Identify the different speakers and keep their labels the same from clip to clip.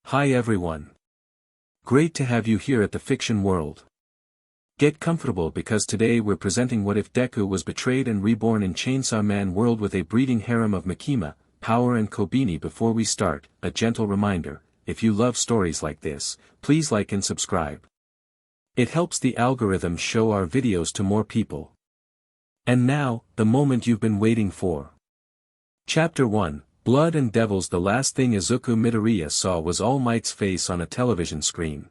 Speaker 1: Hi everyone. Great to have you here at the fiction world. Get comfortable because today we're presenting what if Deku was betrayed and reborn in Chainsaw Man world with a breeding harem of Makima, Power and Kobeni. Before we start, a gentle reminder, if you love stories like this, please like and subscribe. It helps the algorithm show our videos to more people. And now, the moment you've been waiting for. Chapter 1, Blood and Devils. The last thing Izuku Midoriya saw was All Might's face on a television screen.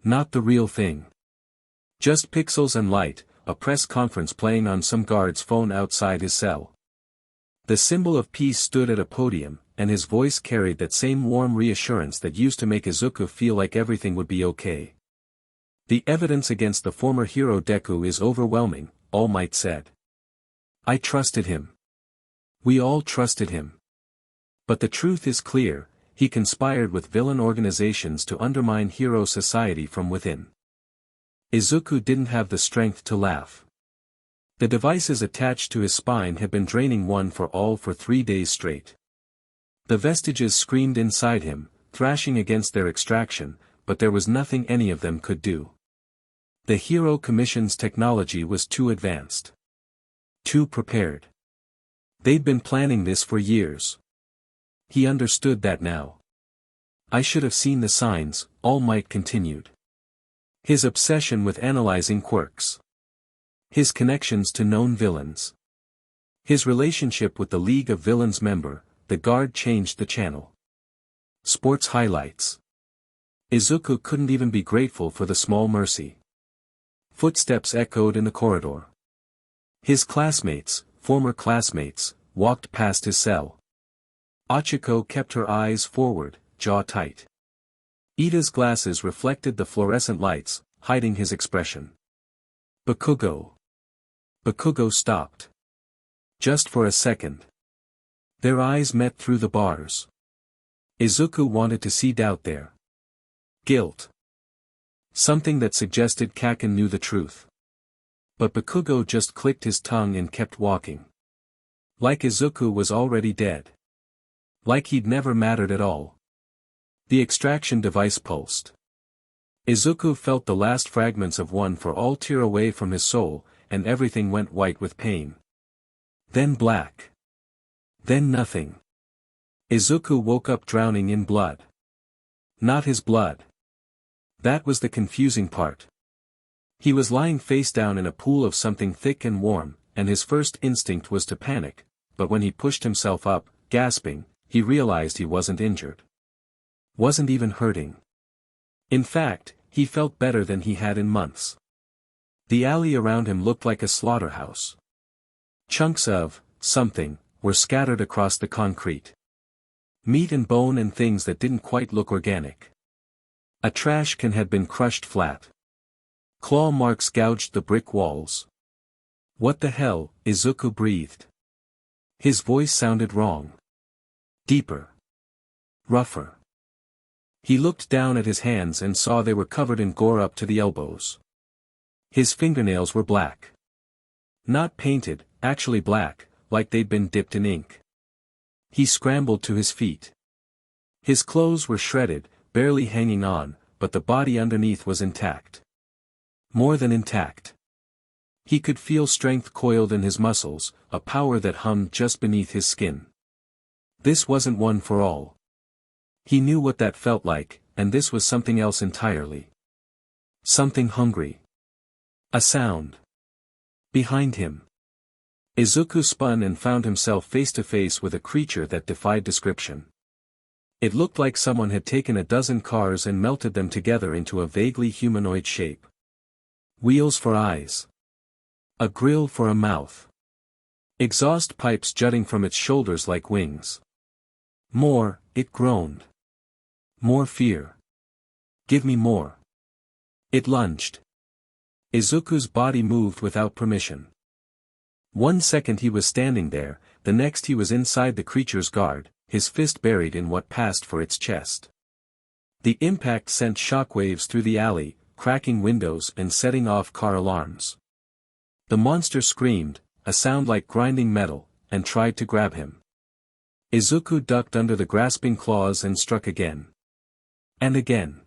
Speaker 1: Not the real thing. Just pixels and light, a press conference playing on some guard's phone outside his cell. The symbol of peace stood at a podium, and his voice carried that same warm reassurance that used to make Izuku feel like everything would be okay. The evidence against the former hero Deku is overwhelming, All Might said. I trusted him. We all trusted him. But the truth is clear, he conspired with villain organizations to undermine hero society from within. Izuku didn't have the strength to laugh. The devices attached to his spine had been draining one for all for 3 days straight. The vestiges screamed inside him, thrashing against their extraction, but there was nothing any of them could do. The Hero Commission's technology was too advanced. Too prepared. They'd been planning this for years. He understood that now. I should have seen the signs, All Might continued. His obsession with analyzing quirks. His connections to known villains. His relationship with the League of Villains member, the guard changed the channel. Sports highlights. Izuku couldn't even be grateful for the small mercy. Footsteps echoed in the corridor. His classmates, former classmates, walked past his cell. Achiko kept her eyes forward, jaw tight. Ida's glasses reflected the fluorescent lights, hiding his expression. Bakugo. Bakugo stopped. Just for a second. Their eyes met through the bars. Izuku wanted to see doubt there. Guilt. Something that suggested Kaken knew the truth. But Bakugo just clicked his tongue and kept walking. Like Izuku was already dead. Like he'd never mattered at all. The extraction device pulsed. Izuku felt the last fragments of one for all tear away from his soul, and everything went white with pain. Then black. Then nothing. Izuku woke up drowning in blood. Not his blood. That was the confusing part. He was lying face down in a pool of something thick and warm, and his first instinct was to panic, but when he pushed himself up, gasping, he realized he wasn't injured. Wasn't even hurting. In fact, he felt better than he had in months. The alley around him looked like a slaughterhouse. Chunks of something were scattered across the concrete. Meat and bone and things that didn't quite look organic. A trash can had been crushed flat. Claw marks gouged the brick walls. What the hell? Izuku breathed. His voice sounded wrong. Deeper. Rougher. He looked down at his hands and saw they were covered in gore up to the elbows. His fingernails were black. Not painted, actually black, like they'd been dipped in ink. He scrambled to his feet. His clothes were shredded, barely hanging on, but the body underneath was intact. More than intact. He could feel strength coiled in his muscles, a power that hummed just beneath his skin. This wasn't one for all. He knew what that felt like, and this was something else entirely. Something hungry. A sound. Behind him. Izuku spun and found himself face to face with a creature that defied description. It looked like someone had taken a dozen cars and melted them together into a vaguely humanoid shape. Wheels for eyes. A grill for a mouth. Exhaust pipes jutting from its shoulders like wings. More, it groaned. More fear. Give me more. It lunged. Izuku's body moved without permission. 1 second he was standing there, the next he was inside the creature's guard, his fist buried in what passed for its chest. The impact sent shockwaves through the alley, cracking windows and setting off car alarms. The monster screamed, a sound like grinding metal, and tried to grab him. Izuku ducked under the grasping claws and struck again. And again.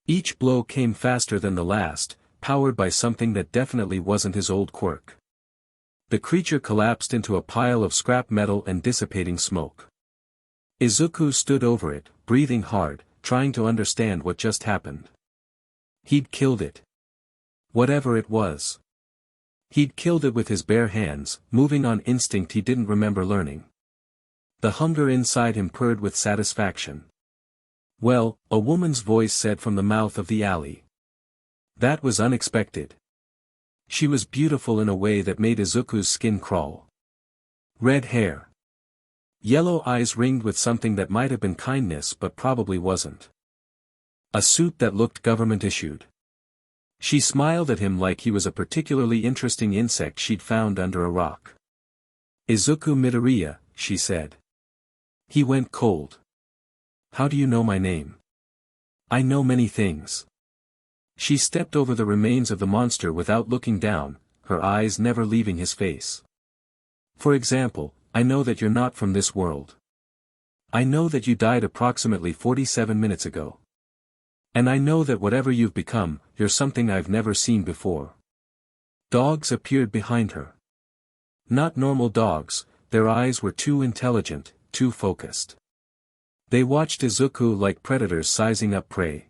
Speaker 1: Each blow came faster than the last, powered by something that definitely wasn't his old quirk. The creature collapsed into a pile of scrap metal and dissipating smoke. Izuku stood over it, breathing hard, trying to understand what just happened. He'd killed it. Whatever it was. He'd killed it with his bare hands, moving on instinct he didn't remember learning. The hunger inside him purred with satisfaction. Well, a woman's voice said from the mouth of the alley. That was unexpected. She was beautiful in a way that made Izuku's skin crawl. Red hair. Yellow eyes ringed with something that might have been kindness but probably wasn't. A suit that looked government-issued. She smiled at him like he was a particularly interesting insect she'd found under a rock. Izuku Midoriya, she said. He went cold. How do you know my name? I know many things. She stepped over the remains of the monster without looking down, her eyes never leaving his face. For example, I know that you're not from this world. I know that you died approximately 47 minutes ago. And I know that whatever you've become, you're something I've never seen before. Dogs appeared behind her. Not normal dogs, their eyes were too intelligent, too focused. They watched Izuku like predators sizing up prey.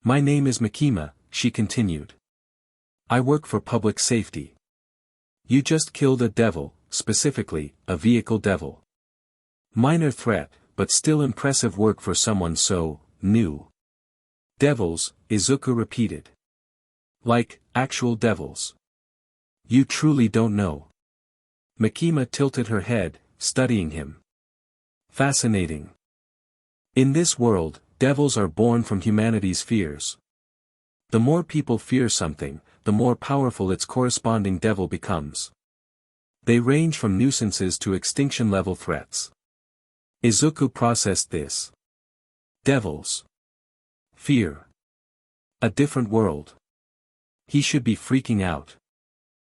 Speaker 1: My name is Makima, she continued. I work for public safety. You just killed a devil, specifically, a vehicle devil. Minor threat, but still impressive work for someone so new. Devils, Izuku repeated. Like, actual devils. You truly don't know. Makima tilted her head, studying him. Fascinating. In this world, devils are born from humanity's fears. The more people fear something, the more powerful its corresponding devil becomes. They range from nuisances to extinction-level threats. Izuku processed this. Devils. Fear. A different world. He should be freaking out.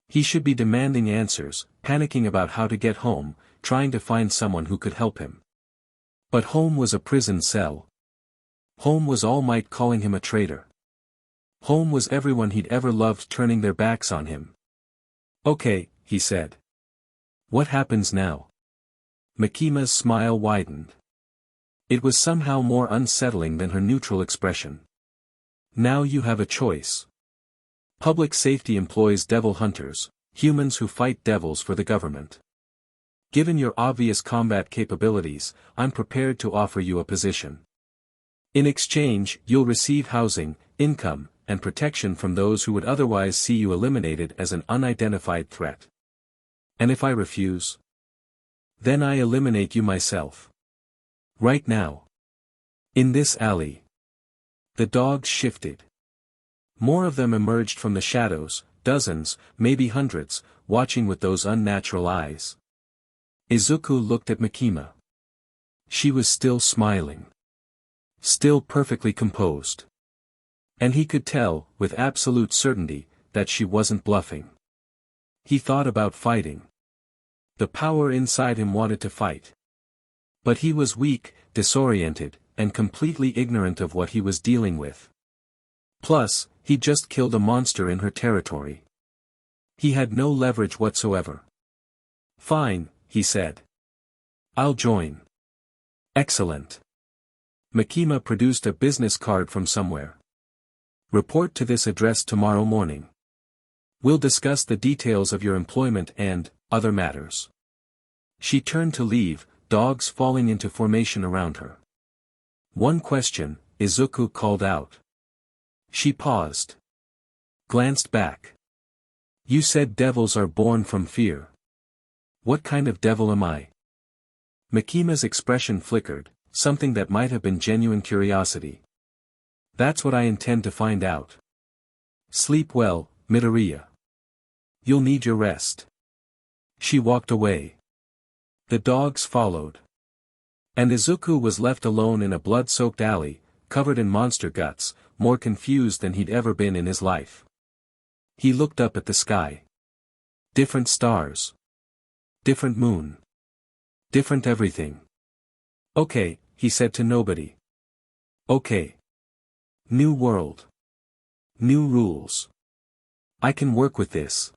Speaker 1: He should be demanding answers, panicking about how to get home, trying to find someone who could help him. But home was a prison cell. Home was All Might calling him a traitor. Home was everyone he'd ever loved turning their backs on him. Okay, he said. What happens now? Makima's smile widened. It was somehow more unsettling than her neutral expression. Now you have a choice. Public safety employs devil hunters, humans who fight devils for the government. Given your obvious combat capabilities, I'm prepared to offer you a position. In exchange, you'll receive housing, income, and protection from those who would otherwise see you eliminated as an unidentified threat. And if I refuse? Then I eliminate you myself. Right now. In this alley. The dogs shifted. More of them emerged from the shadows, dozens, maybe hundreds, watching with those unnatural eyes. Izuku looked at Makima. She was still smiling. Still perfectly composed. And he could tell, with absolute certainty, that she wasn't bluffing. He thought about fighting. The power inside him wanted to fight. But he was weak, disoriented, and completely ignorant of what he was dealing with. Plus, he just killed a monster in her territory. He had no leverage whatsoever. Fine, he said. I'll join. Excellent. Makima produced a business card from somewhere. Report to this address tomorrow morning. We'll discuss the details of your employment and other matters. She turned to leave, dogs falling into formation around her. One question, Izuku called out. She paused. Glanced back. You said devils are born from fear. What kind of devil am I? Makima's expression flickered, something that might have been genuine curiosity. That's what I intend to find out. Sleep well, Midoriya. You'll need your rest. She walked away. The dogs followed. And Izuku was left alone in a blood-soaked alley, covered in monster guts, more confused than he'd ever been in his life. He looked up at the sky. Different stars. Different moon. Different everything. Okay, he said to nobody. Okay. New world. New rules. I can work with this.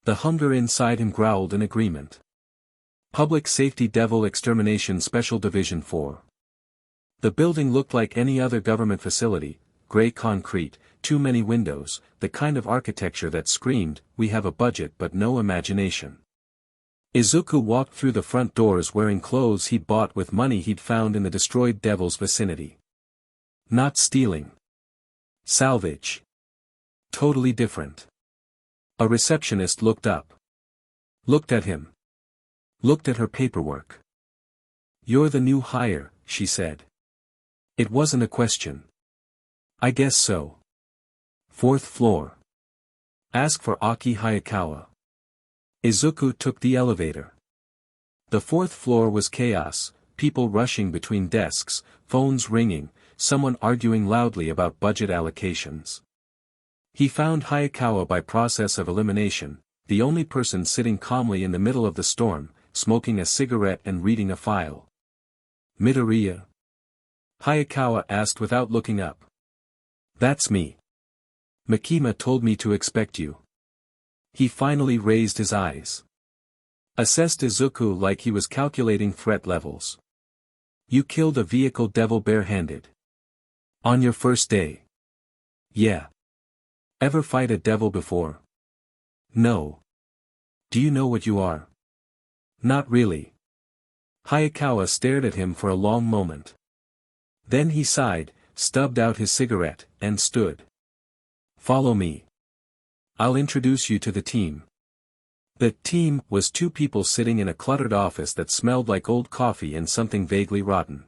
Speaker 1: The hunger inside him growled in agreement. Public Safety Devil Extermination Special Division 4. The building looked like any other government facility, gray concrete, too many windows, the kind of architecture that screamed, "We have a budget but no imagination." Izuku walked through the front doors wearing clothes he'd bought with money he'd found in the destroyed devil's vicinity. Not stealing. Salvage. Totally different. A receptionist looked up. Looked at him. Looked at her paperwork. "You're the new hire," she said. It wasn't a question. "I guess so. 4th floor. Ask for Aki Hayakawa." Izuku took the elevator. The 4th floor was chaos, people rushing between desks, phones ringing, someone arguing loudly about budget allocations. He found Hayakawa by process of elimination, the only person sitting calmly in the middle of the storm, smoking a cigarette and reading a file. "Midoriya?" Hayakawa asked without looking up. "That's me. Makima told me to expect you." He finally raised his eyes. Assessed Izuku like he was calculating threat levels. "You killed a vehicle devil barehanded. On your first day?" "Yeah. Ever fight a devil before?" "No." "Do you know what you are?" "Not really." Hayakawa stared at him for a long moment. Then he sighed, stubbed out his cigarette, and stood. "Follow me. I'll introduce you to the team." The team was two people sitting in a cluttered office that smelled like old coffee and something vaguely rotten.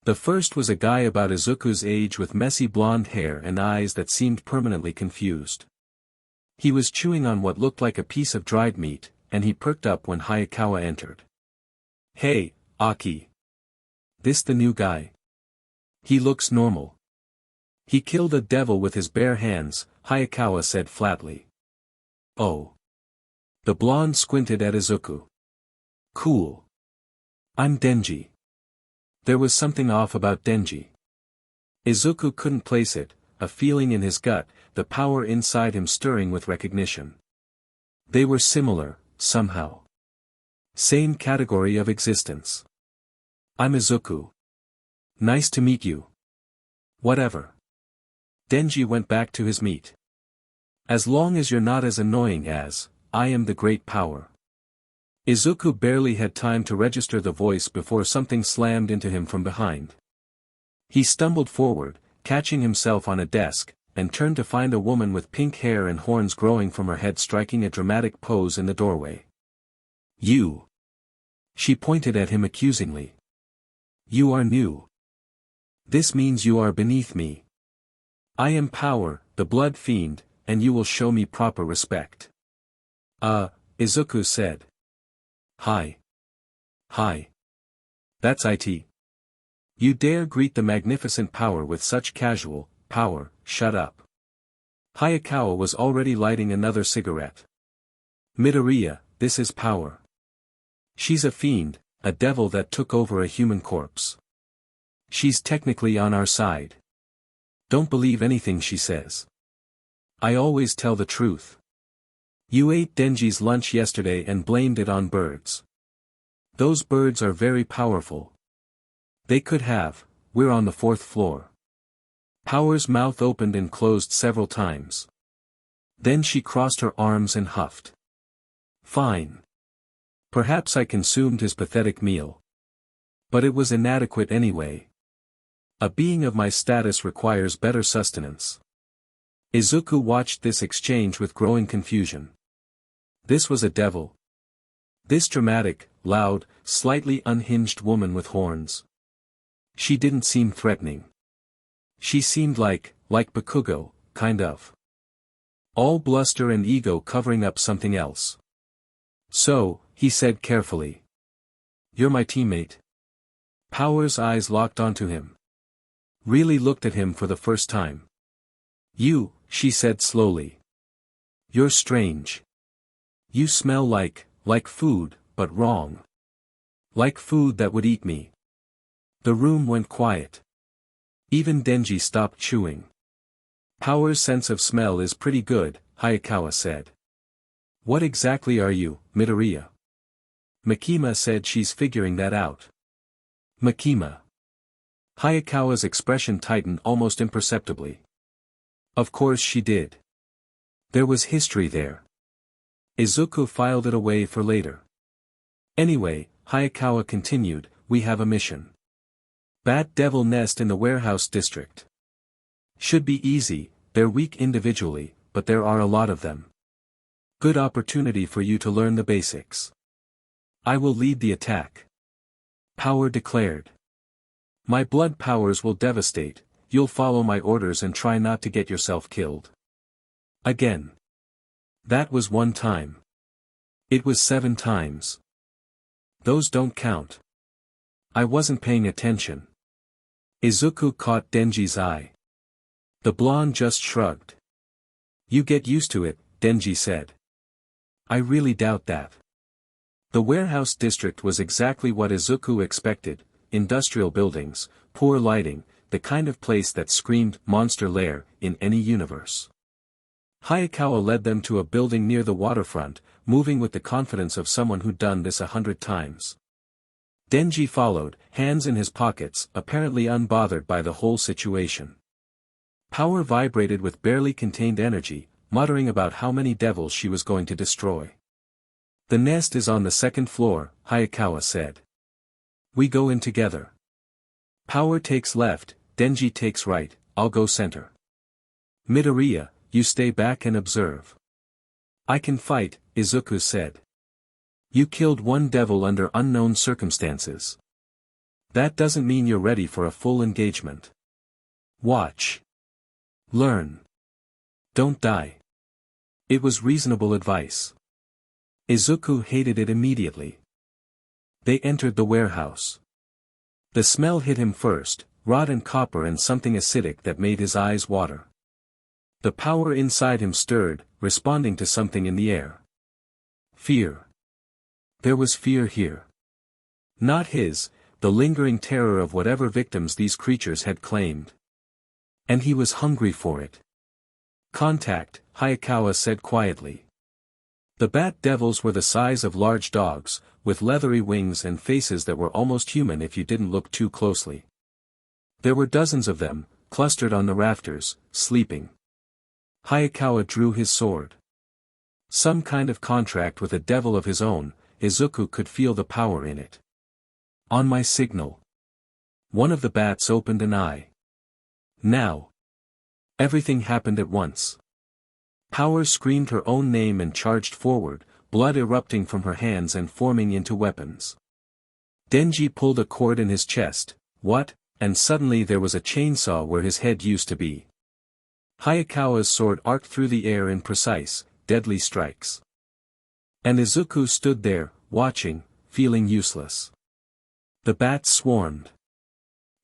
Speaker 1: The first was a guy about Izuku's age with messy blonde hair and eyes that seemed permanently confused. He was chewing on what looked like a piece of dried meat, and he perked up when Hayakawa entered. "Hey, Aki. This the new guy? He looks normal." "He killed a devil with his bare hands," Hayakawa said flatly. "Oh." The blonde squinted at Izuku. "Cool. I'm Denji." There was something off about Denji. Izuku couldn't place it, a feeling in his gut, the power inside him stirring with recognition. They were similar, somehow. Same category of existence. "I'm Izuku. Nice to meet you." "Whatever." Denji went back to his meat. "As long as you're not as annoying as, I am the great power." Izuku barely had time to register the voice before something slammed into him from behind. He stumbled forward, catching himself on a desk, and turned to find a woman with pink hair and horns growing from her head striking a dramatic pose in the doorway. "You." She pointed at him accusingly. "You are new. This means you are beneath me. I am Power, the Blood Fiend, and you will show me proper respect." Izuku said. Hi. Hi. That's it. You dare greet the magnificent Power with such casual, Power, shut up." Hayakawa was already lighting another cigarette. "Midoriya, this is Power. She's a fiend, a devil that took over a human corpse. She's technically on our side. Don't believe anything she says. I always tell the truth. You ate Denji's lunch yesterday and blamed it on birds. Those birds are very powerful. They could have, we're on the 4th floor." Power's mouth opened and closed several times. Then she crossed her arms and huffed. "Fine. Perhaps I consumed his pathetic meal. But it was inadequate anyway. A being of my status requires better sustenance." Izuku watched this exchange with growing confusion. This was a devil. This dramatic, loud, slightly unhinged woman with horns. She didn't seem threatening. She seemed like Bakugo, kind of. All bluster and ego covering up something else. "So," he said carefully. "You're my teammate." Power's eyes locked onto him. Really looked at him for the first time. "You," she said slowly. "You're strange. You smell like food, but wrong. Like food that would eat me." The room went quiet. Even Denji stopped chewing. Power's sense of smell is pretty good, Hayakawa said. What exactly are you, Midoriya? Makima said she's figuring that out. Makima. Hayakawa's expression tightened almost imperceptibly. Of course she did. There was history there. Izuku filed it away for later. Anyway, Hayakawa continued, we have a mission. Bat Devil nest in the warehouse district. Should be easy, they're weak individually, but there are a lot of them. Good opportunity for you to learn the basics. I will lead the attack. Power declared. My blood powers will devastate, you'll follow my orders and try not to get yourself killed. Again. That was one time. It was 7 times. Those don't count. I wasn't paying attention. Izuku caught Denji's eye. The blonde just shrugged. You get used to it, Denji said. I really doubt that. The warehouse district was exactly what Izuku expected, industrial buildings, poor lighting, the kind of place that screamed monster lair in any universe. Hayakawa led them to a building near the waterfront, moving with the confidence of someone who'd done this 100 times. Denji followed, hands in his pockets, apparently unbothered by the whole situation. Power vibrated with barely contained energy, muttering about how many devils she was going to destroy. The nest is on the 2nd floor, Hayakawa said. We go in together. Power takes left, Denji takes right, I'll go center. Midoriya, you stay back and observe. I can fight, Izuku said. You killed one devil under unknown circumstances. That doesn't mean you're ready for a full engagement. Watch. Learn. Don't die. It was reasonable advice. Izuku hated it immediately. They entered the warehouse. The smell hit him first, rot and copper and something acidic that made his eyes water. The power inside him stirred, responding to something in the air. Fear. There was fear here. Not his, the lingering terror of whatever victims these creatures had claimed. And he was hungry for it. Contact, Hayakawa said quietly. The bat devils were the size of large dogs, with leathery wings and faces that were almost human if you didn't look too closely. There were dozens of them, clustered on the rafters, sleeping. Hayakawa drew his sword. Some kind of contract with a devil of his own, Izuku could feel the power in it. On my signal. One of the bats opened an eye. Now. Everything happened at once. Power screamed her own name and charged forward, blood erupting from her hands and forming into weapons. Denji pulled a cord in his chest, what? And suddenly there was a chainsaw where his head used to be. Hayakawa's sword arced through the air in precise, deadly strikes. And Izuku stood there, watching, feeling useless. The bats swarmed.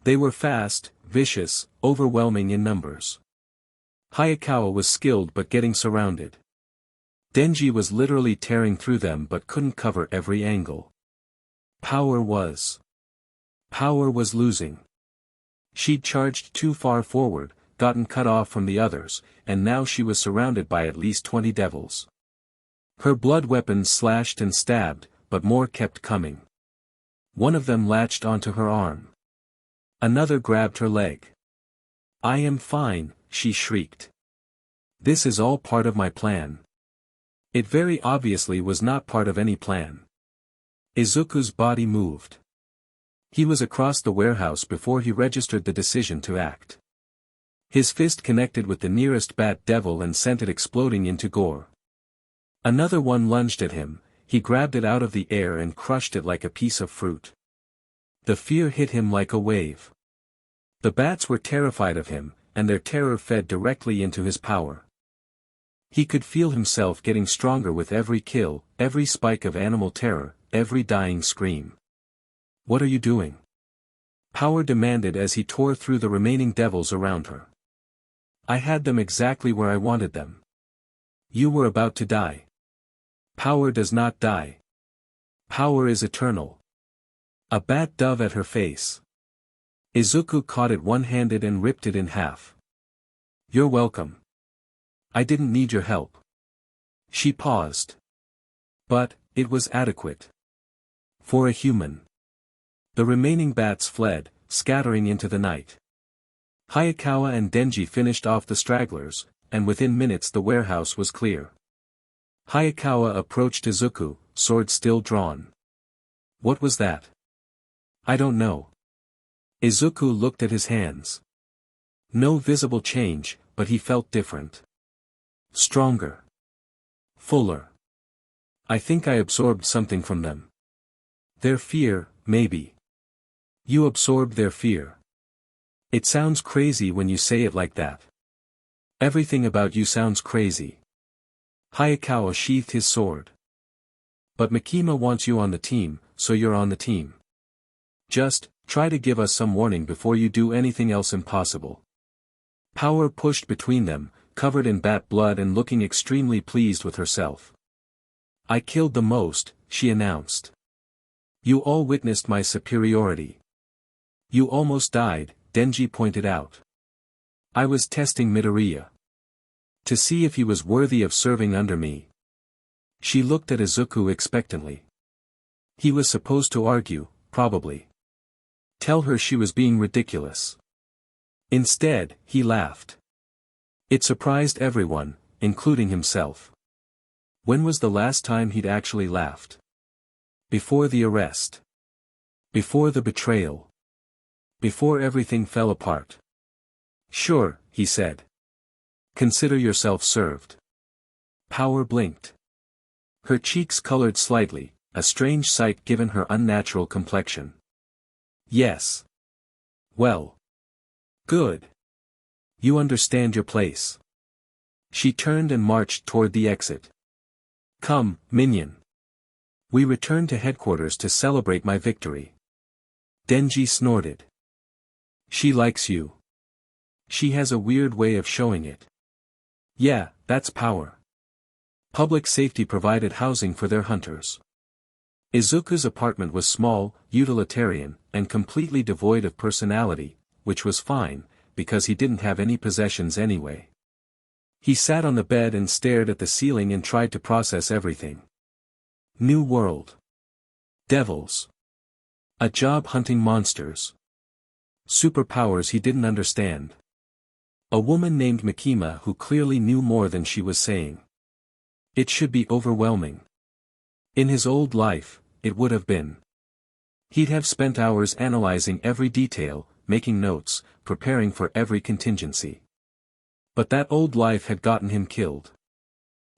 Speaker 1: They were fast, vicious, overwhelming in numbers. Hayakawa was skilled but getting surrounded. Denji was literally tearing through them but couldn't cover every angle. Power was losing. She'd charged too far forward, gotten cut off from the others, and now she was surrounded by at least 20 devils. Her blood weapons slashed and stabbed, but more kept coming. One of them latched onto her arm. Another grabbed her leg. I am fine, she shrieked. This is all part of my plan. It very obviously was not part of any plan. Izuku's body moved. He was across the warehouse before he registered the decision to act. His fist connected with the nearest bat devil and sent it exploding into gore. Another one lunged at him, he grabbed it out of the air and crushed it like a piece of fruit. The fear hit him like a wave. The bats were terrified of him, and their terror fed directly into his power. He could feel himself getting stronger with every kill, every spike of animal terror, every dying scream. What are you doing? Power demanded as he tore through the remaining devils around her. I had them exactly where I wanted them. You were about to die. Power does not die. Power is eternal. A bat dove at her face. Izuku caught it one-handed and ripped it in half. You're welcome. I didn't need your help. She paused. But, it was adequate. For a human. The remaining bats fled, scattering into the night. Hayakawa and Denji finished off the stragglers, and within minutes the warehouse was clear. Hayakawa approached Izuku, sword still drawn. What was that? I don't know. Izuku looked at his hands. No visible change, but he felt different. Stronger. Fuller. I think I absorbed something from them. Their fear, maybe. You absorbed their fear. It sounds crazy when you say it like that. Everything about you sounds crazy. Hayakawa sheathed his sword. But Makima wants you on the team, so you're on the team. Just, try to give us some warning before you do anything else impossible. Power pushed between them, covered in bat blood and looking extremely pleased with herself. I killed the most, she announced. You all witnessed my superiority. You almost died, Denji pointed out. I was testing Midoriya. To see if he was worthy of serving under me. She looked at Izuku expectantly. He was supposed to argue, probably. Tell her she was being ridiculous. Instead, he laughed. It surprised everyone, including himself. When was the last time he'd actually laughed? Before the arrest. Before the betrayal. Before everything fell apart. Sure, he said. Consider yourself served. Power blinked. Her cheeks colored slightly, a strange sight given her unnatural complexion. Yes. Well. Good. You understand your place. She turned and marched toward the exit. Come, minion. We return to headquarters to celebrate my victory. Denji snorted. She likes you. She has a weird way of showing it. Yeah, that's power. Public safety provided housing for their hunters. Izuku's apartment was small, utilitarian, and completely devoid of personality, which was fine, because he didn't have any possessions anyway. He sat on the bed and stared at the ceiling and tried to process everything. New world. Devils. A job hunting monsters. Superpowers he didn't understand. A woman named Makima who clearly knew more than she was saying. It should be overwhelming. In his old life, it would have been. He'd have spent hours analyzing every detail, making notes, preparing for every contingency. But that old life had gotten him killed.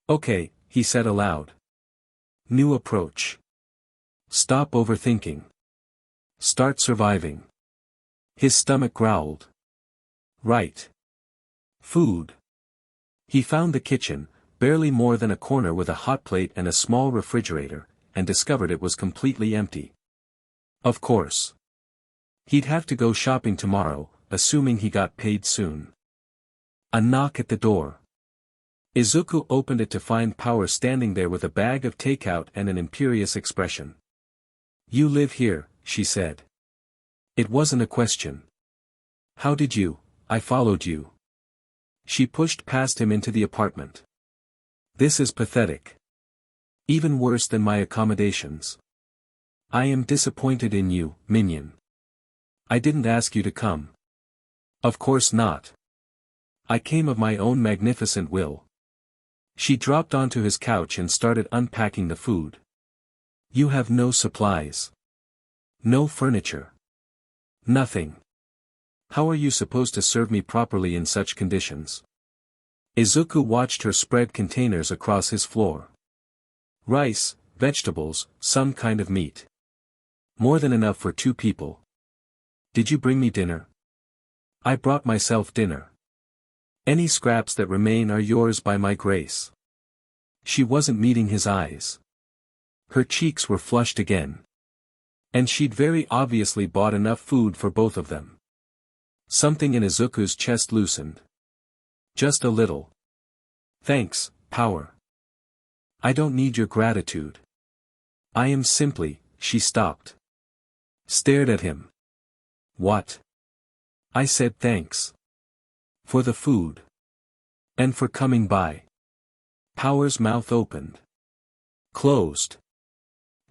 Speaker 1: Okay, he said aloud. New approach. Stop overthinking. Start surviving. His stomach growled. Right. Food. He found the kitchen, barely more than a corner with a hot plate and a small refrigerator, and discovered it was completely empty. Of course. He'd have to go shopping tomorrow, assuming he got paid soon. A knock at the door. Izuku opened it to find Power standing there with a bag of takeout and an imperious expression. You live here, she said. It wasn't a question. How did you? I followed you. She pushed past him into the apartment. This is pathetic. Even worse than my accommodations. I am disappointed in you, minion. I didn't ask you to come. Of course not. I came of my own magnificent will. She dropped onto his couch and started unpacking the food. You have no supplies. No furniture. Nothing. How are you supposed to serve me properly in such conditions? Izuku watched her spread containers across his floor. Rice, vegetables, some kind of meat. More than enough for 2 people. Did you bring me dinner? I brought myself dinner. Any scraps that remain are yours by my grace. She wasn't meeting his eyes. Her cheeks were flushed again. And she'd very obviously bought enough food for both of them. Something in Izuku's chest loosened. Just a little. Thanks, Power. I don't need your gratitude. I am simply, she stopped. Stared at him. What? I said thanks. For the food. And for coming by. Power's mouth opened. Closed.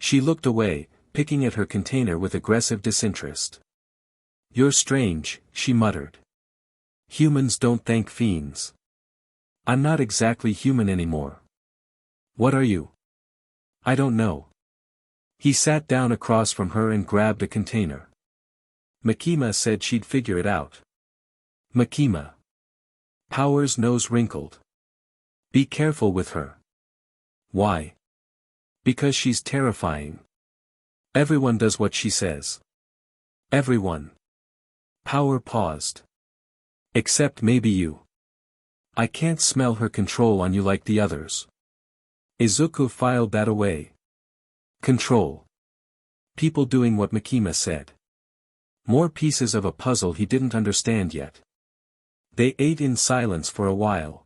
Speaker 1: She looked away, picking at her container with aggressive disinterest. You're strange, she muttered. Humans don't thank fiends. I'm not exactly human anymore. What are you? I don't know. He sat down across from her and grabbed a container. Makima said she'd figure it out. Makima. Power's nose wrinkled. Be careful with her. Why? Because she's terrifying. Everyone does what she says. Everyone. Power paused. Except maybe you. I can't smell her control on you like the others. Izuku filed that away. Control. People doing what Makima said. More pieces of a puzzle he didn't understand yet. They ate in silence for a while.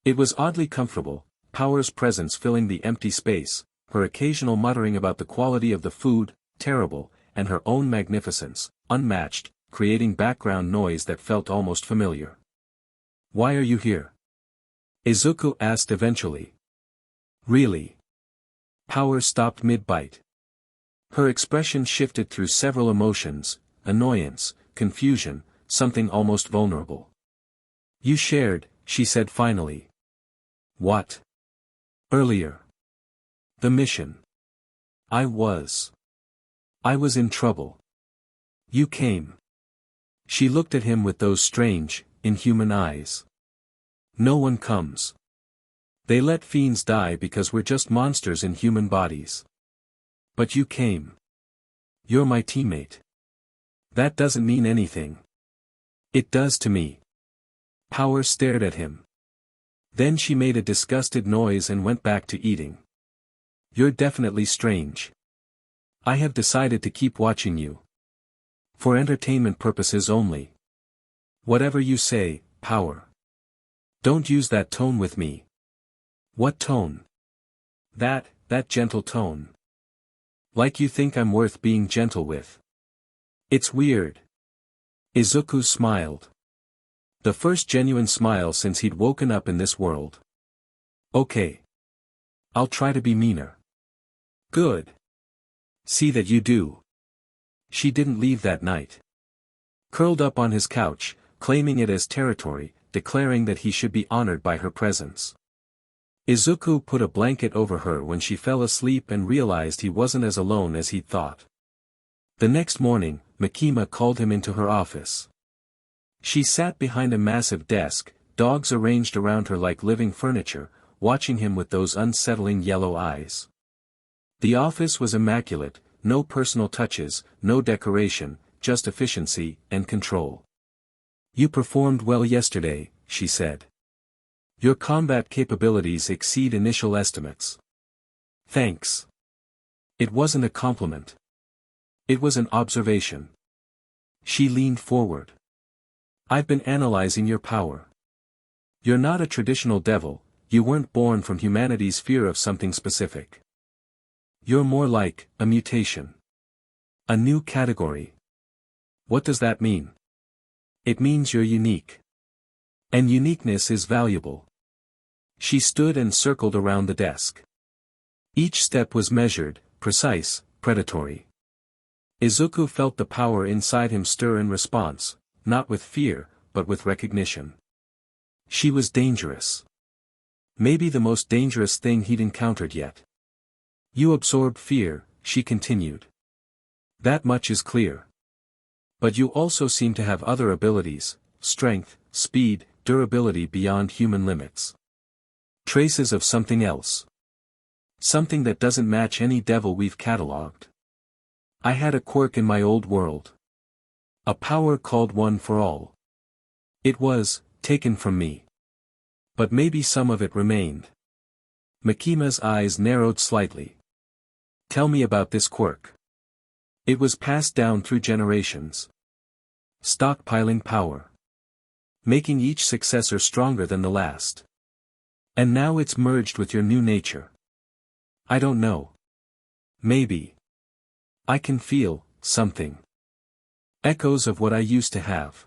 Speaker 1: It was oddly comfortable, Power's presence filling the empty space, her occasional muttering about the quality of the food, terrible, and her own magnificence, unmatched, creating background noise that felt almost familiar. Why are you here? Izuku asked eventually. Really? Power stopped mid-bite. Her expression shifted through several emotions, annoyance, confusion, something almost vulnerable. You shared, she said finally. What? Earlier. The mission. I was in trouble. You came. She looked at him with those strange, inhuman eyes. No one comes. They let fiends die because we're just monsters in human bodies. But you came. You're my teammate. That doesn't mean anything. It does to me. Power stared at him. Then she made a disgusted noise and went back to eating. You're definitely strange. I have decided to keep watching you. For entertainment purposes only. Whatever you say, Power. Don't use that tone with me. What tone? That gentle tone. Like you think I'm worth being gentle with. It's weird. Izuku smiled. The first genuine smile since he'd woken up in this world. Okay. I'll try to be meaner. Good. See that you do. She didn't leave that night. Curled up on his couch, claiming it as territory, declaring that he should be honored by her presence. Izuku put a blanket over her when she fell asleep and realized he wasn't as alone as he'd thought. The next morning, Makima called him into her office. She sat behind a massive desk, dogs arranged around her like living furniture, watching him with those unsettling yellow eyes. The office was immaculate, no personal touches, no decoration, just efficiency and control. You performed well yesterday, she said. Your combat capabilities exceed initial estimates. Thanks. It wasn't a compliment. It was an observation. She leaned forward. I've been analyzing your power. You're not a traditional devil, you weren't born from humanity's fear of something specific. You're more like a mutation. A new category. What does that mean? It means you're unique. And uniqueness is valuable. She stood and circled around the desk. Each step was measured, precise, predatory. Izuku felt the power inside him stir in response, not with fear, but with recognition. She was dangerous. Maybe the most dangerous thing he'd encountered yet. You absorb fear, she continued. That much is clear. But you also seem to have other abilities, strength, speed, durability beyond human limits. Traces of something else. Something that doesn't match any devil we've catalogued. I had a quirk in my old world. A power called One for All. It was taken from me. But maybe some of it remained. Makima's eyes narrowed slightly. Tell me about this quirk. It was passed down through generations. Stockpiling power. Making each successor stronger than the last. And now it's merged with your new nature. I don't know. Maybe. I can feel something. Echoes of what I used to have.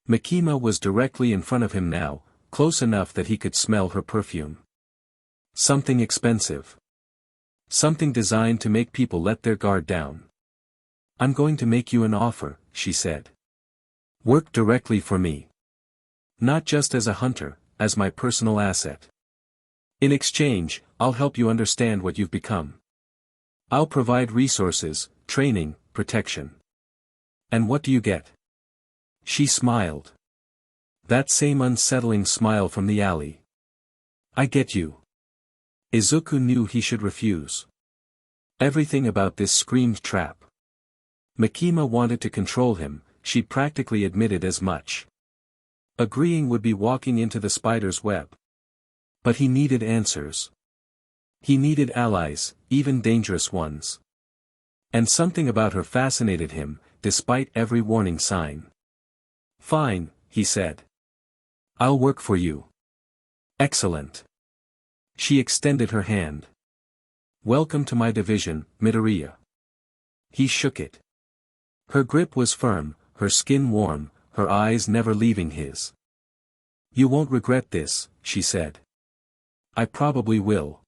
Speaker 1: Makima was directly in front of him now, close enough that he could smell her perfume. Something expensive. Something designed to make people let their guard down. I'm going to make you an offer, she said. Work directly for me. Not just as a hunter, as my personal asset. In exchange, I'll help you understand what you've become. I'll provide resources, training, protection. And what do you get? She smiled. That same unsettling smile from the alley. I get you. Izuku knew he should refuse. Everything about this screamed trap. Makima wanted to control him, she practically admitted as much. Agreeing would be walking into the spider's web. But he needed answers. He needed allies, even dangerous ones. And something about her fascinated him, despite every warning sign. Fine, he said. I'll work for you. Excellent. She extended her hand. Welcome to my division, Midoriya. He shook it. Her grip was firm, her skin warm, her eyes never leaving his. You won't regret this, she said. I probably will.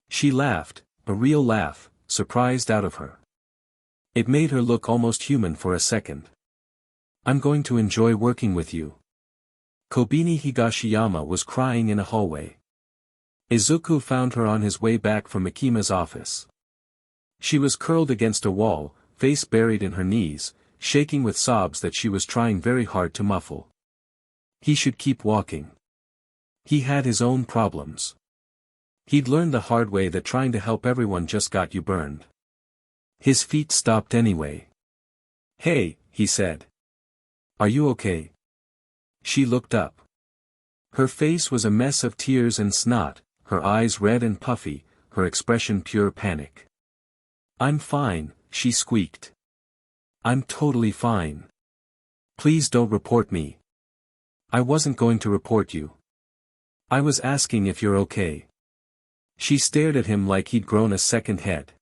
Speaker 1: She laughed, a real laugh, surprised out of her. It made her look almost human for a second. I'm going to enjoy working with you. Kobeni Higashiyama was crying in a hallway. Izuku found her on his way back from Makima's office. She was curled against a wall, face buried in her knees, shaking with sobs that she was trying very hard to muffle. He should keep walking. He had his own problems. He'd learned the hard way that trying to help everyone just got you burned. His feet stopped anyway. Hey, he said. Are you okay? She looked up. Her face was a mess of tears and snot, her eyes red and puffy, her expression pure panic. I'm fine, she squeaked. I'm totally fine. Please don't report me. I wasn't going to report you. I was asking if you're okay. She stared at him like he'd grown a second head.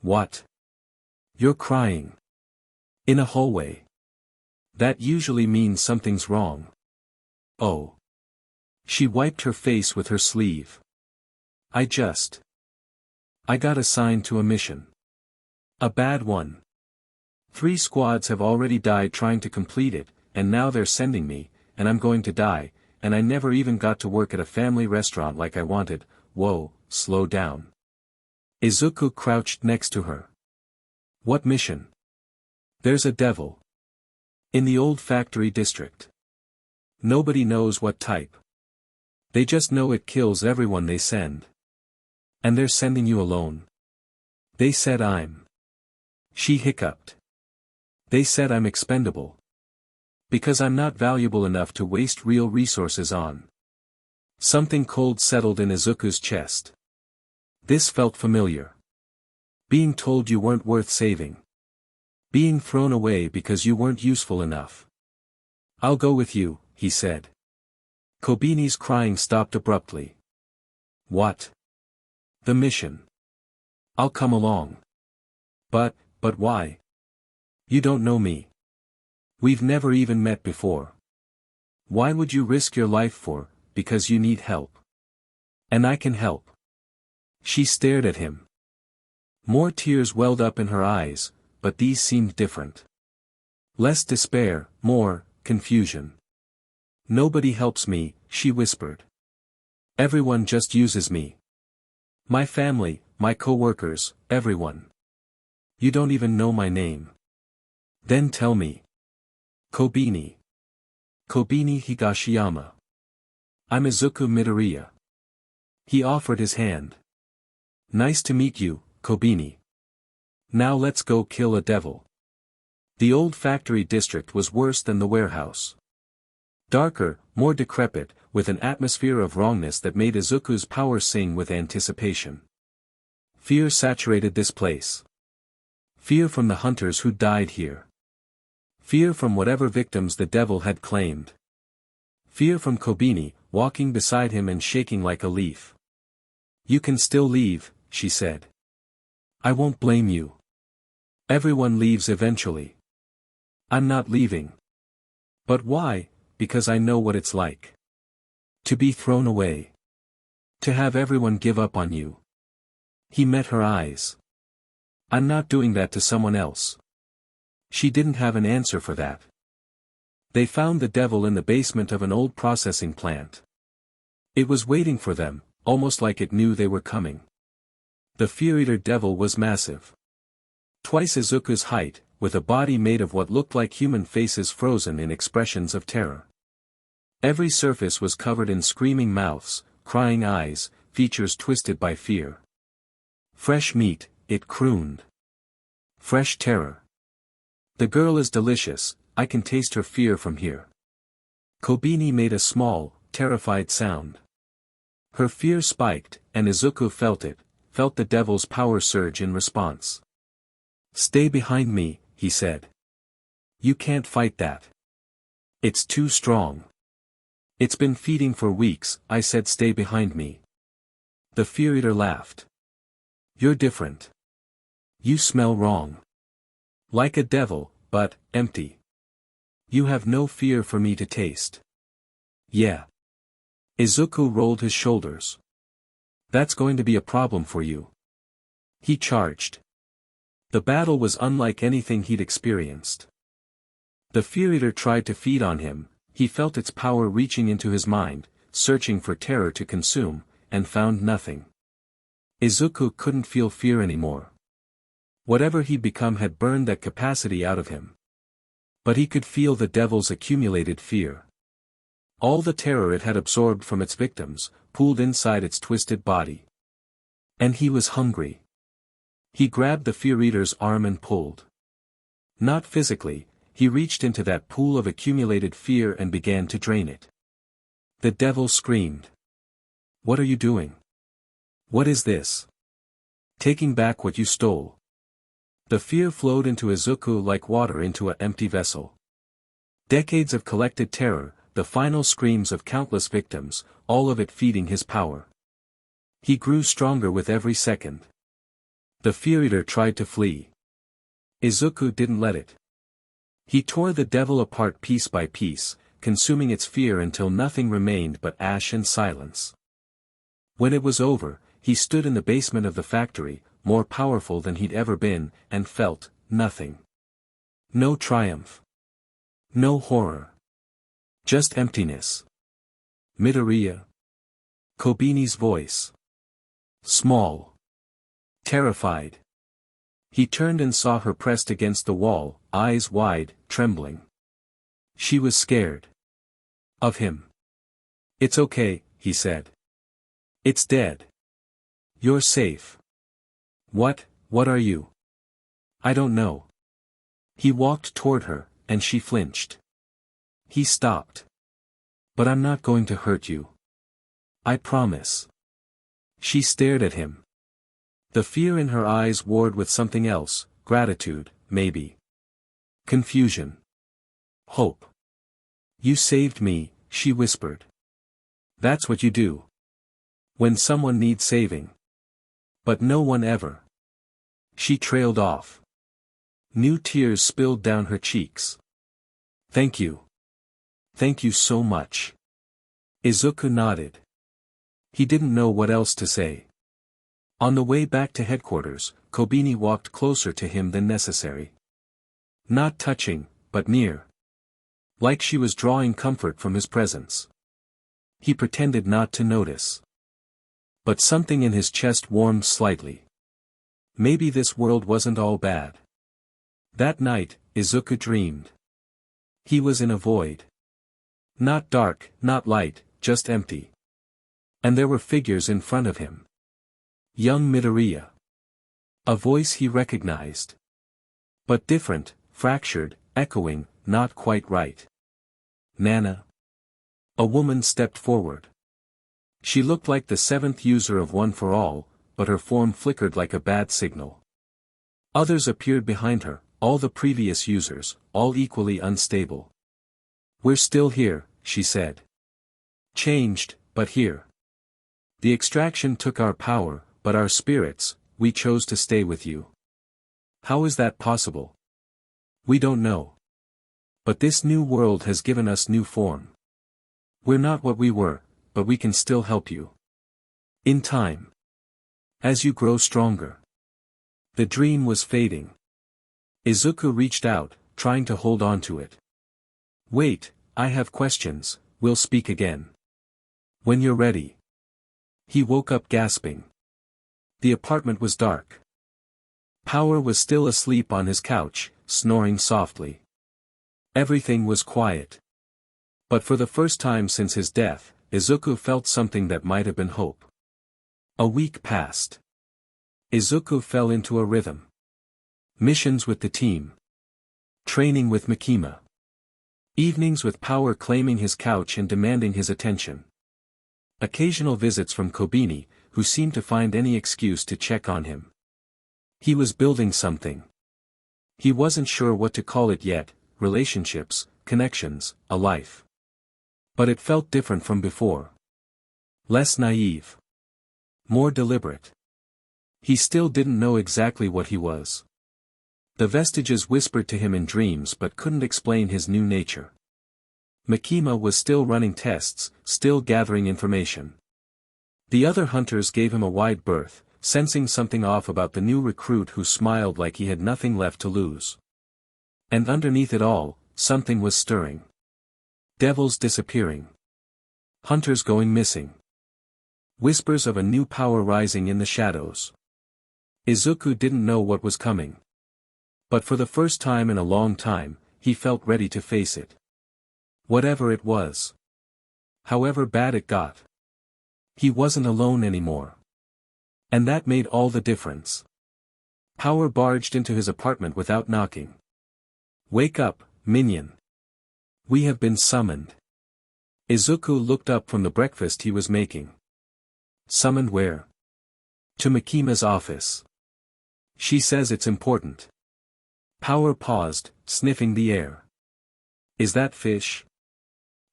Speaker 1: What? You're crying. In a hallway. That usually means something's wrong. Oh. She wiped her face with her sleeve. I got assigned to a mission. A bad one. 3 squads have already died trying to complete it, and now they're sending me, and I'm going to die, and I never even got to work at a family restaurant like I wanted. Whoa, slow down. Izuku crouched next to her. What mission? There's a devil. In the old factory district. Nobody knows what type. They just know it kills everyone they send. And they're sending you alone. They said She hiccuped. They said I'm expendable. Because I'm not valuable enough to waste real resources on. Something cold settled in Izuku's chest. This felt familiar. Being told you weren't worth saving. Being thrown away because you weren't useful enough. I'll go with you, he said. Kobeni's crying stopped abruptly. What? The mission. I'll come along. But why? You don't know me. We've never even met before. Why would you risk your life for, because you need help? And I can help. She stared at him. More tears welled up in her eyes, but these seemed different. Less despair, more confusion. Nobody helps me, she whispered. Everyone just uses me. My family, my co-workers, everyone. You don't even know my name. Then tell me. Kobeni. Kobeni Higashiyama. I'm Izuku Midoriya. He offered his hand. Nice to meet you, Kobeni. Now let's go kill a devil. The old factory district was worse than the warehouse. Darker, more decrepit, with an atmosphere of wrongness that made Izuku's power sing with anticipation. Fear saturated this place. Fear from the hunters who died here. Fear from whatever victims the devil had claimed. Fear from Kobeni, walking beside him and shaking like a leaf. You can still leave, she said. I won't blame you. Everyone leaves eventually. I'm not leaving. But why? Because I know what it's like. To be thrown away. To have everyone give up on you. He met her eyes. I'm not doing that to someone else. She didn't have an answer for that. They found the devil in the basement of an old processing plant. It was waiting for them, almost like it knew they were coming. The fear-eater devil was massive. Twice Izuku's height, with a body made of what looked like human faces frozen in expressions of terror. Every surface was covered in screaming mouths, crying eyes, features twisted by fear. Fresh meat, it crooned. Fresh terror. The girl is delicious, I can taste her fear from here. Kobeni made a small, terrified sound. Her fear spiked, and Izuku felt it, felt the devil's power surge in response. Stay behind me, he said. You can't fight that. It's too strong. It's been feeding for weeks, I said stay behind me. The fear-eater laughed. You're different. You smell wrong. Like a devil, but empty. You have no fear for me to taste. Yeah. Izuku rolled his shoulders. That's going to be a problem for you. He charged. The battle was unlike anything he'd experienced. The fear-eater tried to feed on him, he felt its power reaching into his mind, searching for terror to consume, and found nothing. Izuku couldn't feel fear anymore. Whatever he'd become had burned that capacity out of him. But he could feel the devil's accumulated fear. All the terror it had absorbed from its victims, pooled inside its twisted body. And he was hungry. He grabbed the fear-eater's arm and pulled. Not physically, he reached into that pool of accumulated fear and began to drain it. The devil screamed. What are you doing? What is this? Taking back what you stole. The fear flowed into Izuku like water into an empty vessel. Decades of collected terror, the final screams of countless victims, all of it feeding his power. He grew stronger with every second. The fear-eater tried to flee. Izuku didn't let it. He tore the devil apart piece by piece, consuming its fear until nothing remained but ash and silence. When it was over, he stood in the basement of the factory, more powerful than he'd ever been, and felt nothing. No triumph. No horror. Just emptiness. Midoriya. Kobeni's voice. Small. Terrified. He turned and saw her pressed against the wall, eyes wide, trembling. She was scared. Of him. It's okay, he said. It's dead. You're safe. What are you? I don't know. He walked toward her, and she flinched. He stopped. But I'm not going to hurt you. I promise. She stared at him. The fear in her eyes warred with something else, gratitude, maybe. Confusion. Hope. You saved me, she whispered. That's what you do. When someone needs saving. But no one ever. She trailed off. New tears spilled down her cheeks. Thank you. Thank you so much. Izuku nodded. He didn't know what else to say. On the way back to headquarters, Kobeni walked closer to him than necessary. Not touching, but near. Like she was drawing comfort from his presence. He pretended not to notice. But something in his chest warmed slightly. Maybe this world wasn't all bad. That night, Izuku dreamed. He was in a void. Not dark, not light, just empty. And there were figures in front of him. Young Midoriya. A voice he recognized. But different, fractured, echoing, not quite right. Nana. A woman stepped forward. She looked like the seventh user of One for All, but her form flickered like a bad signal. Others appeared behind her, all the previous users, all equally unstable. We're still here, she said. Changed, but here. The extraction took our power, but our spirits, we chose to stay with you. How is that possible? We don't know. But this new world has given us new form. We're not what we were, but we can still help you. In time. As you grow stronger. The dream was fading. Izuku reached out, trying to hold on to it. Wait, I have questions, we'll speak again. When you're ready. He woke up gasping. The apartment was dark. Power was still asleep on his couch, snoring softly. Everything was quiet. But for the first time since his death, Izuku felt something that might have been hope. A week passed. Izuku fell into a rhythm. Missions with the team. Training with Makima. Evenings with Power claiming his couch and demanding his attention. Occasional visits from Kobeni, who seemed to find any excuse to check on him. He was building something. He wasn't sure what to call it yet, relationships, connections, a life. But it felt different from before. Less naive. More deliberate. He still didn't know exactly what he was. The vestiges whispered to him in dreams but couldn't explain his new nature. Makima was still running tests, still gathering information. The other hunters gave him a wide berth, sensing something off about the new recruit who smiled like he had nothing left to lose. And underneath it all, something was stirring. Devils disappearing. Hunters going missing. Whispers of a new power rising in the shadows. Izuku didn't know what was coming. But for the first time in a long time, he felt ready to face it. Whatever it was. However bad it got. He wasn't alone anymore. And that made all the difference. Power barged into his apartment without knocking. Wake up, minion. We have been summoned. Izuku looked up from the breakfast he was making. Summoned where? To Makima's office. She says it's important. Power paused, sniffing the air. Is that fish?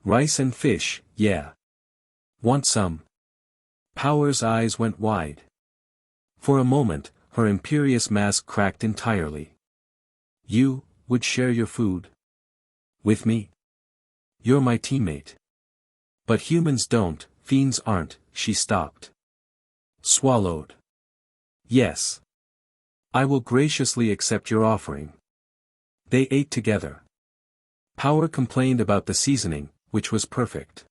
Speaker 1: Rice and fish, yeah. Want some? Power's eyes went wide. For a moment, her imperious mask cracked entirely. You would share your food? With me? You're my teammate. But humans don't, fiends aren't, she stopped. Swallowed. Yes. I will graciously accept your offering. They ate together. Power complained about the seasoning, which was perfect.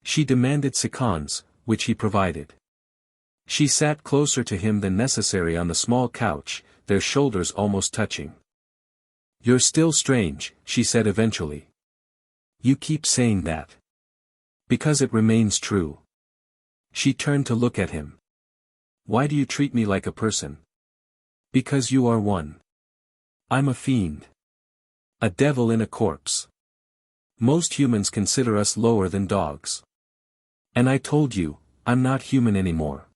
Speaker 1: She demanded seconds, which he provided. She sat closer to him than necessary on the small couch, their shoulders almost touching. You're still strange, she said eventually. You keep saying that. Because it remains true. She turned to look at him. Why do you treat me like a person? Because you are one. I'm a fiend. A devil in a corpse. Most humans consider us lower than dogs. And I told you, I'm not human anymore.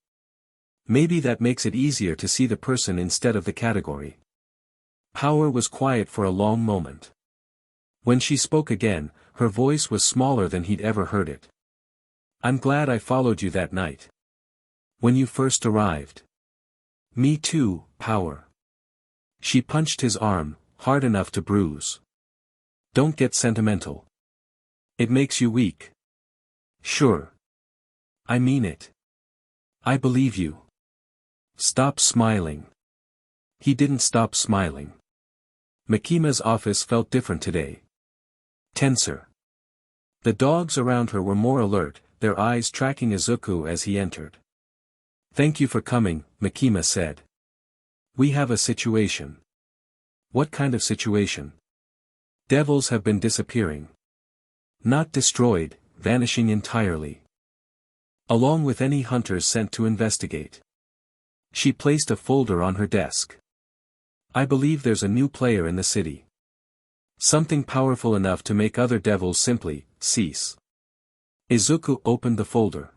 Speaker 1: Maybe that makes it easier to see the person instead of the category. Power was quiet for a long moment. When she spoke again, her voice was smaller than he'd ever heard it. I'm glad I followed you that night. When you first arrived. Me too, Power. She punched his arm, hard enough to bruise. Don't get sentimental. It makes you weak. Sure. I mean it. I believe you. Stop smiling. He didn't stop smiling. Makima's office felt different today. Tenser. The dogs around her were more alert, their eyes tracking Izuku as he entered. Thank you for coming, Makima said. We have a situation. What kind of situation? Devils have been disappearing. Not destroyed, vanishing entirely. Along with any hunters sent to investigate. She placed a folder on her desk. I believe there's a new player in the city. Something powerful enough to make other devils simply cease. Izuku opened the folder.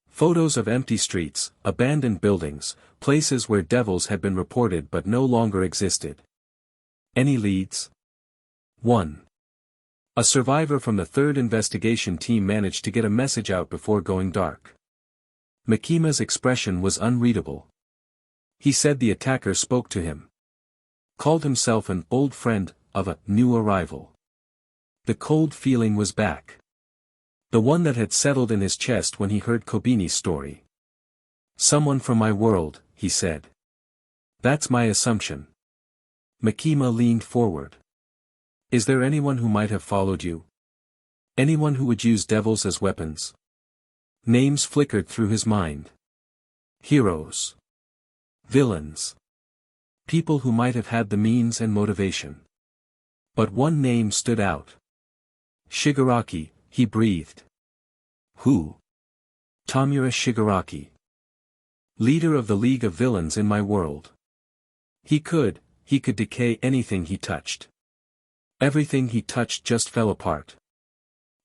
Speaker 1: Photos of empty streets, abandoned buildings, places where devils had been reported but no longer existed. Any leads? 1. A survivor from the 3rd investigation team managed to get a message out before going dark. Makima's expression was unreadable. He said the attacker spoke to him. Called himself an old friend of a new arrival. The cold feeling was back. The one that had settled in his chest when he heard Kobeni's story. Someone from my world, he said. That's my assumption. Makima leaned forward. Is there anyone who might have followed you? Anyone who would use devils as weapons? Names flickered through his mind. Heroes. Villains. People who might have had the means and motivation. But one name stood out. Shigaraki, he breathed. Who? Tamura Shigaraki. Leader of the League of Villains in my world. He could decay anything he touched. Everything he touched just fell apart.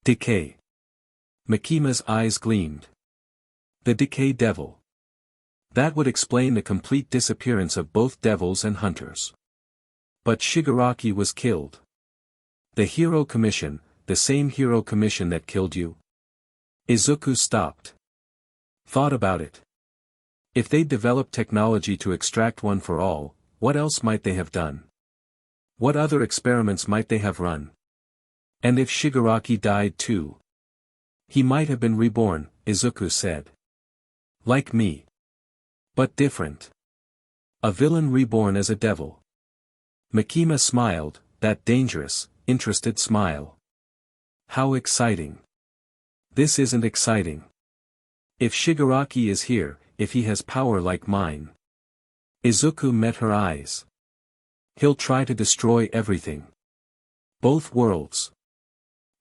Speaker 1: Decay. Makima's eyes gleamed. The Decay Devil. That would explain the complete disappearance of both devils and hunters. But Shigaraki was killed. The Hero Commission, the same Hero Commission that killed you? Izuku stopped. Thought about it. If they'd developed technology to extract one for all, what else might they have done? What other experiments might they have run? And if Shigaraki died too? He might have been reborn, Izuku said. Like me. But different. A villain reborn as a devil. Makima smiled, that dangerous, interested smile. How exciting. This isn't exciting. If Shigaraki is here, if he has power like mine. Izuku met her eyes. He'll try to destroy everything. Both worlds.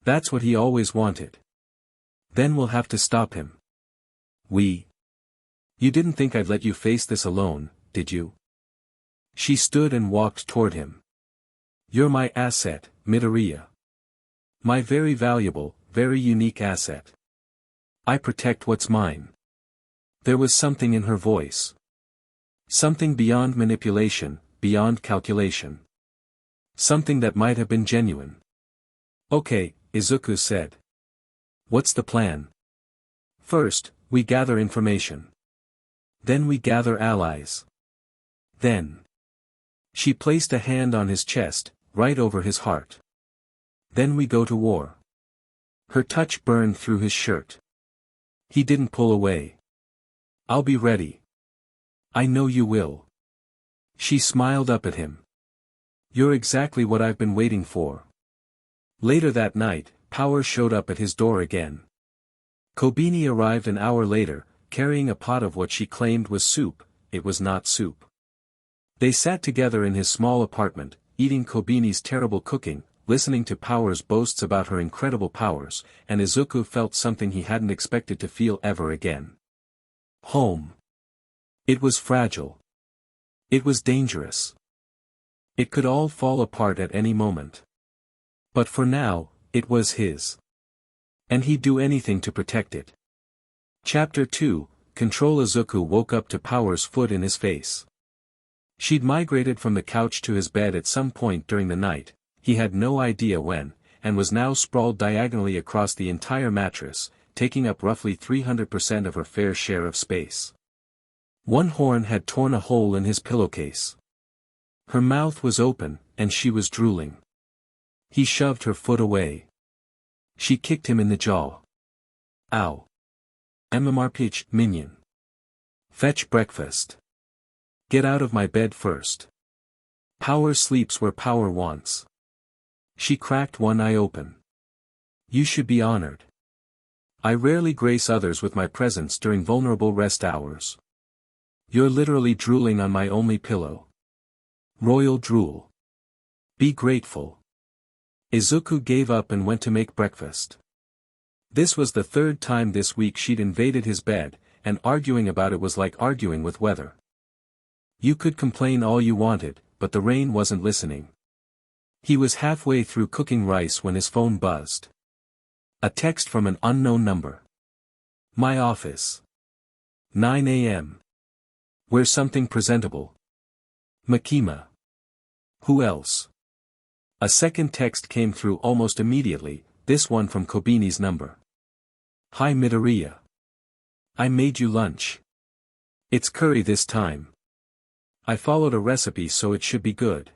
Speaker 1: That's what he always wanted. Then we'll have to stop him. You didn't think I'd let you face this alone, did you? She stood and walked toward him. You're my asset, Midoriya. My very valuable, very unique asset. I protect what's mine. There was something in her voice. Something beyond manipulation, beyond calculation. Something that might have been genuine. Okay, Izuku said. What's the plan? First, we gather information. Then we gather allies. Then. She placed a hand on his chest, right over his heart. Then we go to war. Her touch burned through his shirt. He didn't pull away. I'll be ready. I know you will. She smiled up at him. You're exactly what I've been waiting for. Later that night, Power showed up at his door again. Kobeni arrived an hour later, carrying a pot of what she claimed was soup. It was not soup. They sat together in his small apartment, eating Kobeni's terrible cooking, listening to Power's boasts about her incredible powers, and Izuku felt something he hadn't expected to feel ever again. Home. It was fragile. It was dangerous. It could all fall apart at any moment. But for now, it was his. And he'd do anything to protect it. Chapter 2, Control. Izuku woke up to Power's foot in his face. She'd migrated from the couch to his bed at some point during the night, he had no idea when, and was now sprawled diagonally across the entire mattress, taking up roughly 300% of her fair share of space. One horn had torn a hole in his pillowcase. Her mouth was open, and she was drooling. He shoved her foot away. She kicked him in the jaw. Ow. MMRPH, minion. Fetch breakfast. Get out of my bed first. Power sleeps where Power wants. She cracked one eye open. You should be honored. I rarely grace others with my presence during vulnerable rest hours. You're literally drooling on my only pillow. Royal drool. Be grateful. Izuku gave up and went to make breakfast. This was the third time this week she'd invaded his bed, and arguing about it was like arguing with weather. You could complain all you wanted, but the rain wasn't listening. He was halfway through cooking rice when his phone buzzed. A text from an unknown number. My office. 9 a.m. Wear something presentable. Makima. Who else? A second text came through almost immediately, this one from Kobeni's number. Hi Midoriya. I made you lunch. It's curry this time. I followed a recipe so it should be good.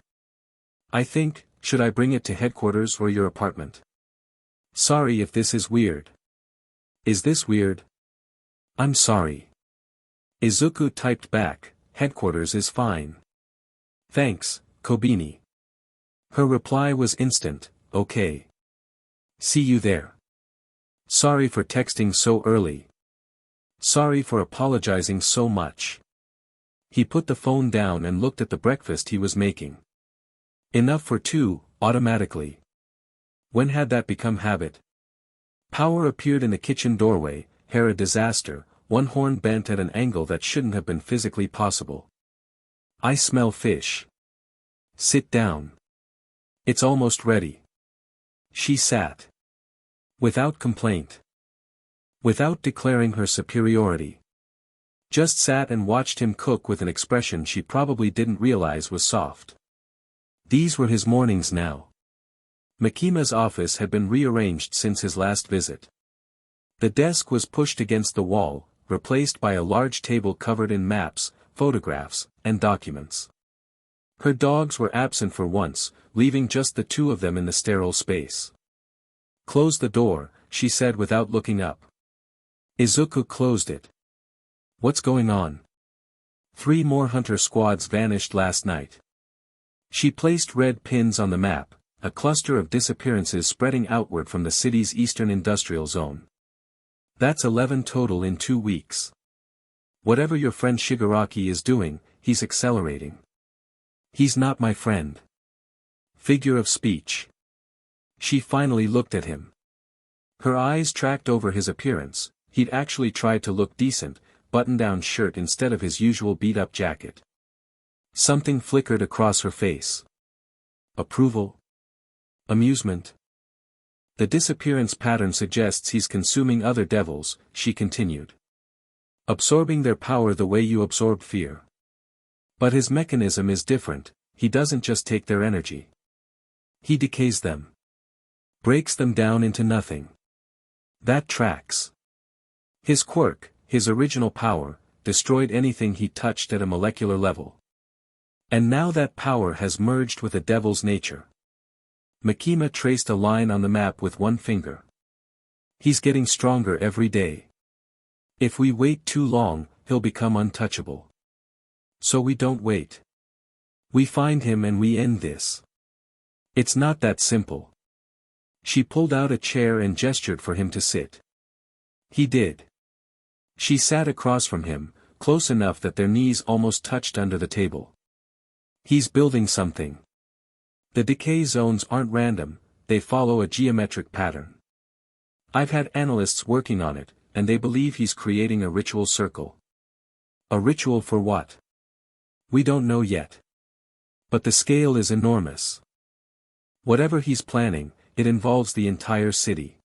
Speaker 1: I think, should I bring it to headquarters or your apartment? Sorry if this is weird. Is this weird? I'm sorry. Izuku typed back, headquarters is fine. Thanks, Kobeni. Her reply was instant, okay. See you there. Sorry for texting so early. Sorry for apologizing so much. He put the phone down and looked at the breakfast he was making. Enough for two, automatically. When had that become habit? Power appeared in the kitchen doorway, hair a disaster, one horn bent at an angle that shouldn't have been physically possible. I smell fish. Sit down. It's almost ready. She sat. Without complaint. Without declaring her superiority. Just sat and watched him cook with an expression she probably didn't realize was soft. These were his mornings now. Makima's office had been rearranged since his last visit. The desk was pushed against the wall, replaced by a large table covered in maps, photographs, and documents. Her dogs were absent for once, leaving just the two of them in the sterile space. Close the door, she said without looking up. Izuku closed it. What's going on? 3 more hunter squads vanished last night. She placed red pins on the map, a cluster of disappearances spreading outward from the city's eastern industrial zone. That's 11 total in 2 weeks. Whatever your friend Shigaraki is doing, he's accelerating. He's not my friend. Figure of speech. She finally looked at him. Her eyes tracked over his appearance. He'd actually tried to look decent, button-down shirt instead of his usual beat-up jacket. Something flickered across her face. Approval? Amusement? The disappearance pattern suggests he's consuming other devils, she continued. Absorbing their power the way you absorb fear. But his mechanism is different, he doesn't just take their energy. He decays them. Breaks them down into nothing. That tracks. His quirk, his original power, destroyed anything he touched at a molecular level. And now that power has merged with a devil's nature. Makima traced a line on the map with one finger. He's getting stronger every day. If we wait too long, he'll become untouchable. So we don't wait. We find him and we end this. It's not that simple. She pulled out a chair and gestured for him to sit. He did. She sat across from him, close enough that their knees almost touched under the table. He's building something. The decay zones aren't random, they follow a geometric pattern. I've had analysts working on it, and they believe he's creating a ritual circle. A ritual for what? We don't know yet. But the scale is enormous. Whatever he's planning, it involves the entire city.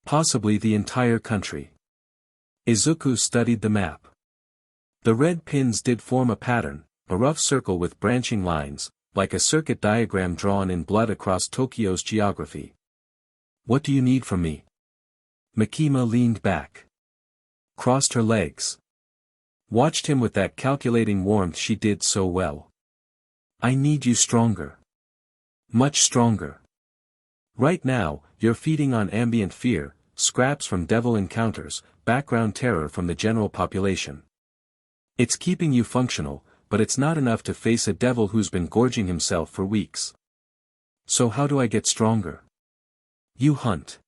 Speaker 1: Possibly the entire country. Izuku studied the map. The red pins did form a pattern, a rough circle with branching lines, like a circuit diagram drawn in blood across Tokyo's geography. What do you need from me? Makima leaned back. Crossed her legs. Watched him with that calculating warmth she did so well. I need you stronger. Much stronger. Right now, you're feeding on ambient fear, scraps from devil encounters, background terror from the general population. It's keeping you functional, but it's not enough to face a devil who's been gorging himself for weeks. So how do I get stronger? You hunt.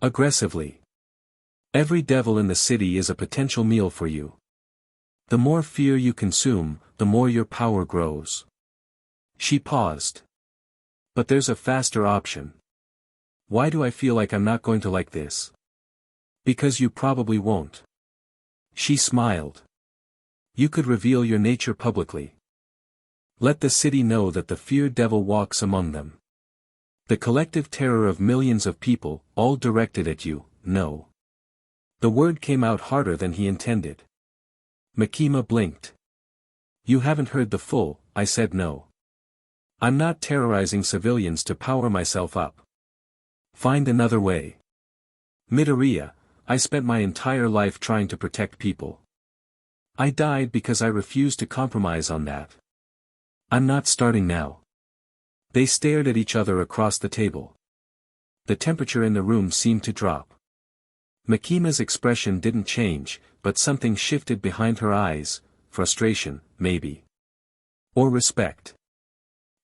Speaker 1: Aggressively. Every devil in the city is a potential meal for you. The more fear you consume, the more your power grows. She paused. But there's a faster option. Why do I feel like I'm not going to like this? Because you probably won't. She smiled. You could reveal your nature publicly. Let the city know that the feared devil walks among them. The collective terror of millions of people, all directed at you, no. The word came out harder than he intended. Makima blinked. You haven't heard the full, I said no. I'm not terrorizing civilians to power myself up. Find another way. Midoriya, I spent my entire life trying to protect people. I died because I refused to compromise on that. I'm not starting now. They stared at each other across the table. the temperature in the room seemed to drop. Makima's expression didn't change, but something shifted behind her eyes, frustration, maybe. Or respect.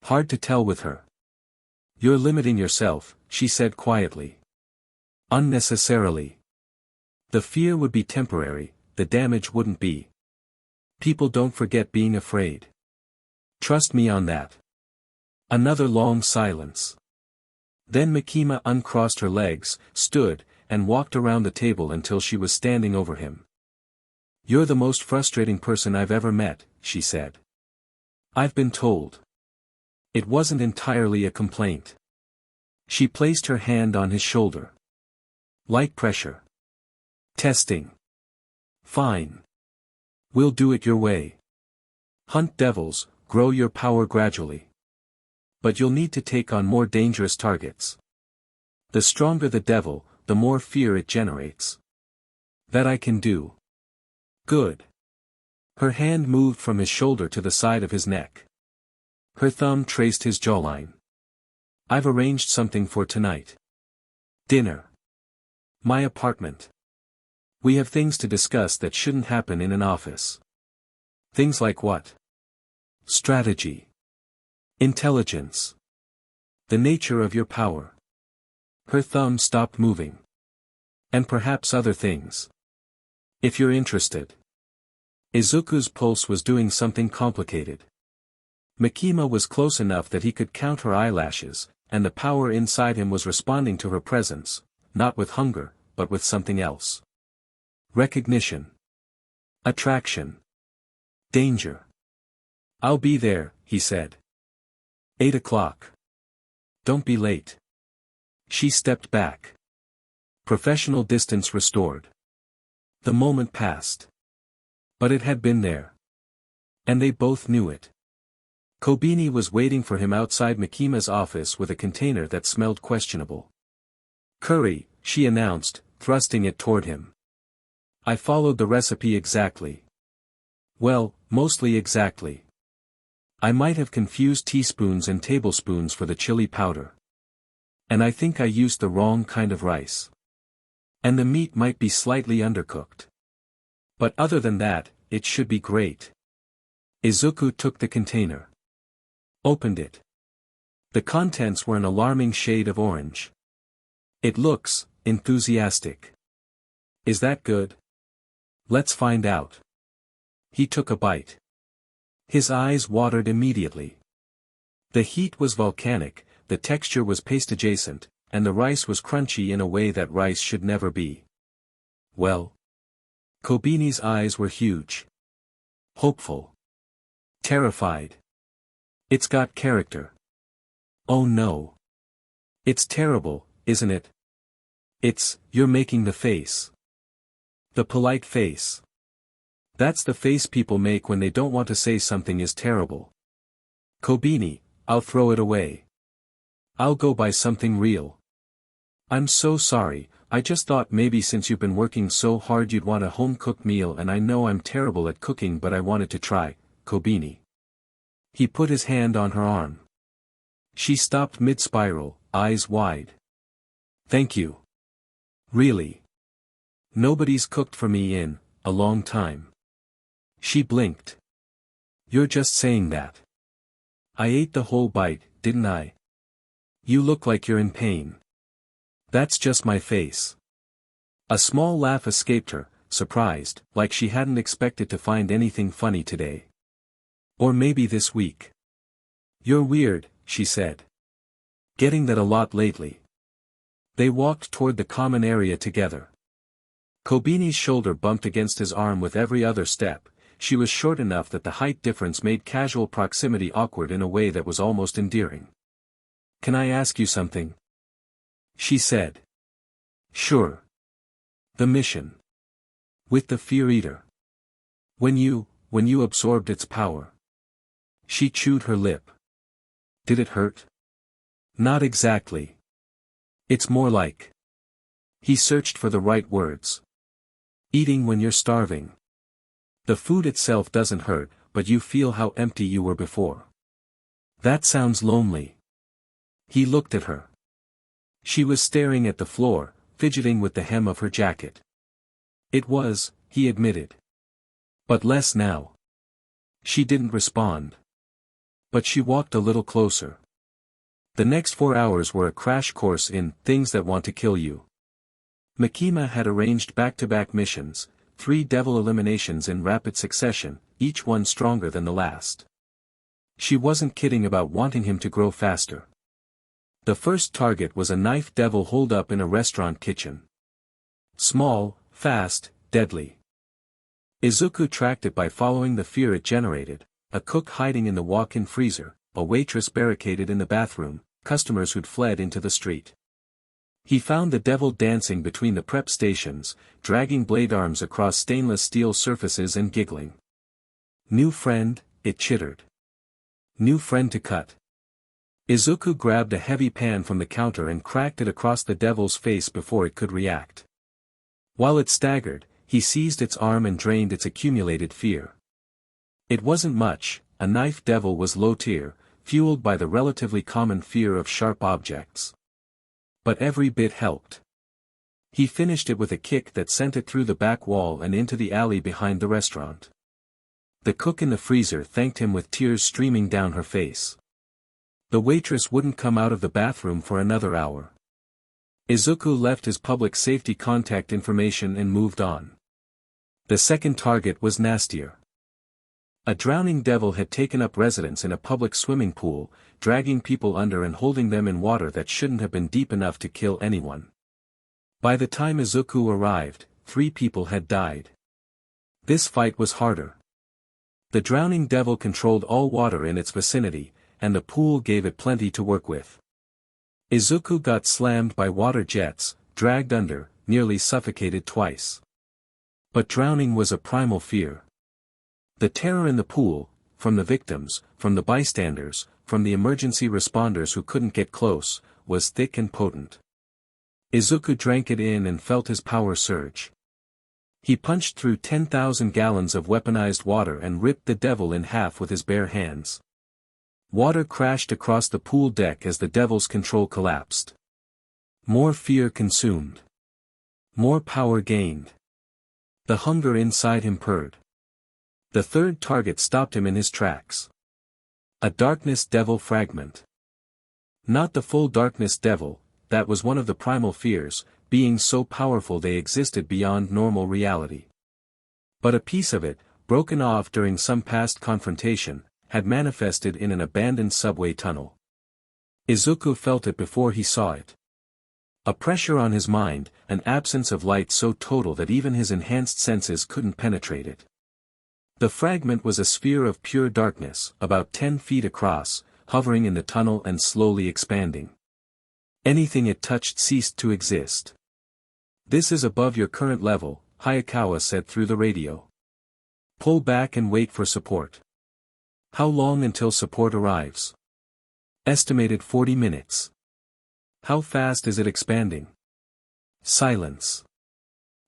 Speaker 1: Hard to tell with her. "You're limiting yourself," she said quietly. "Unnecessarily. The fear would be temporary, the damage wouldn't be. People don't forget being afraid. Trust me on that." Another long silence. Then Makima uncrossed her legs, stood, and walked around the table until she was standing over him. "You're the most frustrating person I've ever met," she said. "I've been told." It wasn't entirely a complaint. She placed her hand on his shoulder. "Light pressure. Testing. Fine. We'll do it your way. Hunt devils, grow your power gradually. But you'll need to take on more dangerous targets. The stronger the devil, the more fear it generates. That I can do." "Good." Her hand moved from his shoulder to the side of his neck. Her thumb traced his jawline. "I've arranged something for tonight. Dinner. My apartment. We have things to discuss that shouldn't happen in an office." "Things like what?" "Strategy. Intelligence. The nature of your power." Her thumb stopped moving. "And perhaps other things. If you're interested." Izuku's pulse was doing something complicated. Makima was close enough that he could count her eyelashes, and the power inside him was responding to her presence, not with hunger, but with something else. Recognition. Attraction. Danger. "I'll be there," he said. 8 o'clock. Don't be late." She stepped back. Professional distance restored. The moment passed. But it had been there. And they both knew it. Kobeni was waiting for him outside Makima's office with a container that smelled questionable. "Curry," she announced, thrusting it toward him. "I followed the recipe exactly. Well, mostly exactly. I might have confused teaspoons and tablespoons for the chili powder. And I think I used the wrong kind of rice. And the meat might be slightly undercooked. But other than that, it should be great." Izuku took the container. Opened it. The contents were an alarming shade of orange. "It looks enthusiastic. Is that good? Let's find out." He took a bite. His eyes watered immediately. The heat was volcanic, the texture was paste-adjacent, and the rice was crunchy in a way that rice should never be. "Well?" Kobeni's eyes were huge. Hopeful. Terrified. "It's got character." "Oh no. It's terrible, isn't it?" You're making the face. The polite face. That's the face people make when they don't want to say something is terrible. "Kobeni, I'll throw it away. I'll go buy something real." "I'm so sorry, I just thought maybe since you've been working so hard you'd want a home-cooked meal, and I know I'm terrible at cooking, but I wanted to try, Kobeni." He put his hand on her arm. She stopped mid-spiral, eyes wide. "Thank you. Really. Nobody's cooked for me in a long time." She blinked. "You're just saying that." "I ate the whole bite, didn't I?" "You look like you're in pain." "That's just my face." A small laugh escaped her, surprised, like she hadn't expected to find anything funny today. Or maybe this week. "You're weird," she said. "Getting that a lot lately." They walked toward the common area together. Kobeni's shoulder bumped against his arm with every other step. She was short enough that the height difference made casual proximity awkward in a way that was almost endearing. "Can I ask you something?" she said. "Sure." "The mission. With the Fear Eater. When you absorbed its power." She chewed her lip. "Did it hurt?" "Not exactly. It's more like." He searched for the right words. "Eating when you're starving. The food itself doesn't hurt, but you feel how empty you were before. That sounds lonely." He looked at her. She was staring at the floor, fidgeting with the hem of her jacket. It was, he admitted. But less now. She didn't respond. But she walked a little closer. The next 4 hours were a crash course in things that want to kill you. Makima had arranged back-to-back missions, 3 devil eliminations in rapid succession, each one stronger than the last. She wasn't kidding about wanting him to grow faster. The first target was a knife devil holed up in a restaurant kitchen. Small, fast, deadly. Izuku tracked it by following the fear it generated, a cook hiding in the walk-in freezer, a waitress barricaded in the bathroom, customers who'd fled into the street. He found the devil dancing between the prep stations, dragging blade arms across stainless steel surfaces and giggling. New friend, it chittered. New friend to cut. Izuku grabbed a heavy pan from the counter and cracked it across the devil's face before it could react. While it staggered, he seized its arm and drained its accumulated fear. It wasn't much, a knife devil was low tier, fueled by the relatively common fear of sharp objects. But every bit helped. He finished it with a kick that sent it through the back wall and into the alley behind the restaurant. The cook in the freezer thanked him with tears streaming down her face. The waitress wouldn't come out of the bathroom for another hour. Izuku left his public safety contact information and moved on. The second target was nastier. A drowning devil had taken up residence in a public swimming pool, dragging people under and holding them in water that shouldn't have been deep enough to kill anyone. By the time Izuku arrived, 3 people had died. This fight was harder. The drowning devil controlled all water in its vicinity, and the pool gave it plenty to work with. Izuku got slammed by water jets, dragged under, nearly suffocated twice. But drowning was a primal fear. The terror in the pool, from the victims, from the bystanders, from the emergency responders who couldn't get close, was thick and potent. Izuku drank it in and felt his power surge. He punched through 10,000 gallons of weaponized water and ripped the devil in half with his bare hands. Water crashed across the pool deck as the devil's control collapsed. More fear consumed. More power gained. The hunger inside him purred. The third target stopped him in his tracks. A darkness devil fragment. Not the full darkness devil, that was one of the primal fears, being so powerful they existed beyond normal reality. But a piece of it, broken off during some past confrontation, had manifested in an abandoned subway tunnel. Izuku felt it before he saw it. A pressure on his mind, an absence of light so total that even his enhanced senses couldn't penetrate it. The fragment was a sphere of pure darkness, about 10 feet across, hovering in the tunnel and slowly expanding. Anything it touched ceased to exist. "This is above your current level," Hayakawa said through the radio. "Pull back and wait for support." "How long until support arrives?" "Estimated 40 minutes. "How fast is it expanding?" Silence.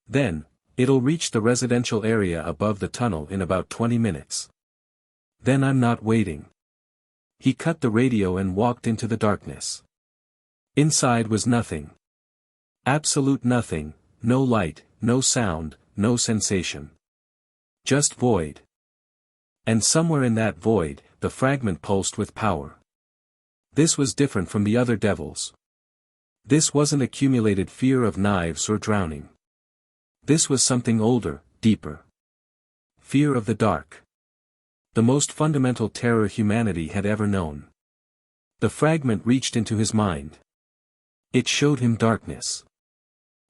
Speaker 1: "Then, it'll reach the residential area above the tunnel in about 20 minutes. "Then I'm not waiting." He cut the radio and walked into the darkness. Inside was nothing. Absolute nothing, no light, no sound, no sensation. Just void. And somewhere in that void, the fragment pulsed with power. This was different from the other devils. This wasn't accumulated fear of knives or drowning. This was something older, deeper. Fear of the dark. The most fundamental terror humanity had ever known. The fragment reached into his mind. It showed him darkness.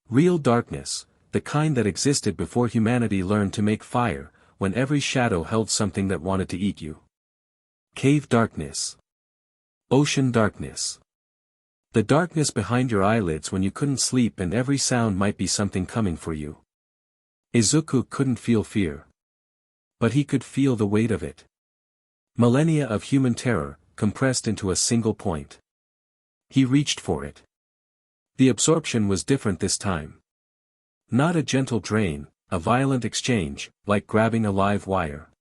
Speaker 1: Real darkness, the kind that existed before humanity learned to make fire, when every shadow held something that wanted to eat you. Cave darkness. Ocean darkness. The darkness behind your eyelids when you couldn't sleep and every sound might be something coming for you. Izuku couldn't feel fear. But he could feel the weight of it. Millennia of human terror, compressed into a single point. He reached for it. The absorption was different this time. Not a gentle drain, a violent exchange, like grabbing a live wire.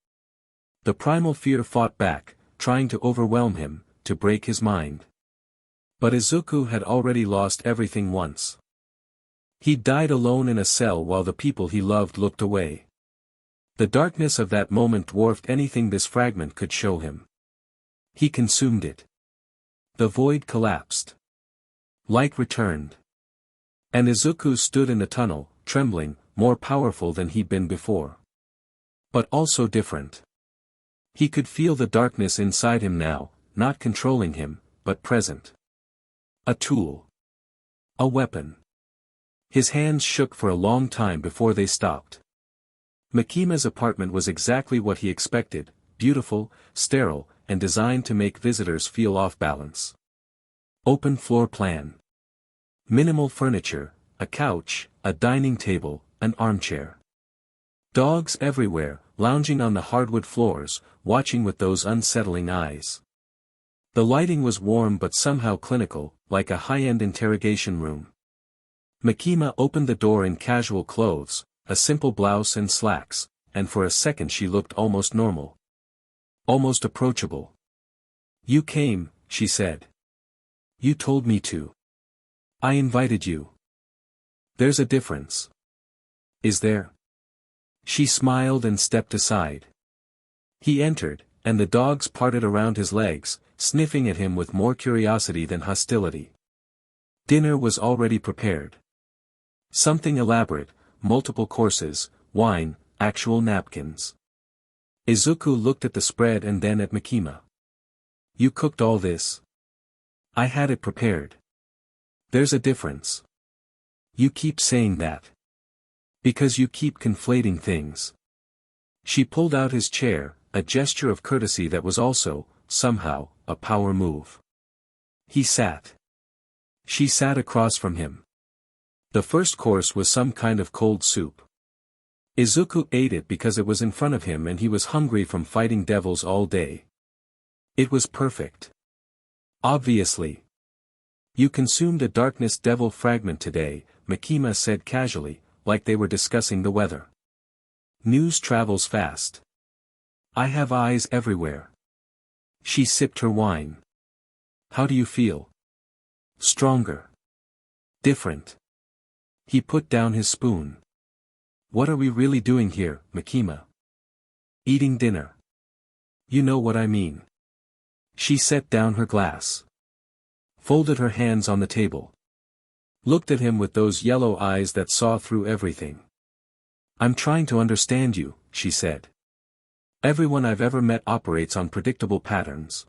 Speaker 1: The primal fear fought back, trying to overwhelm him, to break his mind. But Izuku had already lost everything once. He died alone in a cell while the people he loved looked away. The darkness of that moment dwarfed anything this fragment could show him. He consumed it. The void collapsed. Light returned. And Izuku stood in the tunnel, trembling, more powerful than he'd been before. But also different. He could feel the darkness inside him now, not controlling him, but present. A tool. A weapon. His hands shook for a long time before they stopped. Makima's apartment was exactly what he expected, beautiful, sterile, and designed to make visitors feel off balance. Open floor plan. Minimal furniture, a couch, a dining table, an armchair. Dogs everywhere, lounging on the hardwood floors, watching with those unsettling eyes. The lighting was warm but somehow clinical, like a high-end interrogation room. Makima opened the door in casual clothes, a simple blouse and slacks, and for a second she looked almost normal. Almost approachable. "You came," she said. "You told me to. I invited you." "There's a difference." "Is there?" She smiled and stepped aside. He entered, and the dogs parted around his legs, sniffing at him with more curiosity than hostility. Dinner was already prepared. Something elaborate, multiple courses, wine, actual napkins. Izuku looked at the spread and then at Makima. "You cooked all this?" "I had it prepared." "There's a difference." "You keep saying that. Because you keep conflating things." She pulled out his chair, a gesture of courtesy that was also, somehow, a power move. He sat. She sat across from him. The first course was some kind of cold soup. Izuku ate it because it was in front of him and he was hungry from fighting devils all day. It was perfect. Obviously. "You consumed a darkness devil fragment today," Makima said casually, like they were discussing the weather. "News travels fast. I have eyes everywhere." She sipped her wine. "How do you feel?" "Stronger. Different." He put down his spoon. "What are we really doing here, Makima?" "Eating dinner. You know what I mean." She set down her glass. Folded her hands on the table. Looked at him with those yellow eyes that saw through everything. "I'm trying to understand you," she said. "Everyone I've ever met operates on predictable patterns.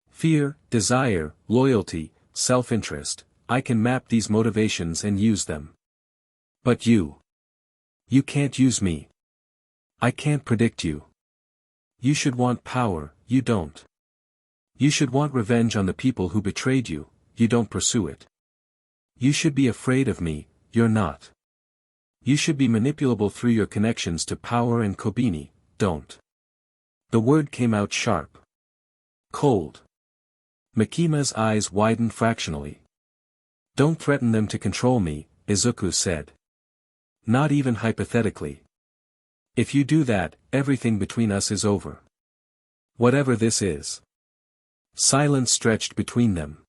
Speaker 1: Fear, desire, loyalty, self-interest, I can map these motivations and use them. But you. You can't use me. I can't predict you. You should want power, you don't. You should want revenge on the people who betrayed you, you don't pursue it. You should be afraid of me, you're not. You should be manipulable through your connections to power and Kobeni, don't." The word came out sharp. Cold. Makima's eyes widened fractionally. "Don't threaten them to control me," Izuku said. "Not even hypothetically. If you do that, everything between us is over. Whatever this is." Silence stretched between them.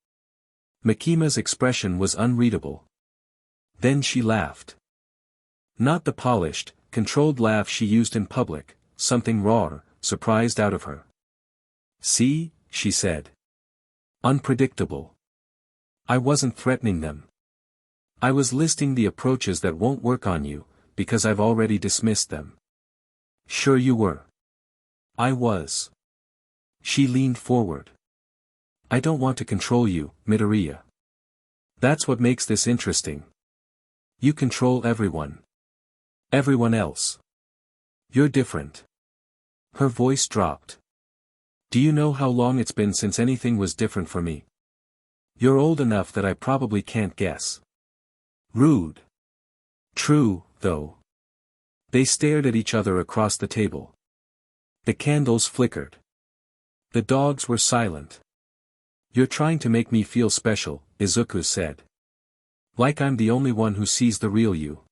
Speaker 1: Makima's expression was unreadable. Then she laughed. Not the polished, controlled laugh she used in public, something raw, surprised out of her. "See," she said. "Unpredictable. I wasn't threatening them. I was listing the approaches that won't work on you, because I've already dismissed them." "Sure you were." "I was." She leaned forward. "I don't want to control you, Midoriya. That's what makes this interesting. You control everyone. Everyone else. You're different." Her voice dropped. "Do you know how long it's been since anything was different for me? You're old enough that I probably can't guess." Rude. True, though. They stared at each other across the table. The candles flickered. The dogs were silent. "You're trying to make me feel special," Izuku said. "Like I'm the only one who sees the real you.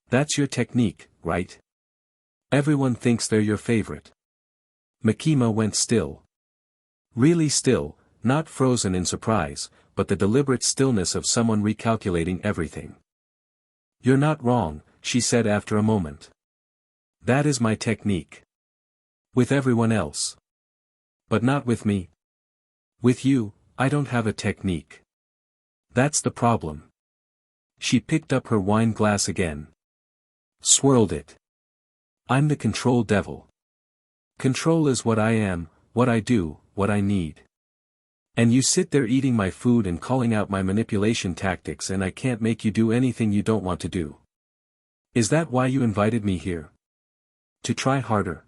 Speaker 1: That's your technique, right? Everyone thinks they're your favorite." Makima went still. Really still, not frozen in surprise, but the deliberate stillness of someone recalculating everything. "You're not wrong," she said after a moment. "That is my technique. With everyone else. But not with me. With you, I don't have a technique. That's the problem." She picked up her wine glass again. Swirled it. "I'm the control devil. Control is what I am, what I do, what I need. And you sit there eating my food and calling out my manipulation tactics, and I can't make you do anything you don't want to do. Is that why you invited me here? To try harder?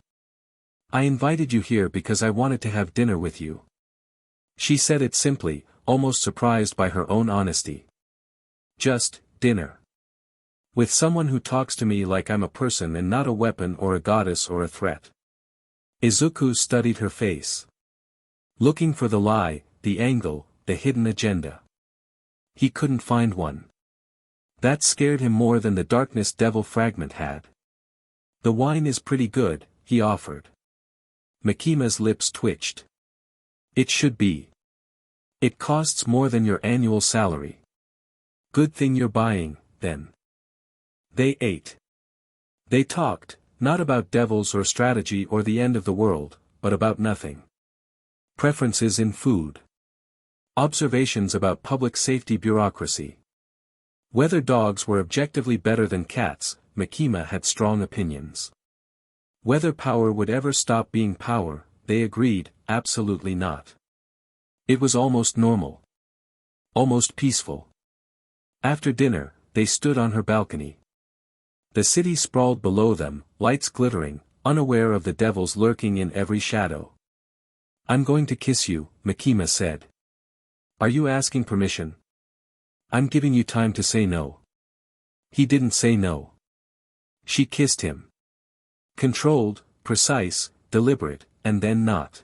Speaker 1: I invited you here because I wanted to have dinner with you." She said it simply, almost surprised by her own honesty. "Just, dinner. With someone who talks to me like I'm a person and not a weapon or a goddess or a threat." Izuku studied her face. Looking for the lie, the angle, the hidden agenda. He couldn't find one. That scared him more than the darkness devil fragment had. "The wine is pretty good," he offered. Makima's lips twitched. "It should be. It costs more than your annual salary. Good thing you're buying, then." They ate. They talked, not about devils or strategy or the end of the world, but about nothing. Preferences in food. Observations about public safety bureaucracy. Whether dogs were objectively better than cats, Makima had strong opinions. Whether power would ever stop being power, they agreed, absolutely not. It was almost normal. Almost peaceful. After dinner, they stood on her balcony. The city sprawled below them, lights glittering, unaware of the devils lurking in every shadow. "I'm going to kiss you," Makima said. "Are you asking permission? I'm giving you time to say no." He didn't say no. She kissed him. Controlled, precise, deliberate, and then not.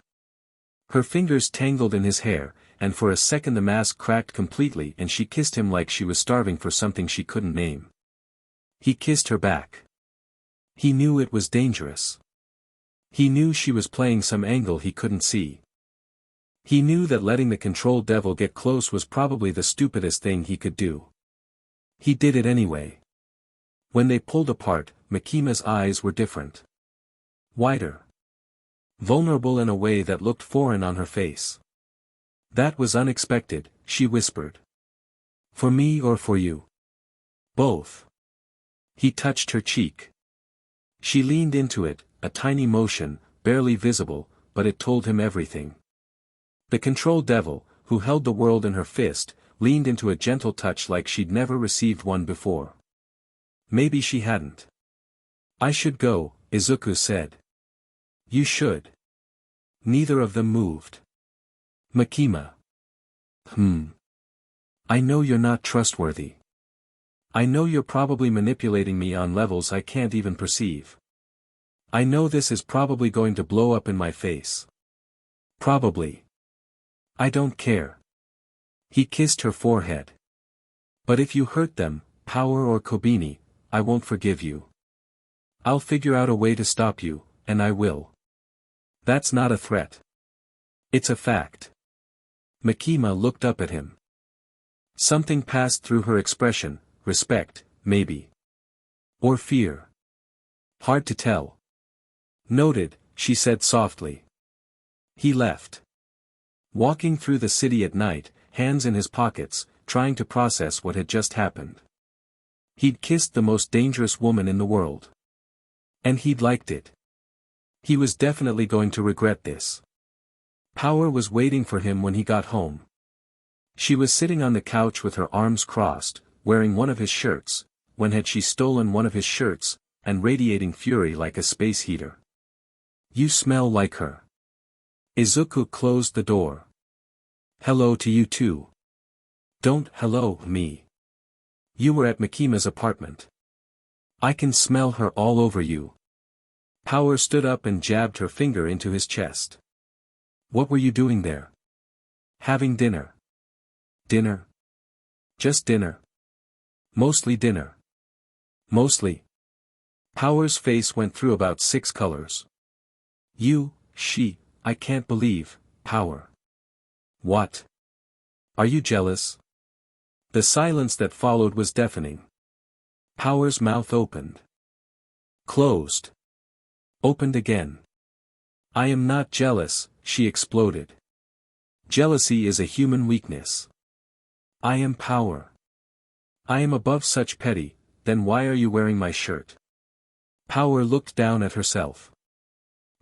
Speaker 1: Her fingers tangled in his hair, and for a second the mask cracked completely and she kissed him like she was starving for something she couldn't name. He kissed her back. He knew it was dangerous. He knew she was playing some angle he couldn't see. He knew that letting the control devil get close was probably the stupidest thing he could do. He did it anyway. When they pulled apart, Makima's eyes were different. Wider. Vulnerable in a way that looked foreign on her face. "That was unexpected," she whispered. "For me or for you?" "Both." He touched her cheek. She leaned into it, a tiny motion, barely visible, but it told him everything. The control devil, who held the world in her fist, leaned into a gentle touch like she'd never received one before. Maybe she hadn't. "I should go," Izuku said. "You should." Neither of them moved. Makima. I know you're not trustworthy. I know you're probably manipulating me on levels I can't even perceive. I know this is probably going to blow up in my face. Probably. I don't care." He kissed her forehead. "But if you hurt them, Power or Kobeni, I won't forgive you. I'll figure out a way to stop you, and I will. That's not a threat. It's a fact." Makima looked up at him. Something passed through her expression, respect, maybe. Or fear. Hard to tell. "Noted," she said softly. He left. Walking through the city at night, hands in his pockets, trying to process what had just happened. He'd kissed the most dangerous woman in the world. And he'd liked it. He was definitely going to regret this. Power was waiting for him when he got home. She was sitting on the couch with her arms crossed, wearing one of his shirts, when had she stolen one of his shirts, and radiating fury like a space heater. "You smell like her." Izuku closed the door. "Hello to you too." "Don't hello me. You were at Makima's apartment. I can smell her all over you." Power stood up and jabbed her finger into his chest. "What were you doing there?" "Having dinner." "Dinner? Just dinner?" "Mostly dinner." "Mostly?" Power's face went through about 6 colors. "You, she, I can't believe, Power. What? Are you jealous? The silence that followed was deafening. Power's mouth opened. Closed. Opened again. I am not jealous, she exploded. Jealousy is a human weakness. I am Power. I am above such petty, then why are you wearing my shirt? Power looked down at herself.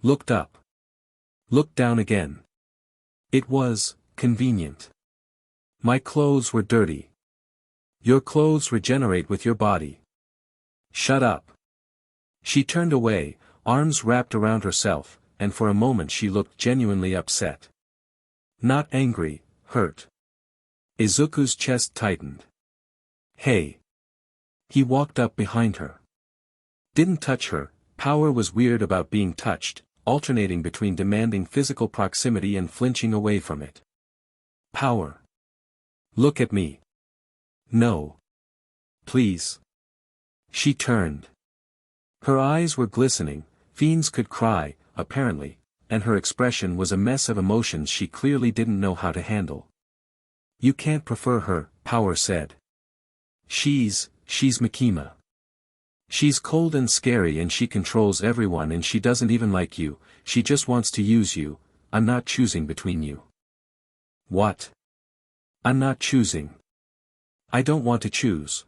Speaker 1: Looked up. Looked down again. It was convenient. My clothes were dirty. Your clothes regenerate with your body. Shut up. She turned away, arms wrapped around herself, and for a moment she looked genuinely upset. Not angry, hurt. Izuku's chest tightened. Hey. He walked up behind her. Didn't touch her. Power was weird about being touched, alternating between demanding physical proximity and flinching away from it. Power. Look at me. No. Please. She turned. Her eyes were glistening, fiends could cry, apparently, and her expression was a mess of emotions she clearly didn't know how to handle. You can't prefer her, Power said. She's Makima. She's cold and scary and she controls everyone and she doesn't even like you, she just wants to use you. I'm not choosing between you. What? I'm not choosing. I don't want to choose.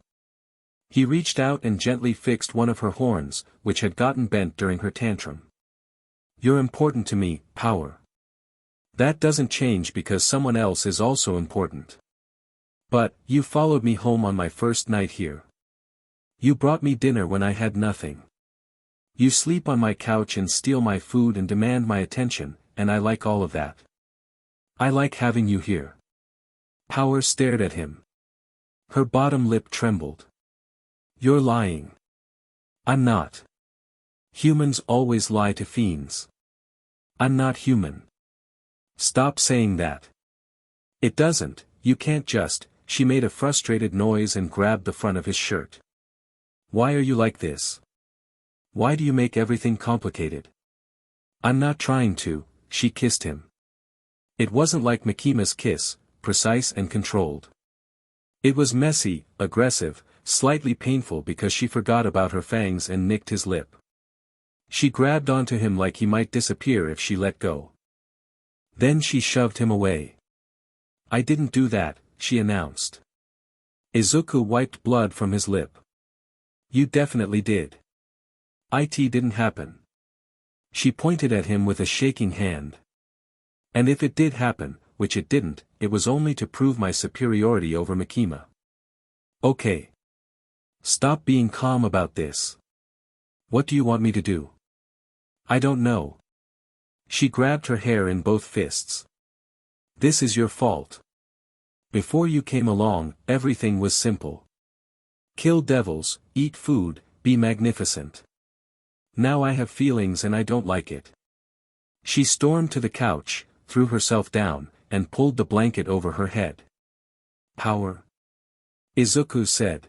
Speaker 1: He reached out and gently fixed one of her horns, which had gotten bent during her tantrum. You're important to me, Power. That doesn't change because someone else is also important. But, you followed me home on my first night here. You brought me dinner when I had nothing. You sleep on my couch and steal my food and demand my attention, and I like all of that. I like having you here. Power stared at him. Her bottom lip trembled. You're lying. I'm not. Humans always lie to fiends. I'm not human. Stop saying that. It doesn't, you can't just. She made a frustrated noise and grabbed the front of his shirt. Why are you like this? Why do you make everything complicated? I'm not trying to, she kissed him. It wasn't like Makima's kiss, precise and controlled. It was messy, aggressive, slightly painful because she forgot about her fangs and nicked his lip. She grabbed onto him like he might disappear if she let go. Then she shoved him away. I didn't do that, she announced. Izuku wiped blood from his lip. You definitely did. It didn't happen. She pointed at him with a shaking hand. And if it did happen, which it didn't, it was only to prove my superiority over Makima. Okay. Stop being calm about this. What do you want me to do? I don't know. She grabbed her hair in both fists. This is your fault. Before you came along, everything was simple. Kill devils, eat food, be magnificent. Now I have feelings and I don't like it. She stormed to the couch, threw herself down, and pulled the blanket over her head. Power. Izuku said.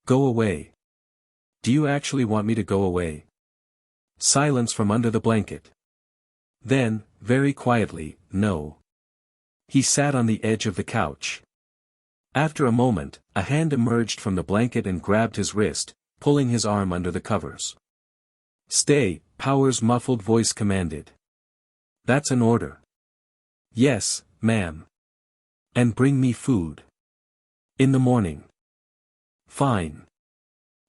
Speaker 1: Go away. Do you actually want me to go away? Silence from under the blanket. Then, very quietly, no. He sat on the edge of the couch. After a moment, a hand emerged from the blanket and grabbed his wrist, pulling his arm under the covers. Stay, Power's muffled voice commanded. That's an order. Yes, ma'am. And bring me food. In the morning. Fine.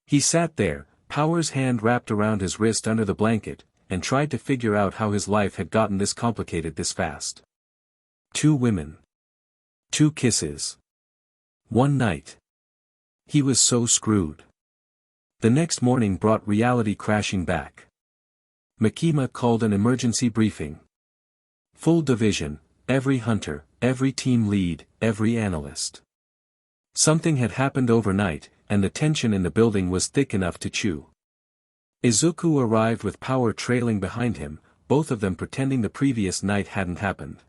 Speaker 1: He sat there, Power's hand wrapped around his wrist under the blanket, and tried to figure out how his life had gotten this complicated this fast. 2 women. 2 kisses. 1 night. He was so screwed. The next morning brought reality crashing back. Makima called an emergency briefing. Full division, every hunter, every team lead, every analyst. Something had happened overnight, and the tension in the building was thick enough to chew. Izuku arrived with Power trailing behind him, both of them pretending the previous night hadn't happened.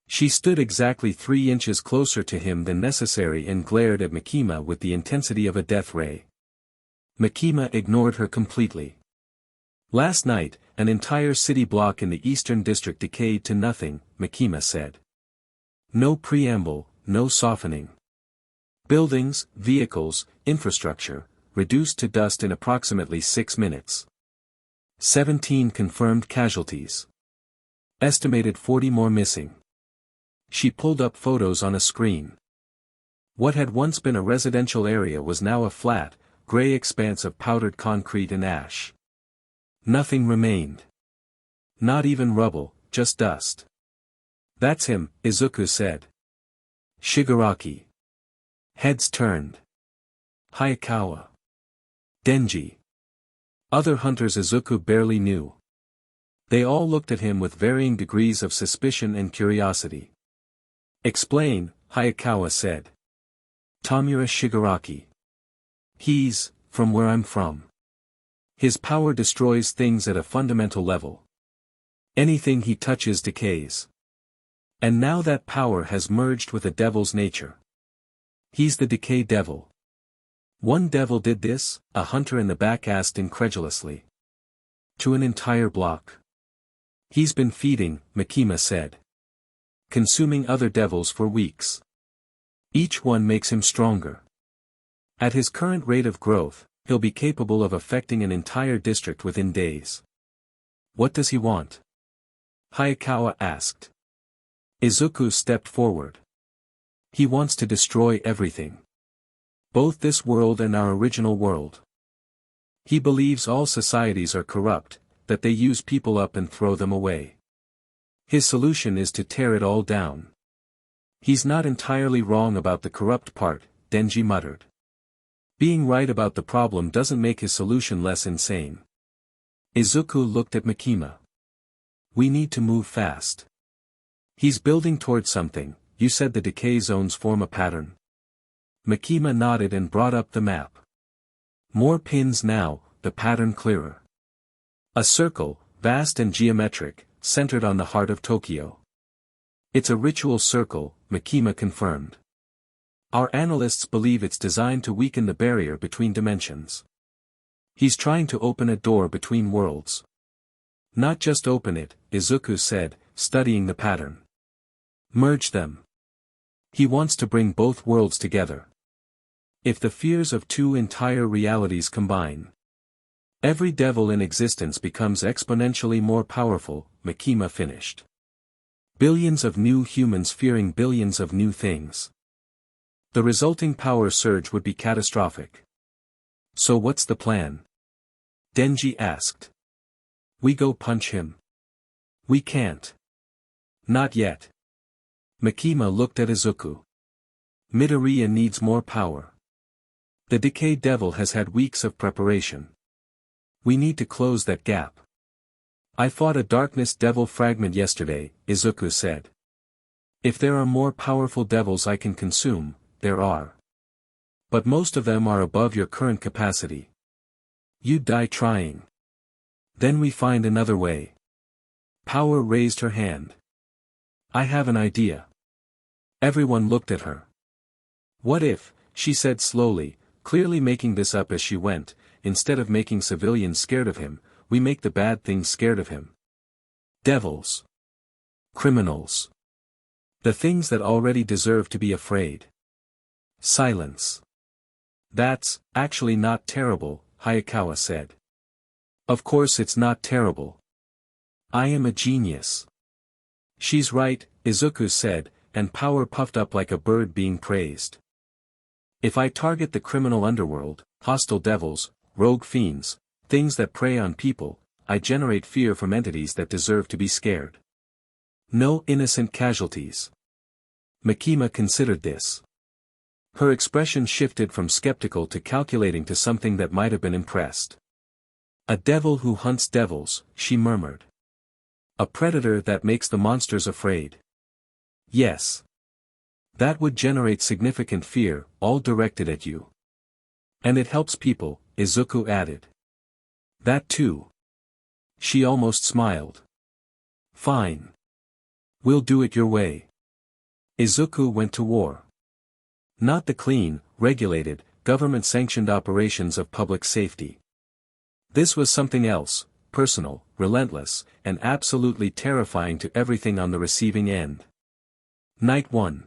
Speaker 1: She stood exactly 3 inches closer to him than necessary and glared at Makima with the intensity of a death ray. Makima ignored her completely. Last night, an entire city block in the Eastern District decayed to nothing, Makima said. No preamble, no softening. Buildings, vehicles, infrastructure, reduced to dust in approximately 6 minutes. 17 confirmed casualties. Estimated 40 more missing. She pulled up photos on a screen. What had once been a residential area was now a flat, gray expanse of powdered concrete and ash. Nothing remained. Not even rubble, just dust. That's him, Izuku said. Shigaraki. Heads turned. Hayakawa. Denji. Other hunters Izuku barely knew. They all looked at him with varying degrees of suspicion and curiosity. Explain, Hayakawa said. Tamura Shigaraki. He's, from where I'm from. His power destroys things at a fundamental level. Anything he touches decays. And now that power has merged with a devil's nature. He's the decay devil. One devil did this, a hunter in the back asked incredulously. To an entire block. He's been feeding, Makima said. Consuming other devils for weeks. Each one makes him stronger. At his current rate of growth, he'll be capable of affecting an entire district within days. What does he want? Hayakawa asked. Izuku stepped forward. He wants to destroy everything. Both this world and our original world. He believes all societies are corrupt, that they use people up and throw them away. His solution is to tear it all down. He's not entirely wrong about the corrupt part, Denji muttered. Being right about the problem doesn't make his solution less insane. Izuku looked at Makima. We need to move fast. He's building towards something. You said the decay zones form a pattern. Makima nodded and brought up the map. More pins now, the pattern clearer. A circle, vast and geometric, centered on the heart of Tokyo. It's a ritual circle, Makima confirmed. Our analysts believe it's designed to weaken the barrier between dimensions. He's trying to open a door between worlds. Not just open it, Izuku said, studying the pattern. Merge them. He wants to bring both worlds together. If the fears of two entire realities combine, every devil in existence becomes exponentially more powerful, Makima finished. Billions of new humans fearing billions of new things. The resulting power surge would be catastrophic. So what's the plan? Denji asked. We go punch him. We can't. Not yet. Makima looked at Izuku. Midoriya needs more power. The decay devil has had weeks of preparation. We need to close that gap. I fought a darkness devil fragment yesterday, Izuku said. If there are more powerful devils I can consume, there are. But most of them are above your current capacity. You'd die trying. Then we find another way. Power raised her hand. I have an idea. Everyone looked at her. What if, she said slowly, clearly making this up as she went, instead of making civilians scared of him, we make the bad things scared of him. Devils. Criminals. The things that already deserve to be afraid. Silence. That's, actually not terrible, Hayakawa said. Of course it's not terrible. I am a genius. She's right, Izuku said, and power puffed up like a bird being praised. If I target the criminal underworld, hostile devils, rogue fiends, things that prey on people, I generate fear from entities that deserve to be scared. No innocent casualties. Makima considered this. Her expression shifted from skeptical to calculating to something that might have been impressed. A devil who hunts devils, she murmured. A predator that makes the monsters afraid. Yes. That would generate significant fear, all directed at you. And it helps people, Izuku added. That too. She almost smiled. Fine. We'll do it your way. Izuku went to war. Not the clean, regulated, government-sanctioned operations of public safety. This was something else, personal, relentless, and absolutely terrifying to everything on the receiving end. Night 1.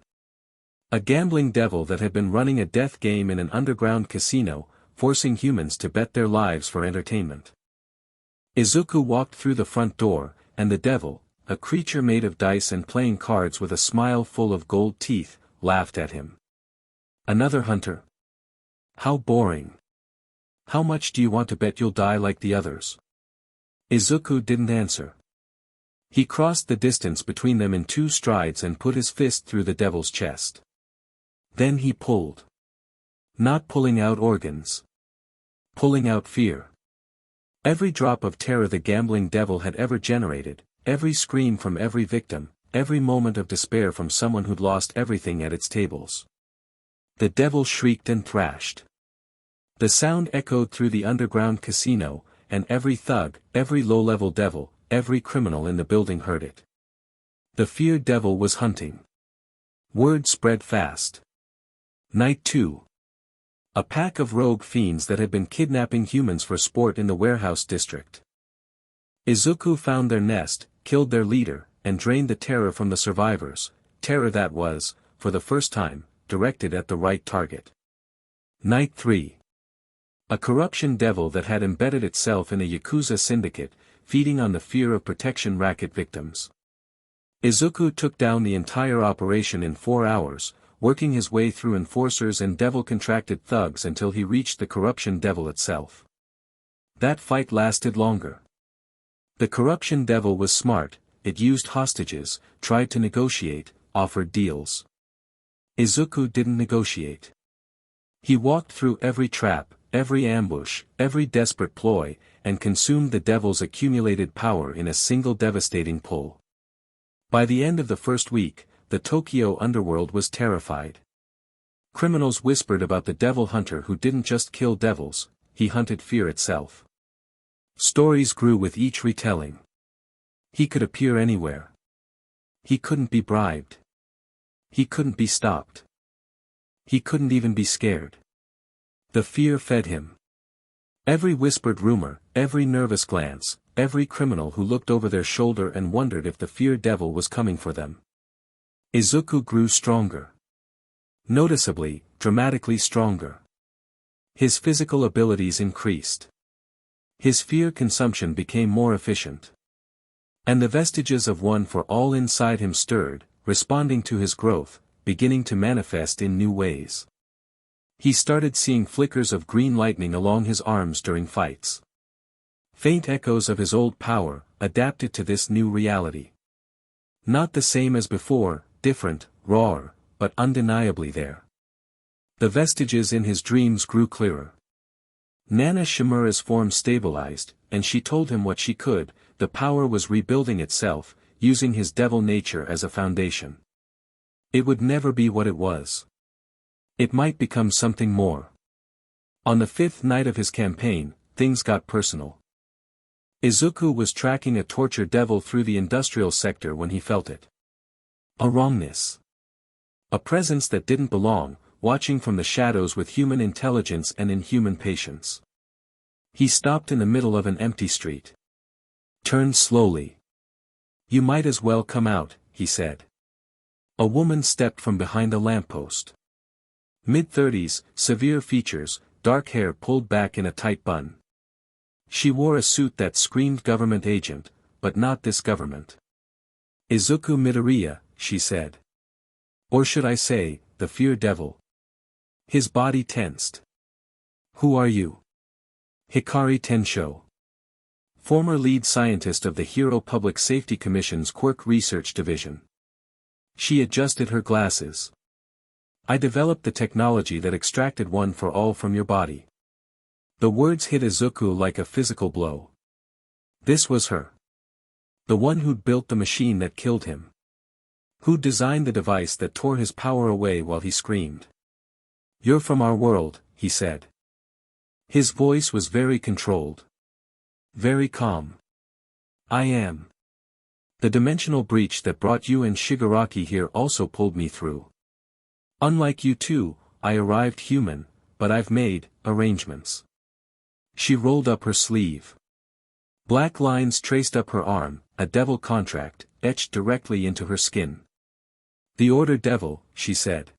Speaker 1: A gambling devil that had been running a death game in an underground casino, forcing humans to bet their lives for entertainment. Izuku walked through the front door, and the devil, a creature made of dice and playing cards with a smile full of gold teeth, laughed at him. Another hunter? How boring. How much do you want to bet you'll die like the others? Izuku didn't answer. He crossed the distance between them in 2 strides and put his fist through the devil's chest. Then he pulled. Not pulling out organs. Pulling out fear. Every drop of terror the gambling devil had ever generated, every scream from every victim, every moment of despair from someone who'd lost everything at its tables. The devil shrieked and thrashed. The sound echoed through the underground casino, and every thug, every low-level devil, every criminal in the building heard it. The feared devil was hunting. Word spread fast. Night 2. A pack of rogue fiends that had been kidnapping humans for sport in the warehouse district. Izuku found their nest, killed their leader, and drained the terror from the survivors, terror that was, for the first time, directed at the right target. Night 3. A corruption devil that had embedded itself in a Yakuza syndicate, feeding on the fear of protection racket victims. Izuku took down the entire operation in 4 hours, working his way through enforcers and devil-contracted thugs until he reached the corruption devil itself. That fight lasted longer. The corruption devil was smart, it used hostages, tried to negotiate, offered deals. Izuku didn't negotiate. He walked through every trap, every ambush, every desperate ploy, and consumed the devil's accumulated power in a single devastating pull. By the end of the first week, the Tokyo underworld was terrified. Criminals whispered about the devil hunter who didn't just kill devils, he hunted fear itself. Stories grew with each retelling. He could appear anywhere. He couldn't be bribed. He couldn't be stopped. He couldn't even be scared. The fear fed him. Every whispered rumor, every nervous glance, every criminal who looked over their shoulder and wondered if the fear devil was coming for them. Izuku grew stronger. Noticeably, dramatically stronger. His physical abilities increased. His fear consumption became more efficient. And the vestiges of one for all inside him stirred, responding to his growth, beginning to manifest in new ways. He started seeing flickers of green lightning along his arms during fights. Faint echoes of his old power, adapted to this new reality. Not the same as before, different, rawer, but undeniably there. The vestiges in his dreams grew clearer. Nana Shimura's form stabilized, and she told him what she could, the power was rebuilding itself, using his devil nature as a foundation. It would never be what it was. It might become something more. On the 5th night of his campaign, things got personal. Izuku was tracking a torture devil through the industrial sector when he felt it. A wrongness. A presence that didn't belong, watching from the shadows with human intelligence and inhuman patience. He stopped in the middle of an empty street. Turned slowly. "You might as well come out," he said. A woman stepped from behind a lamppost. Mid-30s, severe features, dark hair pulled back in a tight bun. She wore a suit that screamed government agent, but not this government. "Izuku Midoriya," she said. Or should I say, the fear devil. His body tensed. "Who are you?" "Hikari Tensho. Former lead scientist of the Hero Public Safety Commission's Quirk Research Division." She adjusted her glasses. "I developed the technology that extracted one for all from your body." The words hit Izuku like a physical blow. This was her. The one who'd built the machine that killed him. Who'd designed the device that tore his power away while he screamed. "You're from our world," he said. His voice was very controlled. Very calm. "I am. The dimensional breach that brought you and Shigaraki here also pulled me through. Unlike you two, I arrived human, but I've made arrangements." She rolled up her sleeve. Black lines traced up her arm, a devil contract, etched directly into her skin. The Order Devil, she said.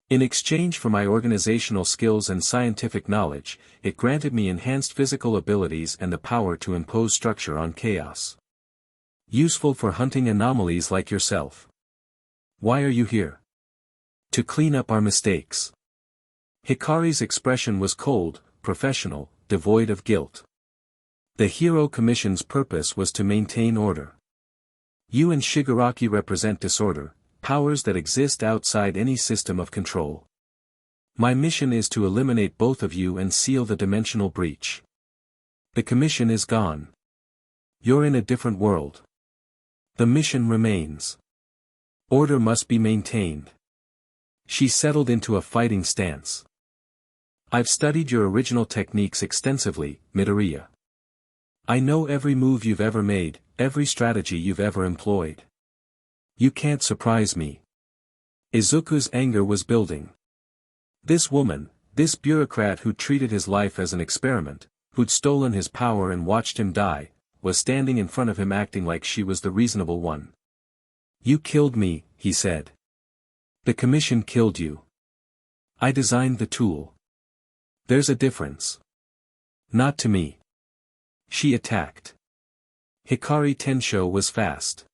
Speaker 1: In exchange for my organizational skills and scientific knowledge, it granted me enhanced physical abilities and the power to impose structure on chaos. Useful for hunting anomalies like yourself. Why are you here? To clean up our mistakes. Hikari's expression was cold, professional, devoid of guilt. The Hero Commission's purpose was to maintain order. You and Shigaraki represent disorder, powers that exist outside any system of control. My mission is to eliminate both of you and seal the dimensional breach. The commission is gone. You're in a different world. The mission remains. Order must be maintained. She settled into a fighting stance. I've studied your original techniques extensively, Midoriya. I know every move you've ever made, every strategy you've ever employed. You can't surprise me. Izuku's anger was building. This woman, this bureaucrat who treated his life as an experiment, who'd stolen his power and watched him die, was standing in front of him acting like she was the reasonable one. You killed me, he said. The commission killed you. I designed the tool. There's a difference. Not to me. She attacked. Hikari Tensho was fast.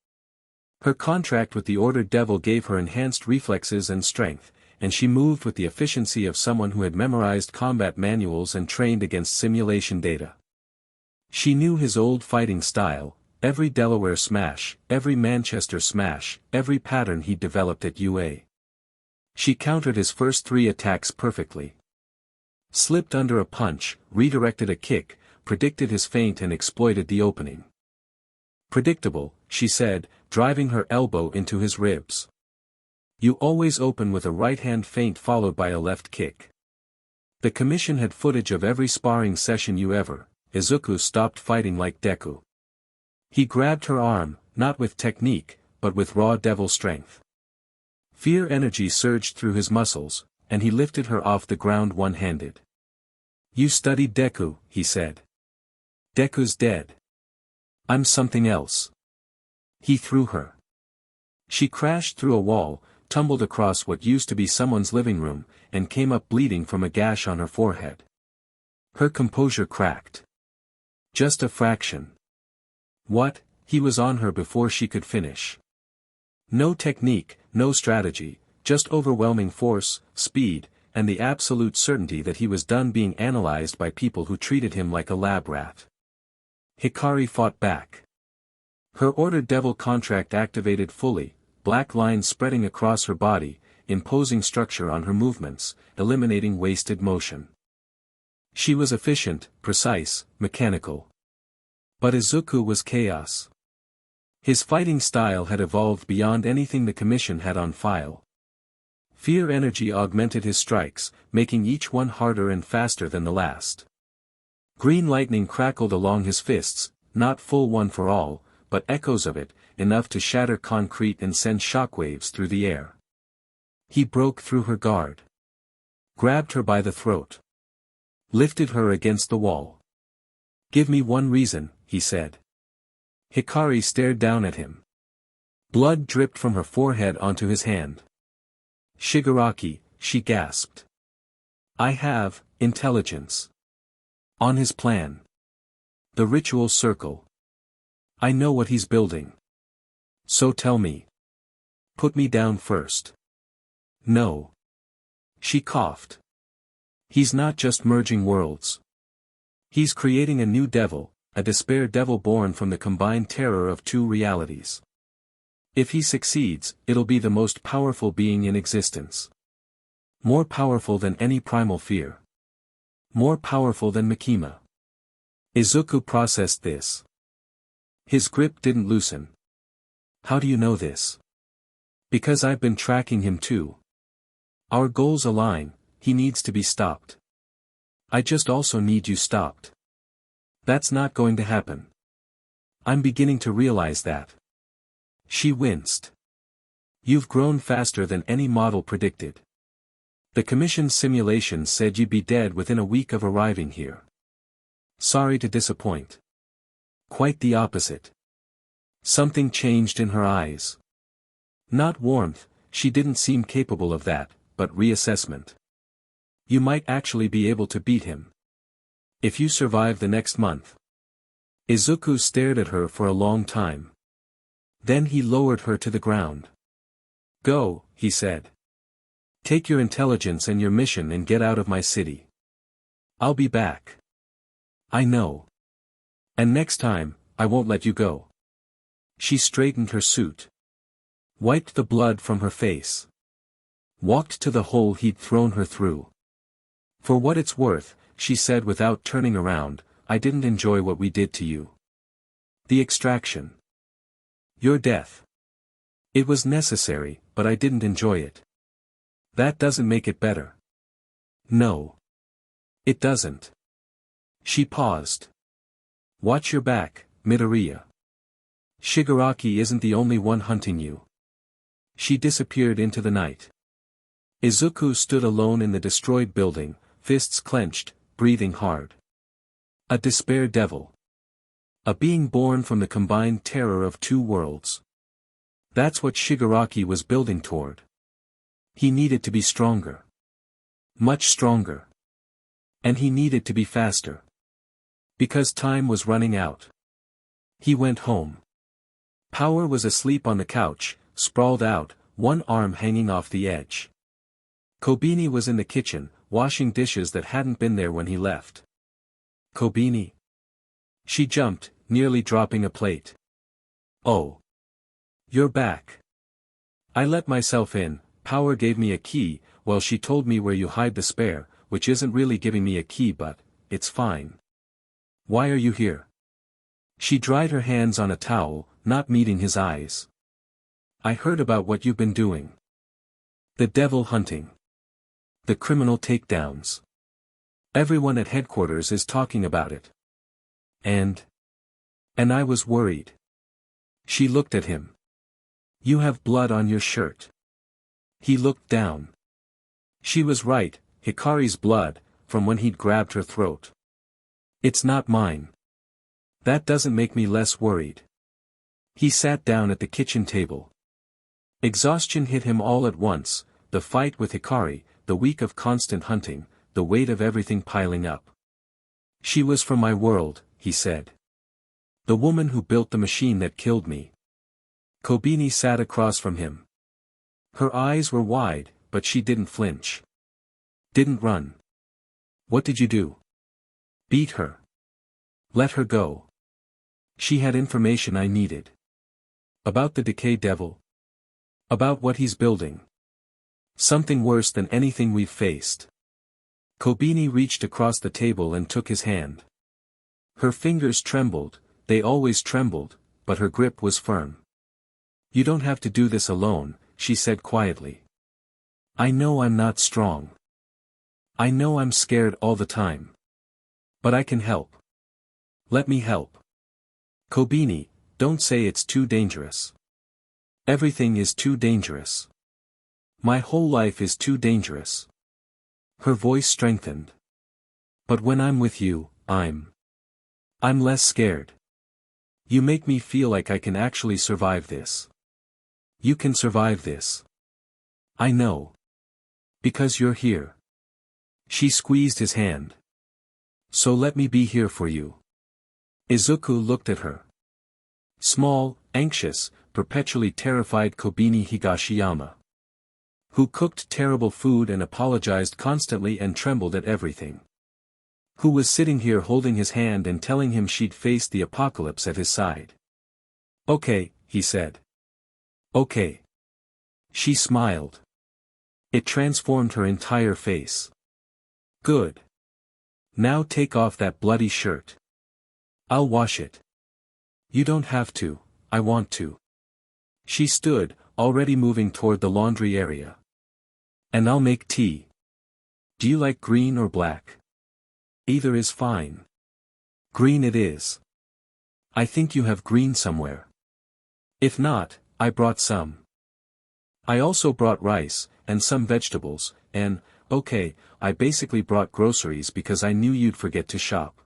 Speaker 1: Her contract with the Order Devil gave her enhanced reflexes and strength, and she moved with the efficiency of someone who had memorized combat manuals and trained against simulation data. She knew his old fighting style, every Delaware smash, every Manchester smash, every pattern he'd developed at UA. She countered his first 3 attacks perfectly. Slipped under a punch, redirected a kick, predicted his feint and exploited the opening. Predictable, she said, driving her elbow into his ribs. You always open with a right-hand feint followed by a left kick. The commission had footage of every sparring session you ever. Izuku stopped fighting like Deku. He grabbed her arm, not with technique, but with raw devil strength. Fear energy surged through his muscles, and he lifted her off the ground one-handed. You studied Deku, he said. Deku's dead. I'm something else. He threw her. She crashed through a wall, tumbled across what used to be someone's living room, and came up bleeding from a gash on her forehead. Her composure cracked. Just a fraction. What? He was on her before she could finish. No technique, no strategy, just overwhelming force, speed, and the absolute certainty that he was done being analyzed by people who treated him like a lab rat. Hikari fought back. Her Order Devil contract activated fully, black lines spreading across her body, imposing structure on her movements, eliminating wasted motion. She was efficient, precise, mechanical. But Izuku was chaos. His fighting style had evolved beyond anything the commission had on file. Fear energy augmented his strikes, making each one harder and faster than the last. Green lightning crackled along his fists, not full one for all, but echoes of it, enough to shatter concrete and send shockwaves through the air. He broke through her guard. Grabbed her by the throat. Lifted her against the wall. Give me one reason, he said. Hikari stared down at him. Blood dripped from her forehead onto his hand. Shigaraki, she gasped. I have intelligence. On his plan. The ritual circle. I know what he's building. So tell me. Put me down first. No. She coughed. He's not just merging worlds. He's creating a new devil, a despair devil born from the combined terror of 2 realities. If he succeeds, it'll be the most powerful being in existence. More powerful than any primal fear. More powerful than Makima. Izuku processed this. His grip didn't loosen. How do you know this? Because I've been tracking him too. Our goals align, he needs to be stopped. I just also need you stopped. That's not going to happen. I'm beginning to realize that. She winced. You've grown faster than any model predicted. The commission's simulation said you'd be dead within a week of arriving here. Sorry to disappoint. Quite the opposite. Something changed in her eyes. Not warmth, she didn't seem capable of that, but reassessment. You might actually be able to beat him. If you survive the next month. Izuku stared at her for a long time. Then he lowered her to the ground. Go, he said. Take your intelligence and your mission and get out of my city. I'll be back. I know. And next time, I won't let you go. She straightened her suit. Wiped the blood from her face. Walked to the hole he'd thrown her through. For what it's worth, she said without turning around, I didn't enjoy what we did to you. The extraction. Your death. It was necessary, but I didn't enjoy it. That doesn't make it better. No. It doesn't. She paused. Watch your back, Midoriya. Shigaraki isn't the only one hunting you. She disappeared into the night. Izuku stood alone in the destroyed building, fists clenched, breathing hard. A despair devil. A being born from the combined terror of two worlds. That's what Shigaraki was building toward. He needed to be stronger. Much stronger. And he needed to be faster. Because time was running out. He went home. Power was asleep on the couch, sprawled out, one arm hanging off the edge. Kobeni was in the kitchen, washing dishes that hadn't been there when he left. Kobeni. She jumped, nearly dropping a plate. Oh. You're back. I let myself in, Power gave me a key, well she told me where you hide the spare, which isn't really giving me a key but, it's fine. Why are you here? She dried her hands on a towel, not meeting his eyes. I heard about what you've been doing. The devil hunting. The criminal takedowns. Everyone at headquarters is talking about it. And I was worried. She looked at him. You have blood on your shirt. He looked down. She was right, Hikari's blood, from when he'd grabbed her throat. It's not mine. That doesn't make me less worried. He sat down at the kitchen table. Exhaustion hit him all at once, the fight with Hikari, the week of constant hunting, the weight of everything piling up. She was from my world, he said. The woman who built the machine that killed me. Kobeni sat across from him. Her eyes were wide, but she didn't flinch. Didn't run. What did you do? Beat her. Let her go. She had information I needed. About the decay devil. About what he's building. Something worse than anything we've faced. Kobeni reached across the table and took his hand. Her fingers trembled, they always trembled, but her grip was firm. You don't have to do this alone, she said quietly. I know I'm not strong. I know I'm scared all the time. But I can help. Let me help. Kobeni, don't say it's too dangerous. Everything is too dangerous. My whole life is too dangerous. Her voice strengthened. But when I'm with you, I'm less scared. You make me feel like I can actually survive this. You can survive this. I know. Because you're here. She squeezed his hand. So let me be here for you. Izuku looked at her. Small, anxious, perpetually terrified Kobeni Higashiyama. Who cooked terrible food and apologized constantly and trembled at everything. Who was sitting here holding his hand and telling him she'd face the apocalypse at his side. Okay, he said. Okay. She smiled. It transformed her entire face. Good. Now take off that bloody shirt. I'll wash it. You don't have to, I want to. She stood, already moving toward the laundry area. And I'll make tea. Do you like green or black? Either is fine. Green it is. I think you have green somewhere. If not, I brought some. I also brought rice, and some vegetables, and, okay, I basically brought groceries because I knew you'd forget to shop.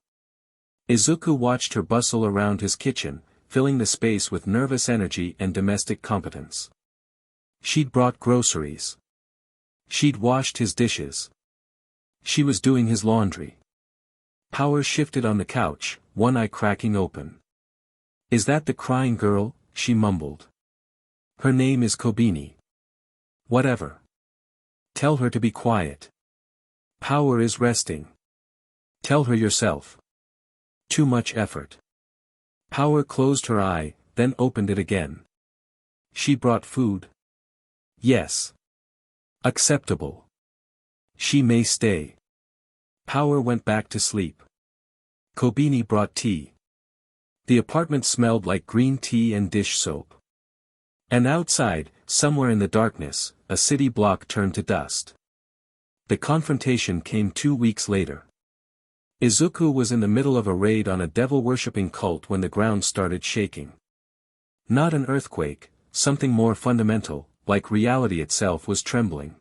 Speaker 1: Izuku watched her bustle around his kitchen, filling the space with nervous energy and domestic competence. She'd brought groceries. She'd washed his dishes. She was doing his laundry. Power shifted on the couch, one eye cracking open. "Is that the crying girl?" she mumbled. "Her name is Kobeni." "Whatever. Tell her to be quiet. Power is resting. Tell her yourself." Too much effort. Power closed her eye, then opened it again. "She brought food?" "Yes. Acceptable. She may stay." Power went back to sleep. Kobeni brought tea. The apartment smelled like green tea and dish soap. And outside, somewhere in the darkness, a city block turned to dust. The confrontation came 2 weeks later. Izuku was in the middle of a raid on a devil-worshipping cult when the ground started shaking. Not an earthquake, something more fundamental, like reality itself was trembling.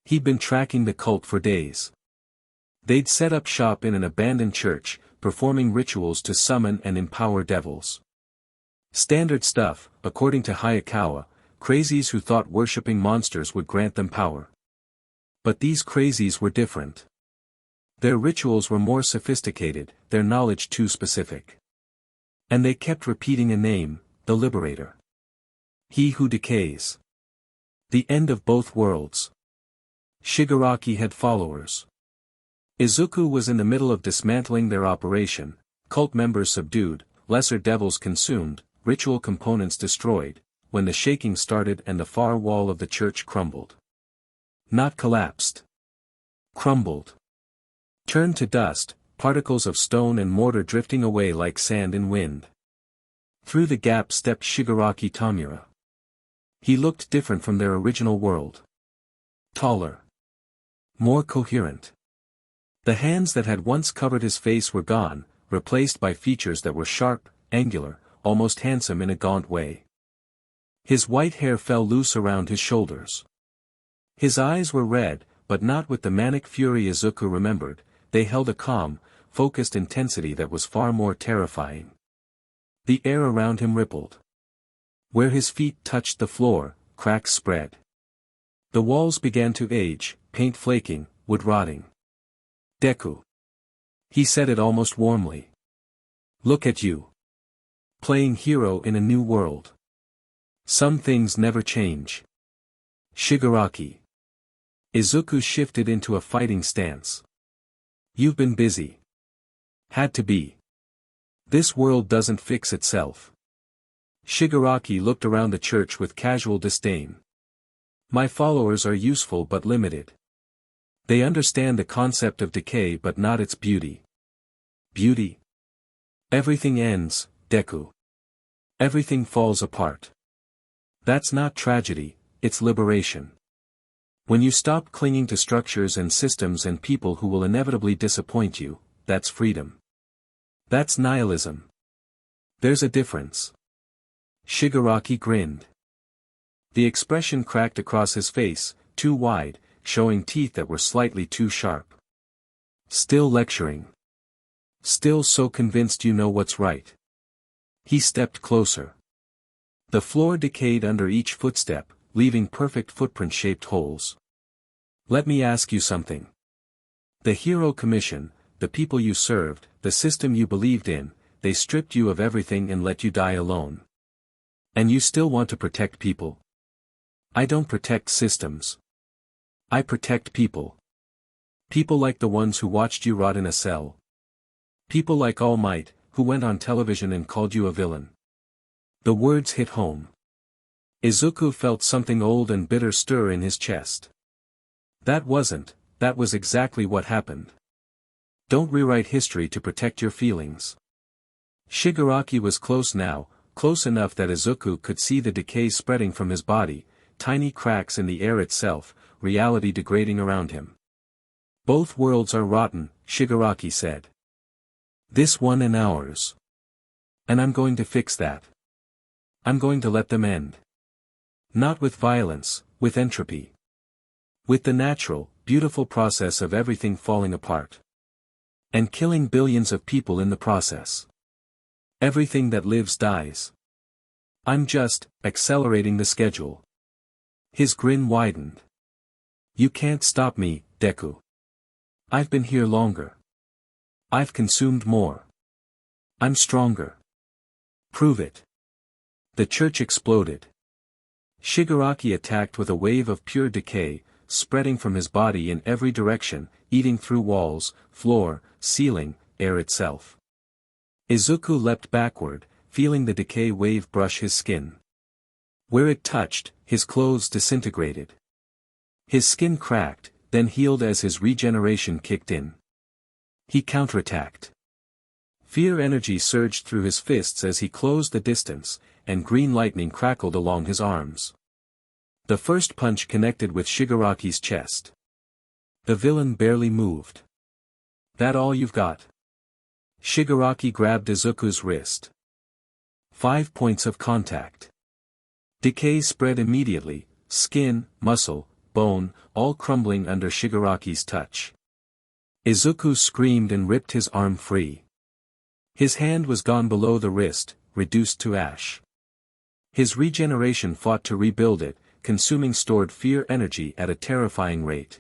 Speaker 1: He'd been tracking the cult for days. They'd set up shop in an abandoned church, performing rituals to summon and empower devils. Standard stuff, according to Hayakawa, crazies who thought worshipping monsters would grant them power. But these crazies were different. Their rituals were more sophisticated, their knowledge too specific. And they kept repeating a name, the Liberator. He who decays. The end of both worlds. Shigaraki had followers. Izuku was in the middle of dismantling their operation, cult members subdued, lesser devils consumed, ritual components destroyed, when the shaking started and the far wall of the church crumbled. Not collapsed. Crumbled. Turned to dust, particles of stone and mortar drifting away like sand in wind. Through the gap stepped Shigaraki Tamura. He looked different from their original world. Taller. More coherent. The hands that had once covered his face were gone, replaced by features that were sharp, angular, almost handsome in a gaunt way. His white hair fell loose around his shoulders. His eyes were red, but not with the manic fury Izuku remembered, they held a calm, focused intensity that was far more terrifying. The air around him rippled. Where his feet touched the floor, cracks spread. The walls began to age, paint flaking, wood rotting. "Deku." He said it almost warmly. "Look at you. Playing hero in a new world. Some things never change." Shigaraki. Izuku shifted into a fighting stance. "You've been busy. Had to be. This world doesn't fix itself." Shigaraki looked around the church with casual disdain. "My followers are useful but limited. They understand the concept of decay but not its beauty." Beauty? Everything ends, Deku. Everything falls apart. That's not tragedy, it's liberation. When you stop clinging to structures and systems and people who will inevitably disappoint you, that's freedom. That's nihilism. There's a difference. Shigaraki grinned. The expression cracked across his face, too wide, showing teeth that were slightly too sharp. "Still lecturing. Still so convinced you know what's right." He stepped closer. The floor decayed under each footstep, leaving perfect footprint-shaped holes. "Let me ask you something. The Hero Commission, the people you served, the system you believed in, they stripped you of everything and let you die alone. And you still want to protect people?" "I don't protect systems. I protect people. People like the ones who watched you rot in a cell. People like All Might, who went on television and called you a villain." The words hit home. Izuku felt something old and bitter stir in his chest. That was exactly what happened. Don't rewrite history to protect your feelings. Shigaraki was close now, close enough that Izuku could see the decay spreading from his body, tiny cracks in the air itself, reality degrading around him. "Both worlds are rotten," Shigaraki said. "This one and ours. And I'm going to fix that. I'm going to let them end. Not with violence, with entropy. With the natural, beautiful process of everything falling apart. And killing billions of people in the process. Everything that lives dies. I'm just accelerating the schedule. His grin widened. You can't stop me, Deku. I've been here longer. I've consumed more. I'm stronger. Prove it. The church exploded. Shigaraki attacked with a wave of pure decay, spreading from his body in every direction, eating through walls, floor, ceiling, air itself. Izuku leapt backward, feeling the decay wave brush his skin. Where it touched, his clothes disintegrated. His skin cracked, then healed as his regeneration kicked in. He counterattacked. Fear energy surged through his fists as he closed the distance, and green lightning crackled along his arms. The first punch connected with Shigaraki's chest. The villain barely moved. That all you've got? Shigaraki grabbed Izuku's wrist. 5 points of contact. Decay spread immediately, skin, muscle, bone, all crumbling under Shigaraki's touch. Izuku screamed and ripped his arm free. His hand was gone below the wrist, reduced to ash. His regeneration fought to rebuild it, consuming stored fear energy at a terrifying rate.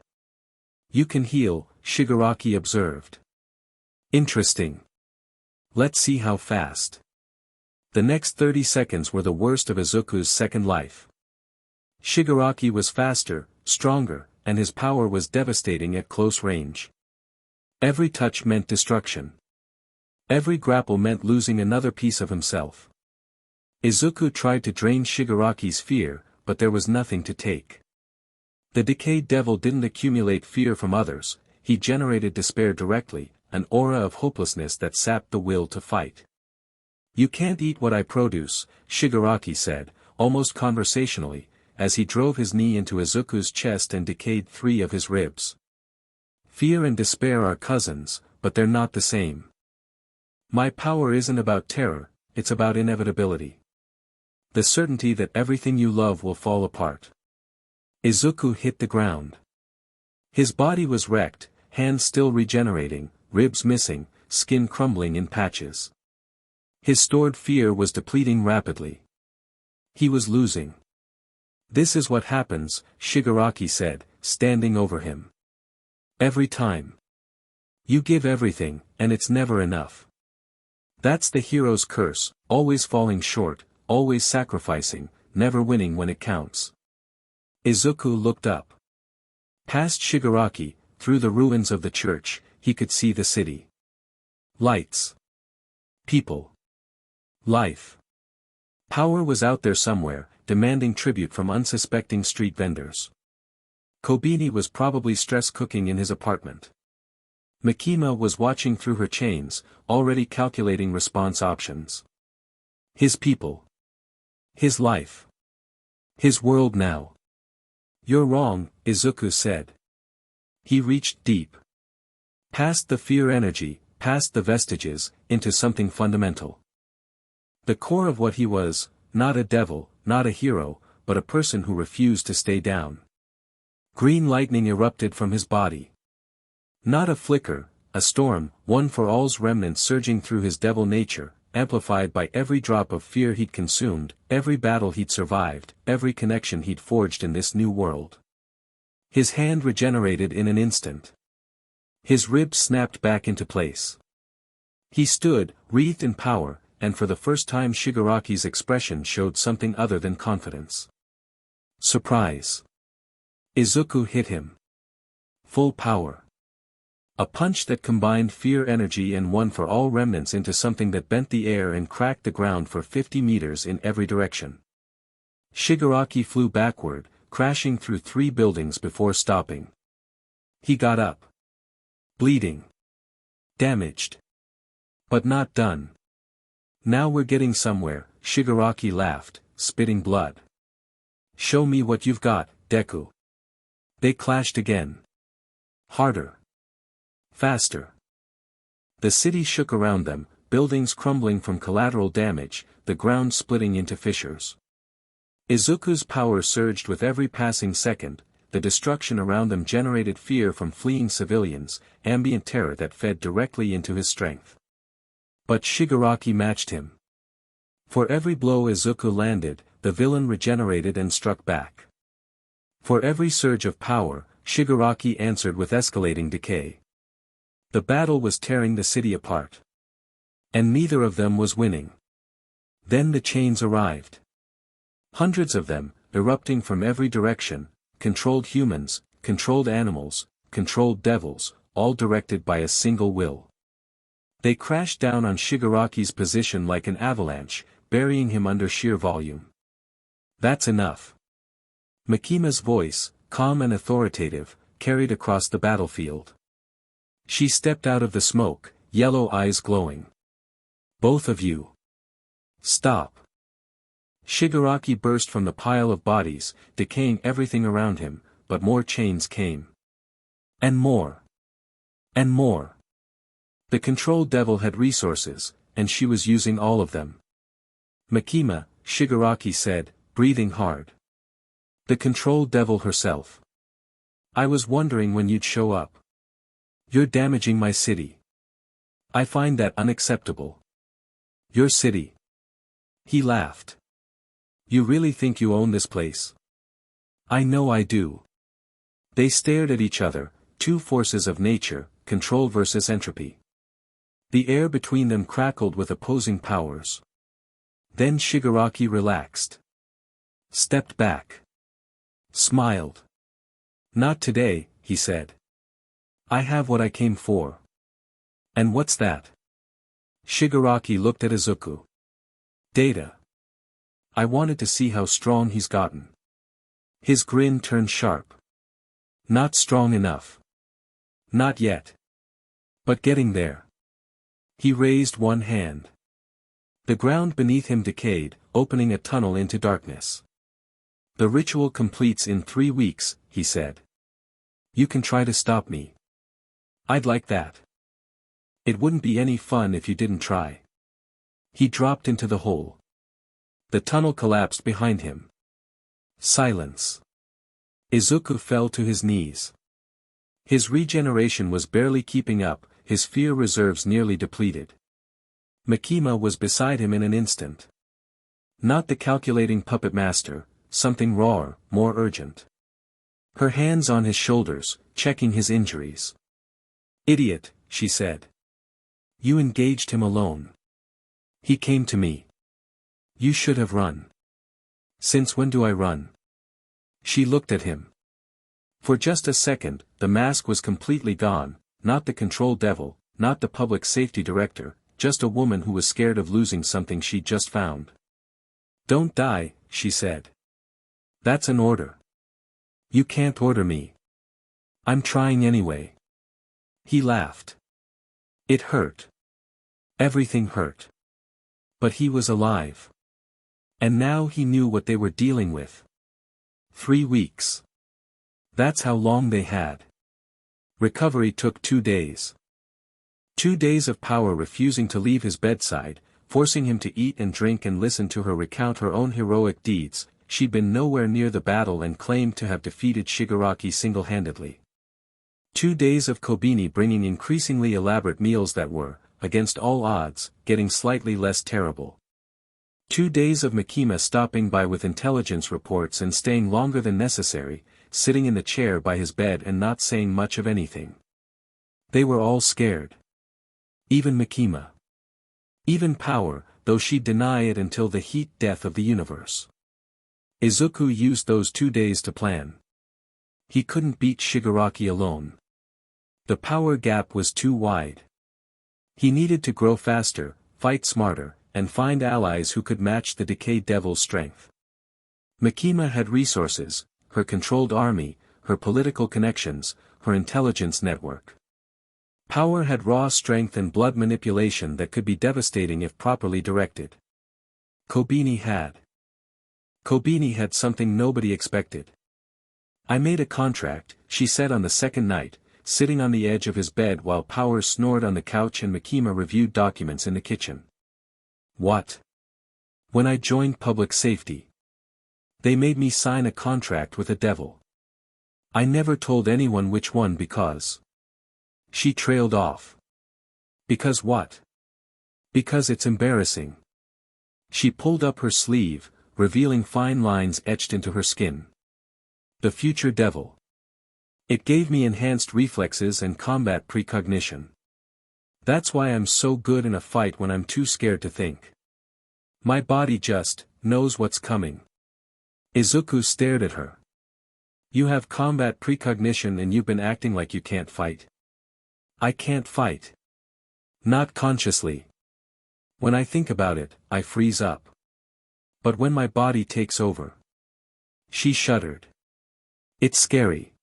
Speaker 1: You can heal, Shigaraki observed. Interesting. Let's see how fast. The next 30 seconds were the worst of Izuku's second life. Shigaraki was faster, stronger, and his power was devastating at close range. Every touch meant destruction. Every grapple meant losing another piece of himself. Izuku tried to drain Shigaraki's fear, but there was nothing to take. The decayed devil didn't accumulate fear from others, he generated despair directly, an aura of hopelessness that sapped the will to fight. You can't eat what I produce, Shigaraki said, almost conversationally, as he drove his knee into Izuku's chest and decayed 3 of his ribs. Fear and despair are cousins, but they're not the same. My power isn't about terror, it's about inevitability. The certainty that everything you love will fall apart. Izuku hit the ground. His body was wrecked, hands still regenerating, ribs missing, skin crumbling in patches. His stored fear was depleting rapidly. He was losing. This is what happens, Shigaraki said, standing over him. Every time. You give everything, and it's never enough. That's the hero's curse, always falling short, always sacrificing, never winning when it counts. Izuku looked up. Past Shigaraki, through the ruins of the church, he could see the city. Lights. People. Life. Power was out there somewhere, demanding tribute from unsuspecting street vendors. Kobeni was probably stress cooking in his apartment. Makima was watching through her chains, already calculating response options. His people. His life. His world now. You're wrong, Izuku said. He reached deep. Past the fear energy, past the vestiges, into something fundamental. The core of what he was, not a devil, not a hero, but a person who refused to stay down. Green lightning erupted from his body. Not a flicker, a storm, one for all's remnant surging through his devil nature, amplified by every drop of fear he'd consumed, every battle he'd survived, every connection he'd forged in this new world. His hand regenerated in an instant. His ribs snapped back into place. He stood, wreathed in power, and for the first time Shigaraki's expression showed something other than confidence. Surprise. Izuku hit him. Full power. A punch that combined fear energy and one for all remnants into something that bent the air and cracked the ground for 50 meters in every direction. Shigaraki flew backward, crashing through 3 buildings before stopping. He got up. Bleeding. Damaged. But not done. Now we're getting somewhere, Shigaraki laughed, spitting blood. Show me what you've got, Deku. They clashed again. Harder. Faster. The city shook around them, buildings crumbling from collateral damage, the ground splitting into fissures. Izuku's power surged with every passing second, the destruction around them generated fear from fleeing civilians, ambient terror that fed directly into his strength. But Shigaraki matched him. For every blow Izuku landed, the villain regenerated and struck back. For every surge of power, Shigaraki answered with escalating decay. The battle was tearing the city apart. And neither of them was winning. Then the chains arrived. Hundreds of them, erupting from every direction, controlled humans, controlled animals, controlled devils, all directed by a single will. They crashed down on Shigaraki's position like an avalanche, burying him under sheer volume. That's enough. Makima's voice, calm and authoritative, carried across the battlefield. She stepped out of the smoke, yellow eyes glowing. Both of you. Stop. Shigaraki burst from the pile of bodies, decaying everything around him, but more chains came. And more. And more. The control devil had resources, and she was using all of them. Makima, Shigaraki said, breathing hard. The control devil herself. I was wondering when you'd show up. You're damaging my city. I find that unacceptable. Your city. He laughed. You really think you own this place? I know I do. They stared at each other, two forces of nature, control versus entropy. The air between them crackled with opposing powers. Then Shigaraki relaxed. Stepped back. Smiled. Not today, he said. I have what I came for. And what's that? Shigaraki looked at Izuku. Data. I wanted to see how strong he's gotten. His grin turned sharp. Not strong enough. Not yet. But getting there. He raised one hand. The ground beneath him decayed, opening a tunnel into darkness. The ritual completes in 3 weeks, he said. You can try to stop me. I'd like that. It wouldn't be any fun if you didn't try. He dropped into the hole. The tunnel collapsed behind him. Silence. Izuku fell to his knees. His regeneration was barely keeping up, his fear reserves nearly depleted. Makima was beside him in an instant. Not the calculating puppet master, something rawer, more urgent. Her hands on his shoulders, checking his injuries. Idiot, she said. You engaged him alone. He came to me. You should have run. Since when do I run? She looked at him. For just a second, the mask was completely gone, not the control devil, not the public safety director, just a woman who was scared of losing something she'd just found. Don't die, she said. That's an order. You can't order me. I'm trying anyway. He laughed. It hurt. Everything hurt. But he was alive. And now he knew what they were dealing with. 3 weeks. That's how long they had. Recovery took 2 days. 2 days of power refusing to leave his bedside, forcing him to eat and drink and listen to her recount her own heroic deeds. She'd been nowhere near the battle and claimed to have defeated Shigaraki single-handedly. 2 days of Kobeni bringing increasingly elaborate meals that were, against all odds, getting slightly less terrible. 2 days of Makima stopping by with intelligence reports and staying longer than necessary, sitting in the chair by his bed and not saying much of anything. They were all scared. Even Makima. Even power, though she'd deny it until the heat death of the universe. Izuku used those 2 days to plan. He couldn't beat Shigaraki alone. The power gap was too wide. He needed to grow faster, fight smarter, and find allies who could match the decayed devil's strength. Makima had resources, her controlled army, her political connections, her intelligence network. Power had raw strength and blood manipulation that could be devastating if properly directed. Kobeni had. Kobeni had something nobody expected. I made a contract, she said on the second night, sitting on the edge of his bed while Power snored on the couch and Makima reviewed documents in the kitchen. What? When I joined public safety. They made me sign a contract with a devil. I never told anyone which one because. She trailed off. Because what? Because it's embarrassing. She pulled up her sleeve, revealing fine lines etched into her skin. The future devil. It gave me enhanced reflexes and combat precognition. That's why I'm so good in a fight when I'm too scared to think. My body just knows what's coming. Izuku stared at her. You have combat precognition and you've been acting like you can't fight. I can't fight. Not consciously. When I think about it, I freeze up. But when my body takes over. She shuddered. It's scary.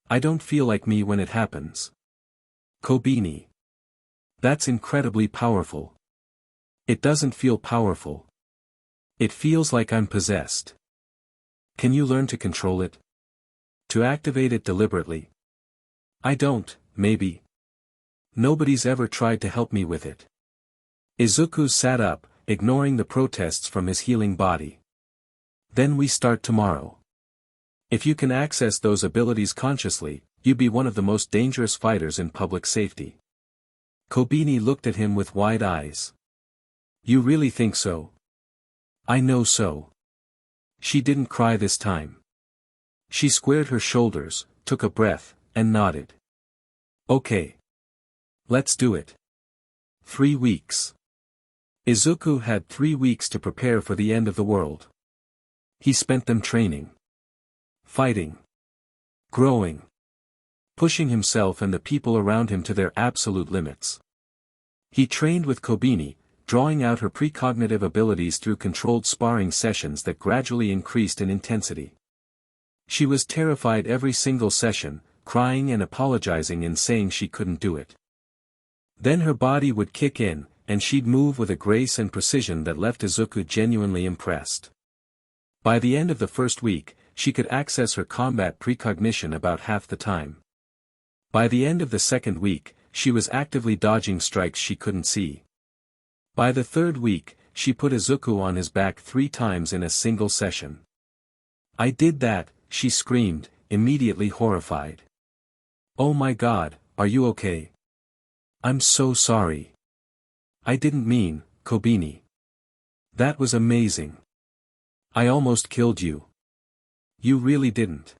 Speaker 1: I don't feel like me when it happens. Kobeni. That's incredibly powerful. It doesn't feel powerful. It feels like I'm possessed. Can you learn to control it? To activate it deliberately? I don't, maybe. Nobody's ever tried to help me with it. Izuku sat up, ignoring the protests from his healing body. Then we start tomorrow. If you can access those abilities consciously, you'd be one of the most dangerous fighters in public safety. Kobeni looked at him with wide eyes. You really think so? I know so. She didn't cry this time. She squared her shoulders, took a breath, and nodded. Okay. Let's do it. 3 weeks. Izuku had 3 weeks to prepare for the end of the world. He spent them training. Fighting. Growing. Pushing himself and the people around him to their absolute limits. He trained with Kobeni, drawing out her precognitive abilities through controlled sparring sessions that gradually increased in intensity. She was terrified every single session, crying and apologizing and saying she couldn't do it. Then her body would kick in, and she'd move with a grace and precision that left Izuku genuinely impressed. By the end of the first week, she could access her combat precognition about half the time. By the end of the second week, she was actively dodging strikes she couldn't see. By the third week, she put Izuku on his back 3 times in a single session. I did that, she screamed, immediately horrified. Oh my God, are you okay? I'm so sorry. I didn't mean, Kobeni. That was amazing. I almost killed you. You really didn't.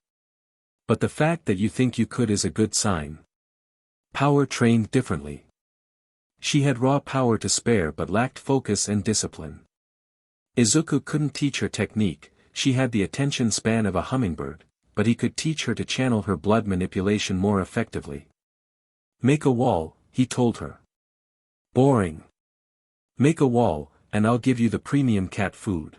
Speaker 1: But the fact that you think you could is a good sign. Power trained differently. She had raw power to spare but lacked focus and discipline. Izuku couldn't teach her technique, she had the attention span of a hummingbird, but he could teach her to channel her blood manipulation more effectively. Make a wall, he told her. Boring. Make a wall, and I'll give you the premium cat food.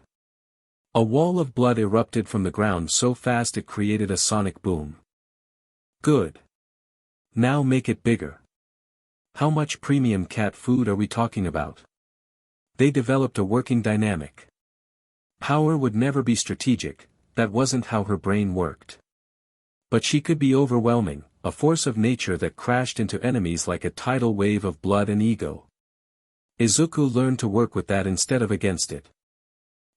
Speaker 1: A wall of blood erupted from the ground so fast it created a sonic boom. Good. Now make it bigger. How much premium cat food are we talking about? They developed a working dynamic. Power would never be strategic, that wasn't how her brain worked. But she could be overwhelming, a force of nature that crashed into enemies like a tidal wave of blood and ego. Izuku learned to work with that instead of against it.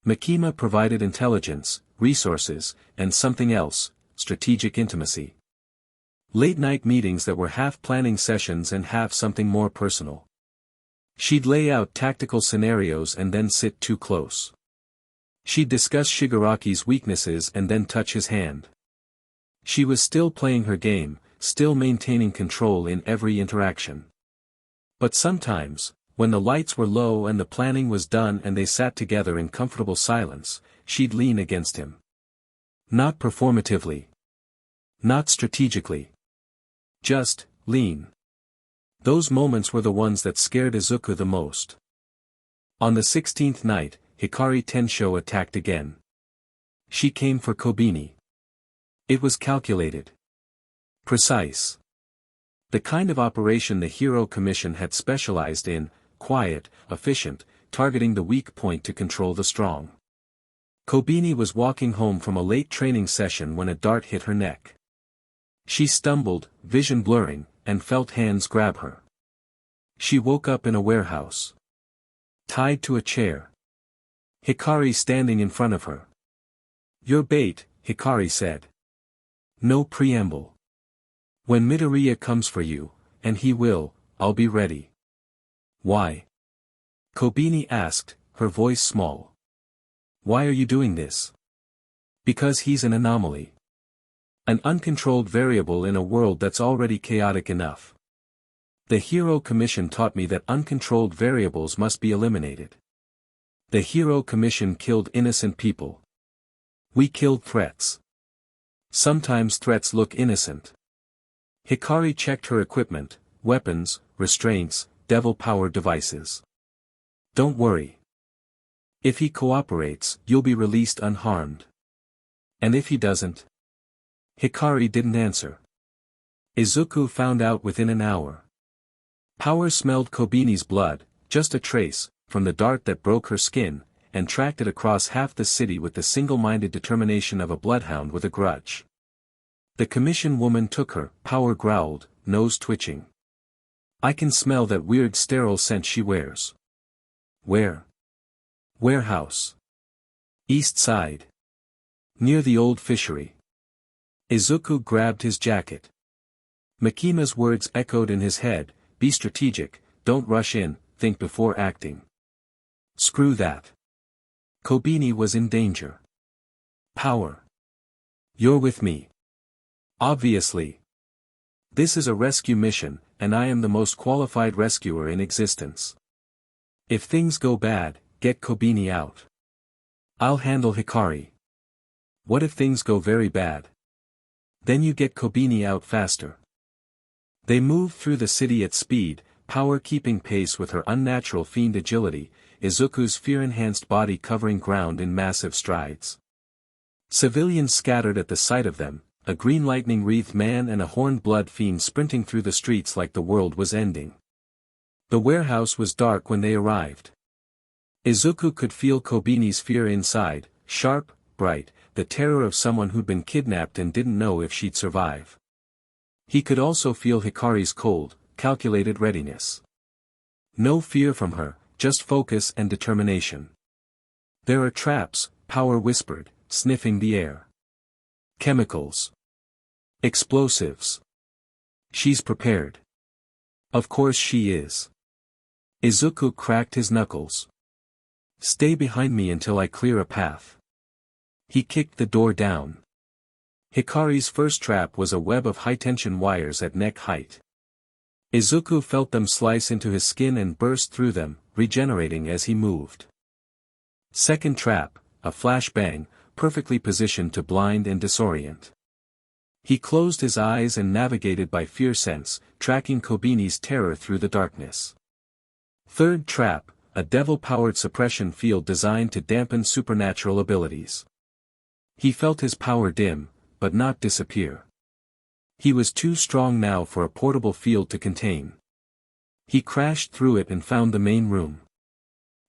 Speaker 1: Makima provided intelligence, resources, and something else, strategic intimacy. Late-night meetings that were half planning sessions and half something more personal. She'd lay out tactical scenarios and then sit too close. She'd discuss Shigaraki's weaknesses and then touch his hand. She was still playing her game, still maintaining control in every interaction. But sometimes, when the lights were low and the planning was done and they sat together in comfortable silence, she'd lean against him. Not performatively. Not strategically. Just, lean. Those moments were the ones that scared Izuku the most. On the 16th night, Hikari Tensho attacked again. She came for Kobeni. It was calculated. Precise. The kind of operation the Hero Commission had specialized in, quiet, efficient, targeting the weak point to control the strong. Kobeni was walking home from a late training session when a dart hit her neck. She stumbled, vision blurring, and felt hands grab her. She woke up in a warehouse. Tied to a chair. Hikari standing in front of her. Your bait, Hikari said. No preamble. When Midoriya comes for you, and he will, I'll be ready. Why? Kobeni asked, her voice small. Why are you doing this? Because he's an anomaly. An uncontrolled variable in a world that's already chaotic enough. The Hero Commission taught me that uncontrolled variables must be eliminated. The Hero Commission killed innocent people. We killed threats. Sometimes threats look innocent. Hikari checked her equipment, weapons, restraints, devil-powered devices. Don't worry. If he cooperates, you'll be released unharmed. And if he doesn't? Hikari didn't answer. Izuku found out within an hour. Power smelled Kobeni's blood, just a trace, from the dart that broke her skin, and tracked it across half the city with the single-minded determination of a bloodhound with a grudge. The commission woman took her, Power growled, nose twitching. I can smell that weird sterile scent she wears. Where? Warehouse. East side. Near the old fishery. Izuku grabbed his jacket. Makima's words echoed in his head, be strategic, don't rush in, think before acting. Screw that. Kobeni was in danger. Power. You're with me. Obviously. This is a rescue mission, and I am the most qualified rescuer in existence. If things go bad, get Kobeni out. I'll handle Hikari. What if things go very bad? Then you get Kobeni out faster. They moved through the city at speed, Power keeping pace with her unnatural fiend agility, Izuku's fear-enhanced body covering ground in massive strides. Civilians scattered at the sight of them, a green lightning-wreathed man and a horned blood fiend sprinting through the streets like the world was ending. The warehouse was dark when they arrived. Izuku could feel Kobeni's fear inside, sharp, bright, the terror of someone who'd been kidnapped and didn't know if she'd survive. He could also feel Hikari's cold, calculated readiness. No fear from her, just focus and determination. There are traps, Power whispered, sniffing the air. Chemicals. Explosives. She's prepared. Of course she is. Izuku cracked his knuckles. Stay behind me until I clear a path. He kicked the door down. Hikari's first trap was a web of high-tension wires at neck height. Izuku felt them slice into his skin and burst through them, regenerating as he moved. Second trap, a flashbang, perfectly positioned to blind and disorient. He closed his eyes and navigated by fear sense, tracking Kobeni's terror through the darkness. Third trap, a devil-powered suppression field designed to dampen supernatural abilities. He felt his power dim, but not disappear. He was too strong now for a portable field to contain. He crashed through it and found the main room.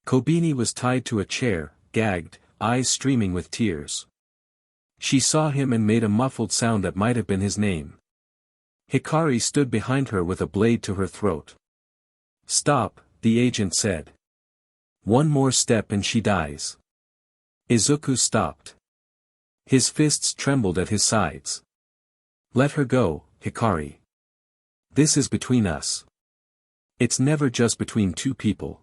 Speaker 1: Kobeni was tied to a chair, gagged, eyes streaming with tears. She saw him and made a muffled sound that might have been his name. Hikari stood behind her with a blade to her throat. Stop, the agent said. One more step and she dies. Izuku stopped. His fists trembled at his sides. Let her go, Hikari. This is between us. It's never just between two people.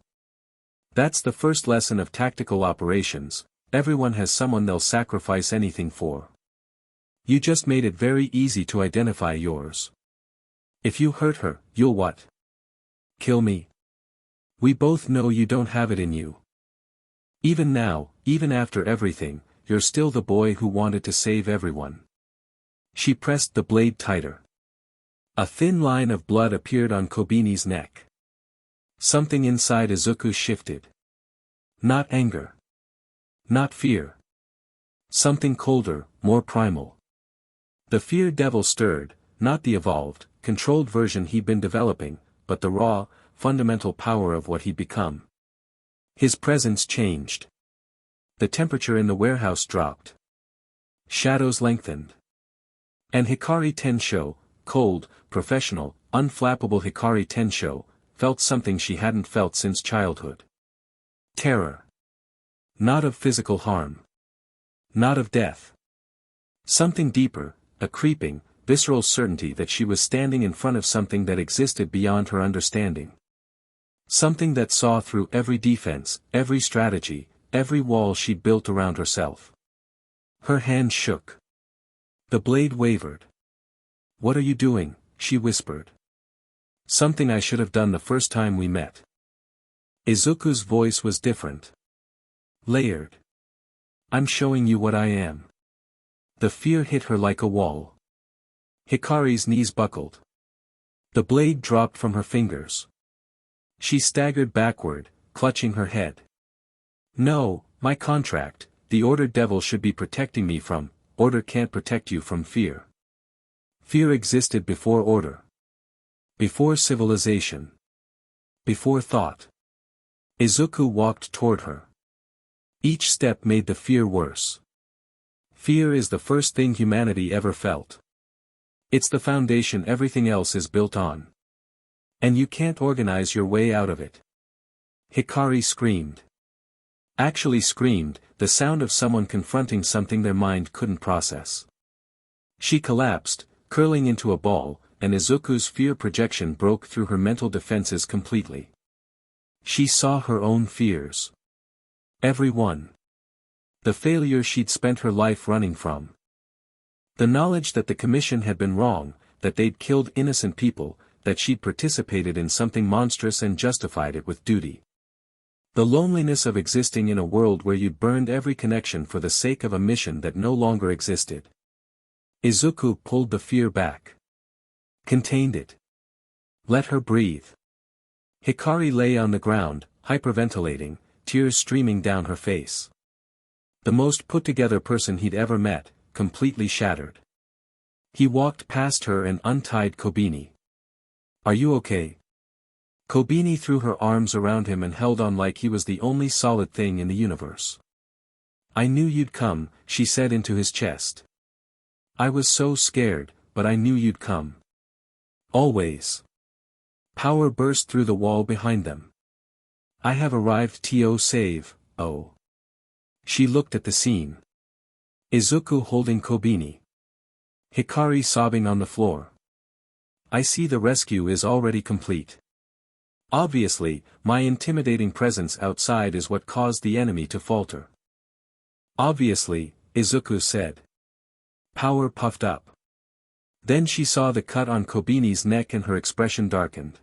Speaker 1: That's the first lesson of tactical operations, everyone has someone they'll sacrifice anything for. You just made it very easy to identify yours. If you hurt her, you'll what? Kill me. We both know you don't have it in you. Even now, even after everything, you're still the boy who wanted to save everyone. She pressed the blade tighter. A thin line of blood appeared on Kobeni's neck. Something inside Izuku shifted. Not anger. Not fear. Something colder, more primal. The fear devil stirred, not the evolved, controlled version he'd been developing, but the raw, fundamental power of what he'd become. His presence changed. The temperature in the warehouse dropped. Shadows lengthened. And Hikari Tensho, cold, professional, unflappable Hikari Tensho, felt something she hadn't felt since childhood. Terror. Not of physical harm. Not of death. Something deeper, a creeping, visceral certainty that she was standing in front of something that existed beyond her understanding. Something that saw through every defense, every strategy, every wall she'd built around herself. Her hand shook. The blade wavered. "What are you doing?" she whispered. "Something I should have done the first time we met." Izuku's voice was different. Layered. "I'm showing you what I am." The fear hit her like a wall. Hikari's knees buckled. The blade dropped from her fingers. She staggered backward, clutching her head. "No, my contract, the Order devil should be protecting me from, Order can't protect you from fear." Fear existed before Order. Before civilization. Before thought. Izuku walked toward her. Each step made the fear worse. Fear is the first thing humanity ever felt. It's the foundation everything else is built on. And you can't organize your way out of it. Hikari screamed. Actually screamed, the sound of someone confronting something their mind couldn't process. She collapsed, curling into a ball, and Izuku's fear projection broke through her mental defenses completely. She saw her own fears. Every one. The failure she'd spent her life running from. The knowledge that the Commission had been wrong, that they'd killed innocent people, that she'd participated in something monstrous and justified it with duty. The loneliness of existing in a world where you'd burned every connection for the sake of a mission that no longer existed. Izuku pulled the fear back. Contained it. Let her breathe. Hikari lay on the ground, hyperventilating, tears streaming down her face. The most put-together person he'd ever met, completely shattered. He walked past her and untied Kobeni. "Are you okay?" Kobeni threw her arms around him and held on like he was the only solid thing in the universe. "I knew you'd come," she said into his chest. "I was so scared, but I knew you'd come. Always." Power burst through the wall behind them. "I have arrived to save, oh." She looked at the scene. Izuku holding Kobeni. Hikari sobbing on the floor. "I see the rescue is already complete. Obviously, my intimidating presence outside is what caused the enemy to falter." "Obviously," Izuku said. Power puffed up. Then she saw the cut on Kobeni's neck and her expression darkened.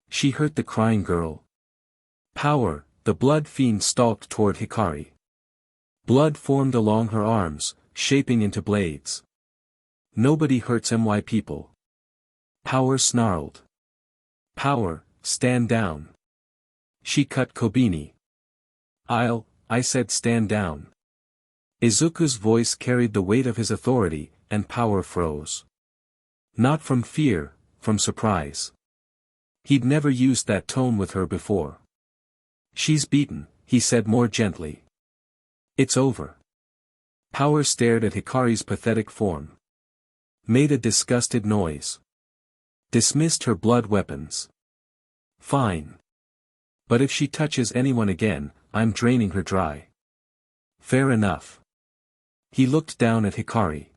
Speaker 1: She hurt the crying girl. Power, the blood fiend stalked toward Hikari. Blood formed along her arms, shaping into blades. "Nobody hurts my people." Power snarled. "Power, stand down." She cut Kobeni. I said stand down." Izuku's voice carried the weight of his authority, and Power froze. Not from fear, from surprise. He'd never used that tone with her before. "She's beaten," he said more gently. "It's over." Power stared at Hikari's pathetic form. Made a disgusted noise. Dismissed her blood weapons. "Fine. But if she touches anyone again, I'm draining her dry." "Fair enough." He looked down at Hikari.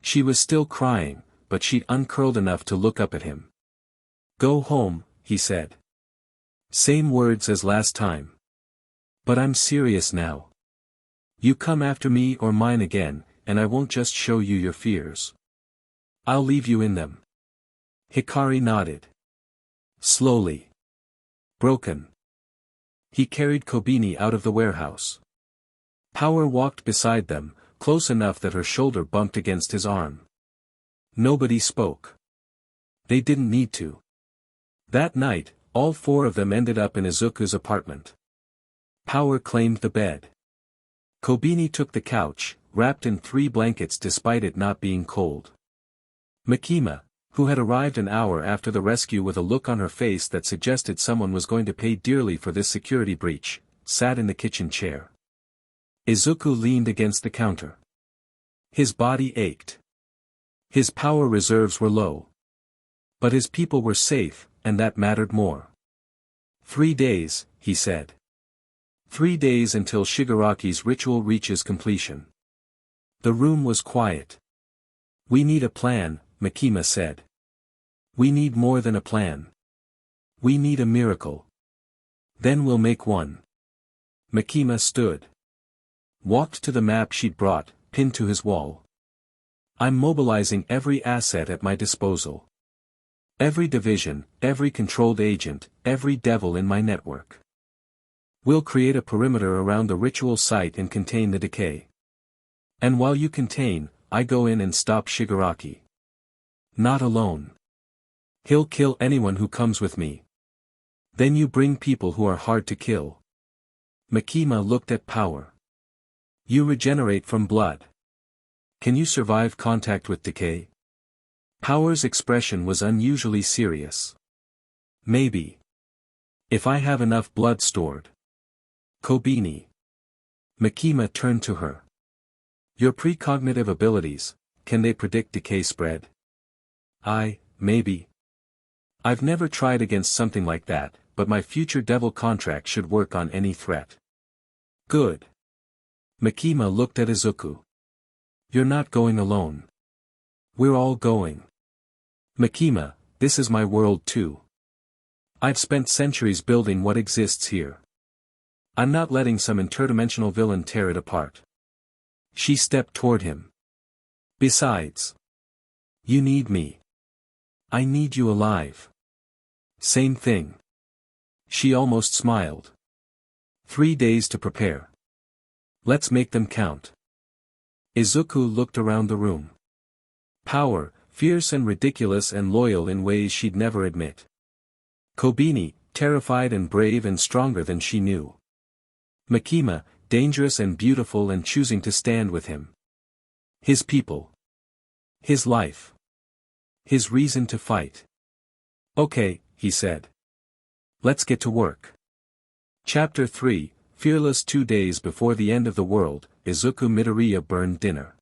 Speaker 1: She was still crying, but she'd uncurled enough to look up at him. "Go home," he said. Same words as last time. "But I'm serious now. You come after me or mine again, and I won't just show you your fears. I'll leave you in them." Hikari nodded. Slowly. Broken. He carried Kobeni out of the warehouse. Power walked beside them, close enough that her shoulder bumped against his arm. Nobody spoke. They didn't need to. That night, all four of them ended up in Izuku's apartment. Power claimed the bed. Kobeni took the couch, wrapped in 3 blankets despite it not being cold. Makima, who had arrived an hour after the rescue with a look on her face that suggested someone was going to pay dearly for this security breach, sat in the kitchen chair. Izuku leaned against the counter. His body ached. His power reserves were low. But his people were safe, and that mattered more. 3 days, he said. 3 days until Shigaraki's ritual reaches completion. The room was quiet. "We need a plan," Makima said. "We need more than a plan. We need a miracle. Then we'll make one." Makima stood. Walked to the map she'd brought, pinned to his wall. I'm mobilizing every asset at my disposal. Every division, every controlled agent, every devil in my network. We'll create a perimeter around the ritual site and contain the decay. And while you contain, I go in and stop Shigaraki. Not alone. He'll kill anyone who comes with me. Then you bring people who are hard to kill. Makima looked at power. You regenerate from blood. Can you survive contact with decay? Power's expression was unusually serious. Maybe. If I have enough blood stored. Kobeni. Makima turned to her. Your precognitive abilities, can they predict decay spread? Maybe. I've never tried against something like that, but my future devil contract should work on any threat. Good. Makima looked at Izuku. You're not going alone. We're all going. Makima, this is my world too. I've spent centuries building what exists here. I'm not letting some interdimensional villain tear it apart. She stepped toward him. Besides. You need me. I need you alive. Same thing. She almost smiled. 3 days to prepare. Let's make them count. Izuku looked around the room. Power, fierce and ridiculous and loyal in ways she'd never admit. Kobeni, terrified and brave and stronger than she knew. Makima, dangerous and beautiful and choosing to stand with him. His people. His life. His reason to fight. Okay, he said. Let's get to work. Chapter 3, Fearless. 2 days before the end of the world, Izuku Midoriya burned dinner.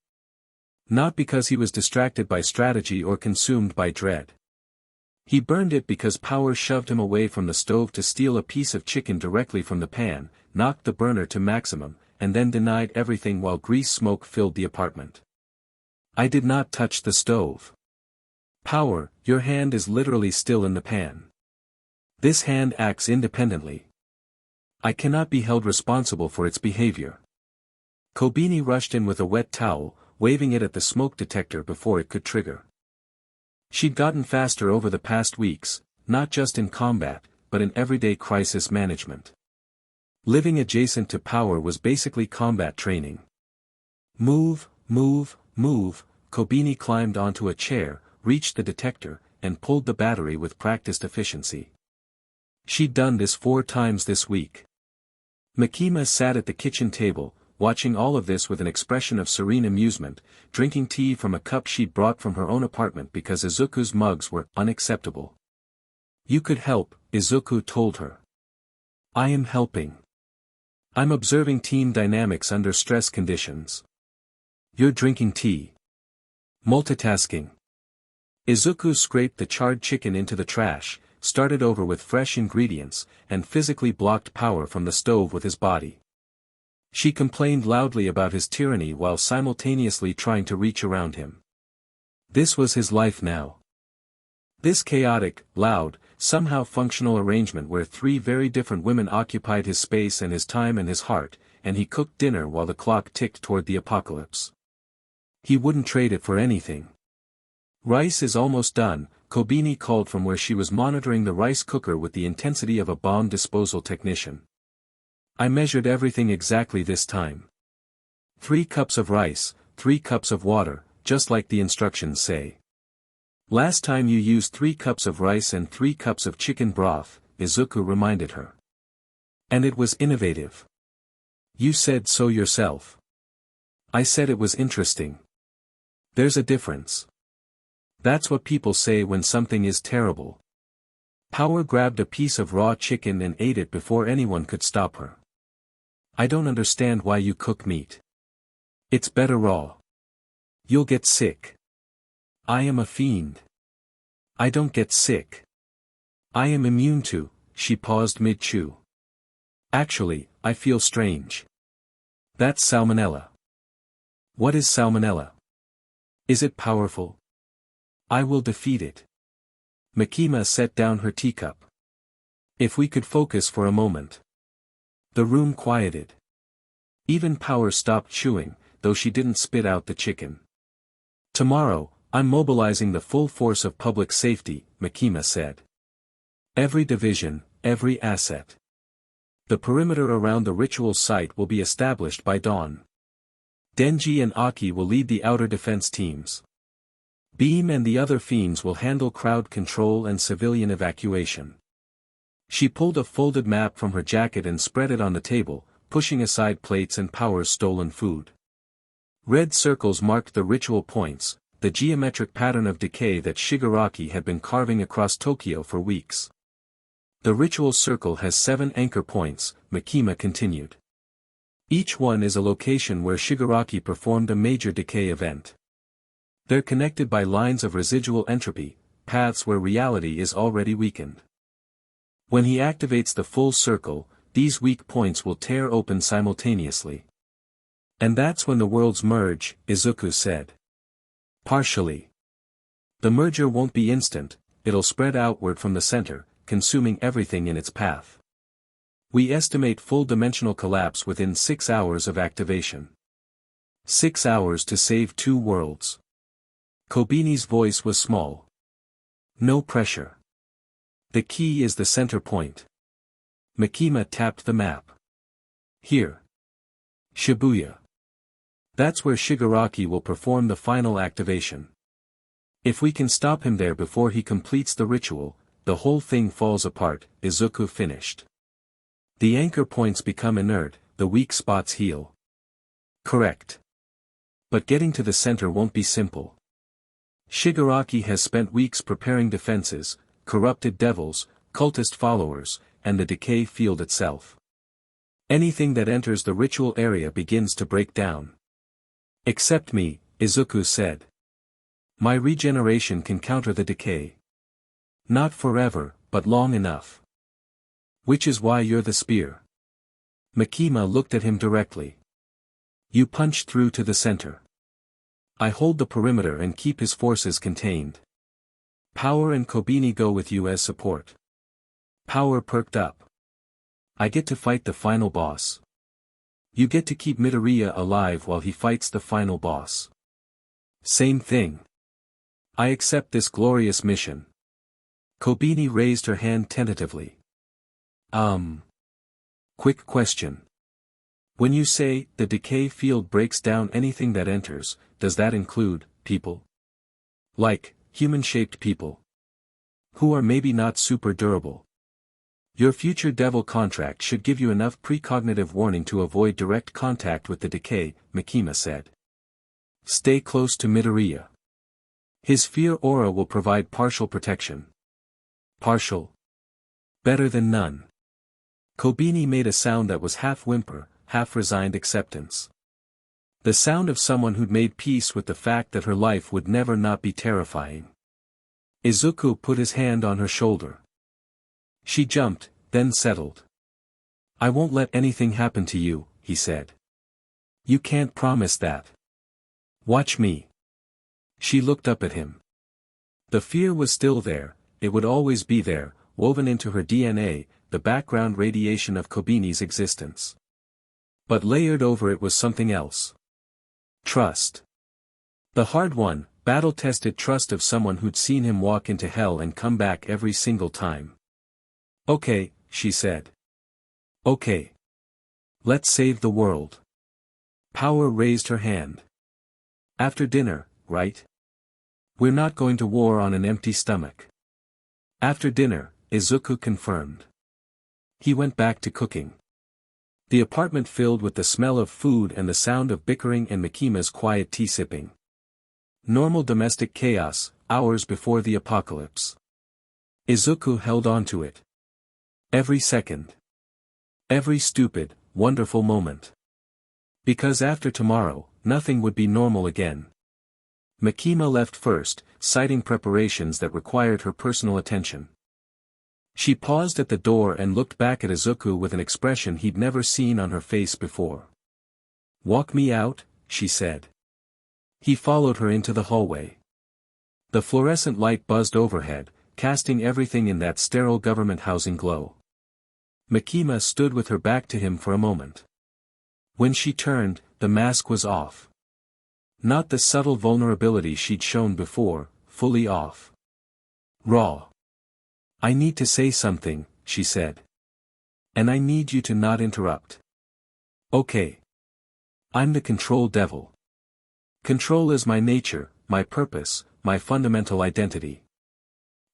Speaker 1: Not because he was distracted by strategy or consumed by dread. He burned it because power shoved him away from the stove to steal a piece of chicken directly from the pan, knocked the burner to maximum, and then denied everything while grease smoke filled the apartment. I did not touch the stove. Power, your hand is literally still in the pan. This hand acts independently. I cannot be held responsible for its behavior. Kobeni rushed in with a wet towel, waving it at the smoke detector before it could trigger. She'd gotten faster over the past weeks, not just in combat, but in everyday crisis management. Living adjacent to power was basically combat training. Move, move, move, Kobeni climbed onto a chair, reached the detector, and pulled the battery with practiced efficiency. She'd done this 4 times this week. Makima sat at the kitchen table, watching all of this with an expression of serene amusement, drinking tea from a cup she'd brought from her own apartment because Izuku's mugs were unacceptable. You could help, Izuku told her. I am helping. I'm observing team dynamics under stress conditions. You're drinking tea. Multitasking. Izuku scraped the charred chicken into the trash, started over with fresh ingredients, and physically blocked power from the stove with his body. She complained loudly about his tyranny while simultaneously trying to reach around him. This was his life now. This chaotic, loud, somehow functional arrangement where 3 very different women occupied his space and his time and his heart, and he cooked dinner while the clock ticked toward the apocalypse. He wouldn't trade it for anything. Rice is almost done, Kobeni called from where she was monitoring the rice cooker with the intensity of a bomb disposal technician. I measured everything exactly this time. 3 cups of rice, 3 cups of water, just like the instructions say. Last time you used 3 cups of rice and 3 cups of chicken broth, Izuku reminded her. And it was innovative. You said so yourself. I said it was interesting. There's a difference. That's what people say when something is terrible. Power grabbed a piece of raw chicken and ate it before anyone could stop her. I don't understand why you cook meat. It's better raw. You'll get sick. I am a fiend. I don't get sick. I am immune to, she paused mid-chew. Actually, I feel strange. That's salmonella. What is salmonella? Is it powerful? I will defeat it. Makima set down her teacup. If we could focus for a moment. The room quieted. Even Power stopped chewing, though she didn't spit out the chicken. Tomorrow, I'm mobilizing the full force of public safety, Makima said. Every division, every asset. The perimeter around the ritual site will be established by dawn. Denji and Aki will lead the outer defense teams. Beam and the other fiends will handle crowd control and civilian evacuation. She pulled a folded map from her jacket and spread it on the table, pushing aside plates and Power's stolen food. Red circles marked the ritual points, the geometric pattern of decay that Shigaraki had been carving across Tokyo for weeks. The ritual circle has 7 anchor points, Makima continued. Each one is a location where Shigaraki performed a major decay event. They're connected by lines of residual entropy, paths where reality is already weakened. When he activates the full circle, these weak points will tear open simultaneously. And that's when the worlds merge, Izuku said. Partially. The merger won't be instant, it'll spread outward from the center, consuming everything in its path. We estimate full dimensional collapse within 6 hours of activation. 6 hours to save 2 worlds. Kobeni's voice was small. No pressure. The key is the center point. Makima tapped the map. Here. Shibuya. That's where Shigaraki will perform the final activation. If we can stop him there before he completes the ritual, the whole thing falls apart, Izuku finished. The anchor points become inert, the weak spots heal. Correct. But getting to the center won't be simple. Shigaraki has spent weeks preparing defenses, corrupted devils, cultist followers, and the decay field itself. Anything that enters the ritual area begins to break down. Except me, Izuku said. My regeneration can counter the decay. Not forever, but long enough. Which is why you're the spear. Makima looked at him directly. You punch through to the center. I hold the perimeter and keep his forces contained. Power and Kobeni go with you as support. Power perked up. I get to fight the final boss. You get to keep Midoriya alive while he fights the final boss. Same thing. I accept this glorious mission. Kobeni raised her hand tentatively. Quick question. When you say, the decay field breaks down anything that enters, does that include, people? Like, human-shaped people. Who are maybe not super durable. Your future devil contract should give you enough precognitive warning to avoid direct contact with the decay, Makima said. Stay close to Midoriya. His fear aura will provide partial protection. Partial. Better than none. Kobeni made a sound that was half whimper, half resigned acceptance. The sound of someone who'd made peace with the fact that her life would never not be terrifying. Izuku put his hand on her shoulder. She jumped, then settled. I won't let anything happen to you, he said. You can't promise that. Watch me. She looked up at him. The fear was still there, it would always be there, woven into her DNA, the background radiation of Kobeni's existence. But layered over it was something else. Trust. The hard-won, battle-tested trust of someone who'd seen him walk into hell and come back every single time. Okay, she said. Okay. Let's save the world. Power raised her hand. After dinner, right? We're not going to war on an empty stomach. After dinner, Izuku confirmed. He went back to cooking. The apartment filled with the smell of food and the sound of bickering and Makima's quiet tea sipping. Normal domestic chaos, hours before the apocalypse. Izuku held on to it. Every second. Every stupid, wonderful moment. Because after tomorrow, nothing would be normal again. Makima left first, citing preparations that required her personal attention. She paused at the door and looked back at Izuku with an expression he'd never seen on her face before. Walk me out, she said. He followed her into the hallway. The fluorescent light buzzed overhead, casting everything in that sterile government housing glow. Makima stood with her back to him for a moment. When she turned, the mask was off. Not the subtle vulnerability she'd shown before, fully off. Raw. I need to say something, she said. And I need you to not interrupt. Okay. I'm the control devil. Control is my nature, my purpose, my fundamental identity.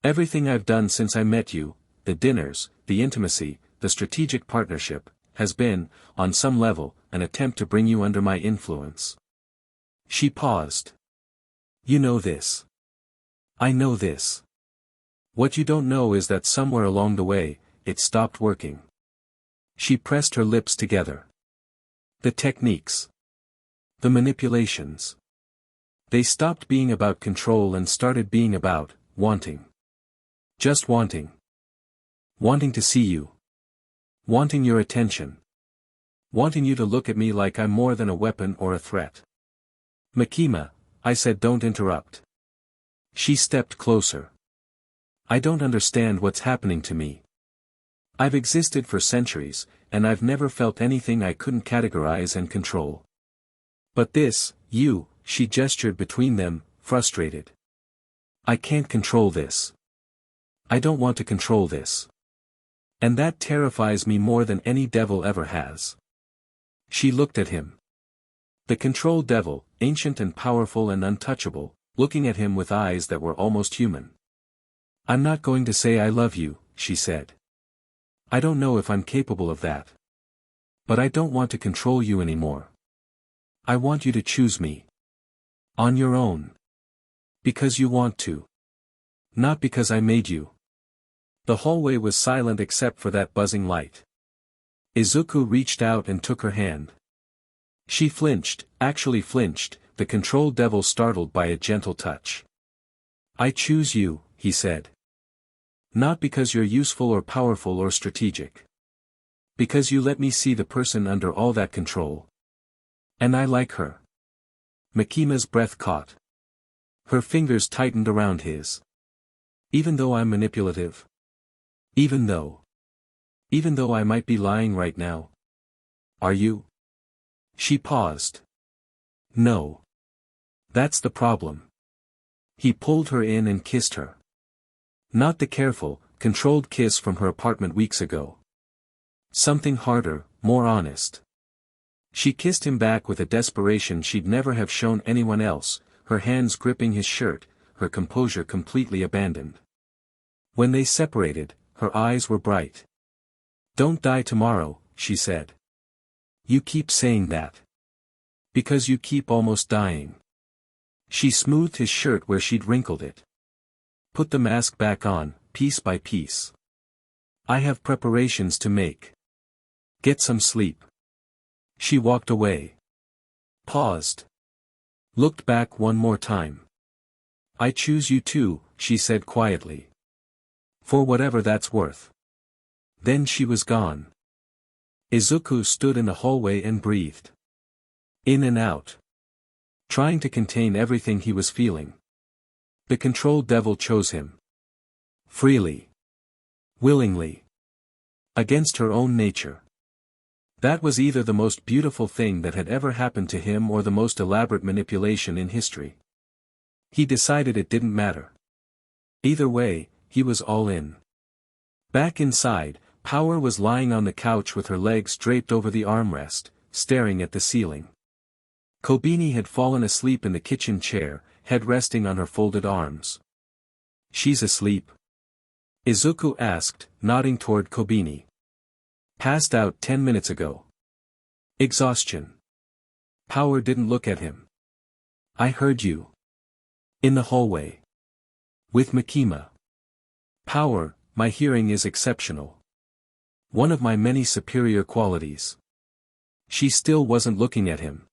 Speaker 1: Everything I've done since I met you, the dinners, the intimacy, the strategic partnership, has been, on some level, an attempt to bring you under my influence. She paused. You know this. I know this. What you don't know is that somewhere along the way, it stopped working. She pressed her lips together. The techniques. The manipulations. They stopped being about control and started being about, wanting. Just wanting. Wanting to see you. Wanting your attention. Wanting you to look at me like I'm more than a weapon or a threat. Makima, I said, don't interrupt. She stepped closer. I don't understand what's happening to me. I've existed for centuries, and I've never felt anything I couldn't categorize and control. But this, you, she gestured between them, frustrated. I can't control this. I don't want to control this. And that terrifies me more than any devil ever has. She looked at him. The control devil, ancient and powerful and untouchable, looking at him with eyes that were almost human. I'm not going to say I love you, she said. I don't know if I'm capable of that. But I don't want to control you anymore. I want you to choose me. On your own. Because you want to. Not because I made you. The hallway was silent except for that buzzing light. Izuku reached out and took her hand. She flinched, actually flinched, the control devil startled by a gentle touch. I choose you, he said. Not because you're useful or powerful or strategic. Because you let me see the person under all that control. And I like her. Makima's breath caught. Her fingers tightened around his. Even though I'm manipulative. Even though I might be lying right now. Are you? She paused. No. That's the problem. He pulled her in and kissed her. Not the careful, controlled kiss from her apartment weeks ago. Something harder, more honest. She kissed him back with a desperation she'd never have shown anyone else, her hands gripping his shirt, her composure completely abandoned. When they separated, her eyes were bright. Don't die tomorrow, she said. You keep saying that. Because you keep almost dying. She smoothed his shirt where she'd wrinkled it. Put the mask back on, piece by piece. I have preparations to make. Get some sleep. She walked away. Paused. Looked back one more time. I choose you too, she said quietly. For whatever that's worth. Then she was gone. Izuku stood in the hallway and breathed. In and out. Trying to contain everything he was feeling. The control devil chose him. Freely. Willingly. Against her own nature. That was either the most beautiful thing that had ever happened to him or the most elaborate manipulation in history. He decided it didn't matter. Either way, he was all in. Back inside, Power was lying on the couch with her legs draped over the armrest, staring at the ceiling. Kobeni had fallen asleep in the kitchen chair, head resting on her folded arms. She's asleep? Izuku asked, nodding toward Kobeni. Passed out 10 minutes ago. Exhaustion. Power didn't look at him. I heard you. In the hallway. With Makima. Power, my hearing is exceptional. One of my many superior qualities. She still wasn't looking at him.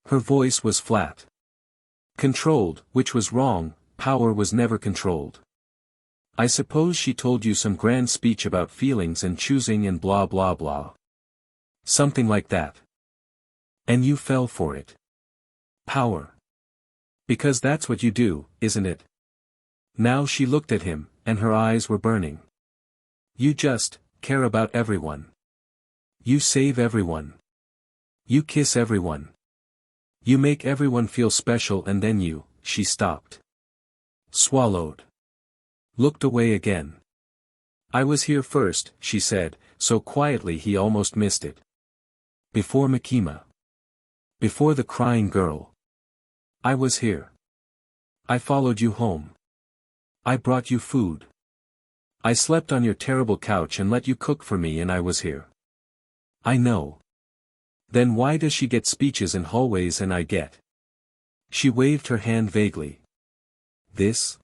Speaker 1: Her voice was flat. Controlled, which was wrong, Power was never controlled. I suppose she told you some grand speech about feelings and choosing and blah blah blah. Something like that. And you fell for it. Power. Because that's what you do, isn't it? Now she looked at him, and her eyes were burning. You just care about everyone. You save everyone. You kiss everyone. You make everyone feel special and then she stopped. Swallowed. Looked away again. I was here first, she said, so quietly he almost missed it. Before Makima. Before the crying girl. I was here. I followed you home. I brought you food. I slept on your terrible couch and let you cook for me and I was here. I know. Then why does she get speeches in hallways and I get? She waved her hand vaguely. This?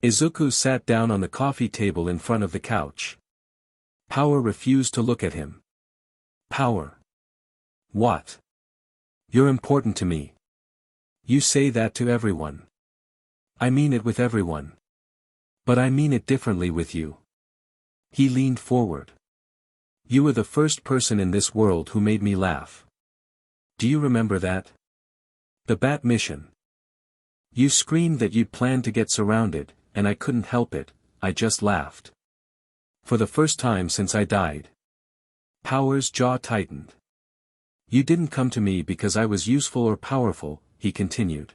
Speaker 1: Izuku sat down on the coffee table in front of the couch. Power refused to look at him. Power. What? You're important to me. You say that to everyone. I mean it with everyone. But I mean it differently with you. He leaned forward. You were the first person in this world who made me laugh. Do you remember that? The Bat mission. You screamed that you'd planned to get surrounded, and I couldn't help it, I just laughed. For the first time since I died. Power's jaw tightened. You didn't come to me because I was useful or powerful, he continued.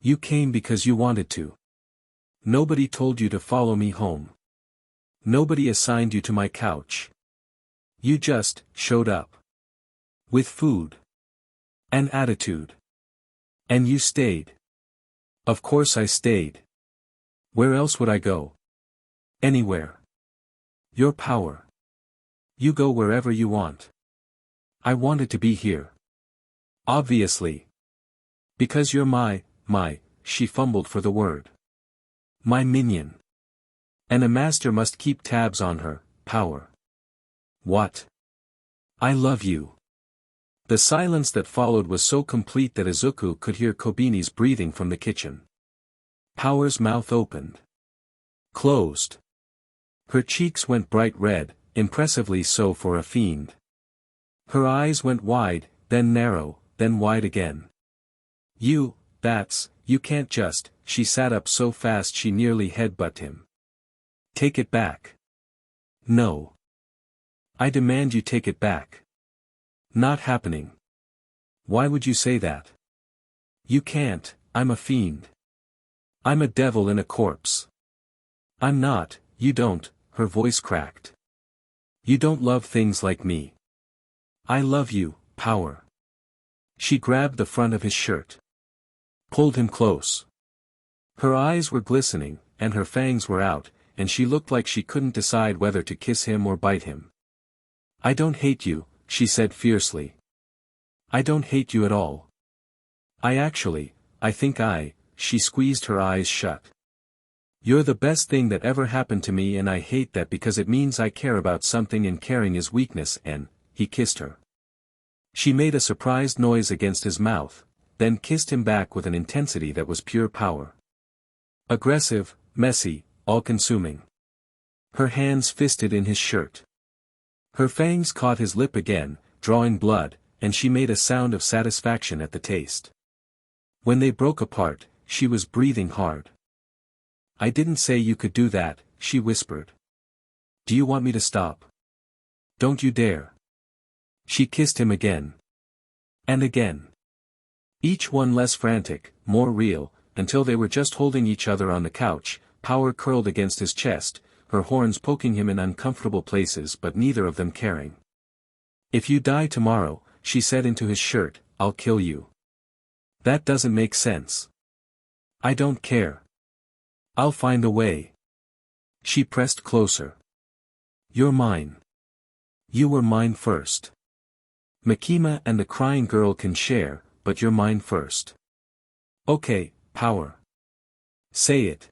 Speaker 1: You came because you wanted to. Nobody told you to follow me home. Nobody assigned you to my couch. You just showed up. With food. An attitude. And you stayed. Of course I stayed. Where else would I go? Anywhere. Your power. You go wherever you want. I wanted to be here. Obviously. Because you're my, she fumbled for the word. My minion. And a master must keep tabs on her, power. What? I love you. The silence that followed was so complete that Izuku could hear Kobeni's breathing from the kitchen. Power's mouth opened. Closed. Her cheeks went bright red, impressively so for a fiend. Her eyes went wide, then narrow, then wide again. You can't just, she sat up so fast she nearly headbutted him. Take it back. No. I demand you take it back. Not happening. Why would you say that? You can't, I'm a fiend. I'm a devil in a corpse. I'm not, you don't, her voice cracked. You don't love things like me. I love you, power. She grabbed the front of his shirt. Pulled him close. Her eyes were glistening, and her fangs were out, and she looked like she couldn't decide whether to kiss him or bite him. I don't hate you, she said fiercely. I don't hate you at all. I think she squeezed her eyes shut. You're the best thing that ever happened to me and I hate that because it means I care about something and caring is weakness and, he kissed her. She made a surprised noise against his mouth, then kissed him back with an intensity that was pure power. Aggressive, messy, all-consuming. Her hands fisted in his shirt. Her fangs caught his lip again, drawing blood, and she made a sound of satisfaction at the taste. When they broke apart, she was breathing hard. I didn't say you could do that, she whispered. Do you want me to stop? Don't you dare. She kissed him again. And again. Each one less frantic, more real, until they were just holding each other on the couch, power curled against his chest, her horns poking him in uncomfortable places but neither of them caring. If you die tomorrow, she said into his shirt, I'll kill you. That doesn't make sense. I don't care. I'll find a way. She pressed closer. You're mine. You were mine first. Makima and the crying girl can share, but you're mine first. Okay, power. Say it.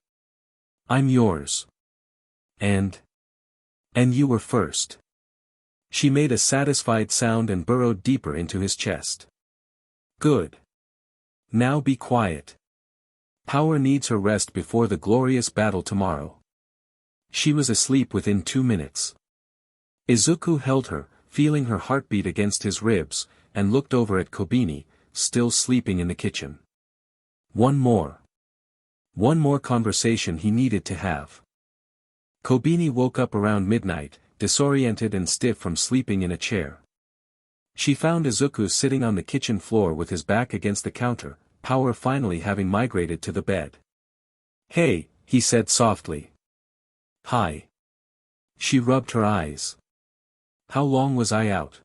Speaker 1: I'm yours. And you were first. She made a satisfied sound and burrowed deeper into his chest. Good. Now be quiet. Power needs her rest before the glorious battle tomorrow. She was asleep within 2 minutes. Izuku held her, feeling her heartbeat against his ribs, and looked over at Kobeni, still sleeping in the kitchen. One more conversation he needed to have. Kobeni woke up around midnight, disoriented and stiff from sleeping in a chair. She found Izuku sitting on the kitchen floor with his back against the counter, power finally having migrated to the bed. "Hey," he said softly. "Hi." She rubbed her eyes. "How long was I out?"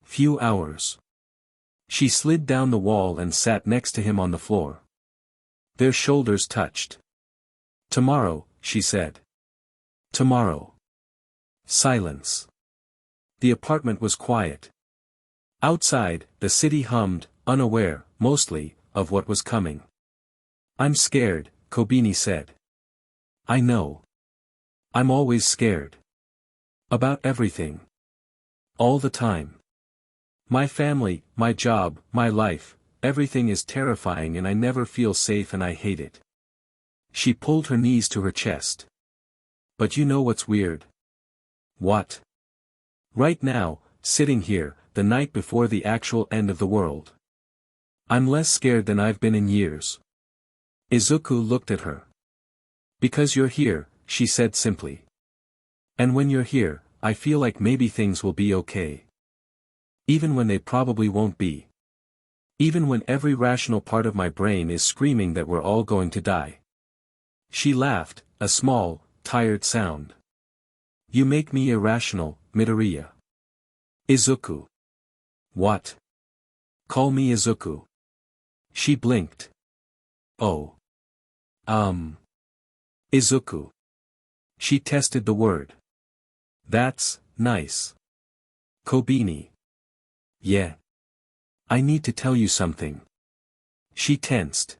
Speaker 1: "Few hours." She slid down the wall and sat next to him on the floor. Their shoulders touched. "Tomorrow," she said. "Tomorrow." Silence. The apartment was quiet. Outside, the city hummed, unaware, mostly, of what was coming. "I'm scared," Kobeni said. "I know. I'm always scared. About everything. All the time. My family, my job, my life, everything is terrifying and I never feel safe and I hate it." She pulled her knees to her chest. "But you know what's weird?" "What?" "Right now, sitting here, the night before the actual end of the world. I'm less scared than I've been in years." Izuku looked at her. "Because you're here," she said simply. "And when you're here, I feel like maybe things will be okay. Even when they probably won't be. Even when every rational part of my brain is screaming that we're all going to die." She laughed, a small, tired sound. "You make me irrational, Midoriya." "Izuku." "What?" "Call me Izuku." She blinked. "Oh. Izuku." She tested the word. "That's nice." "Kobeni." "Yeah. I need to tell you something." She tensed.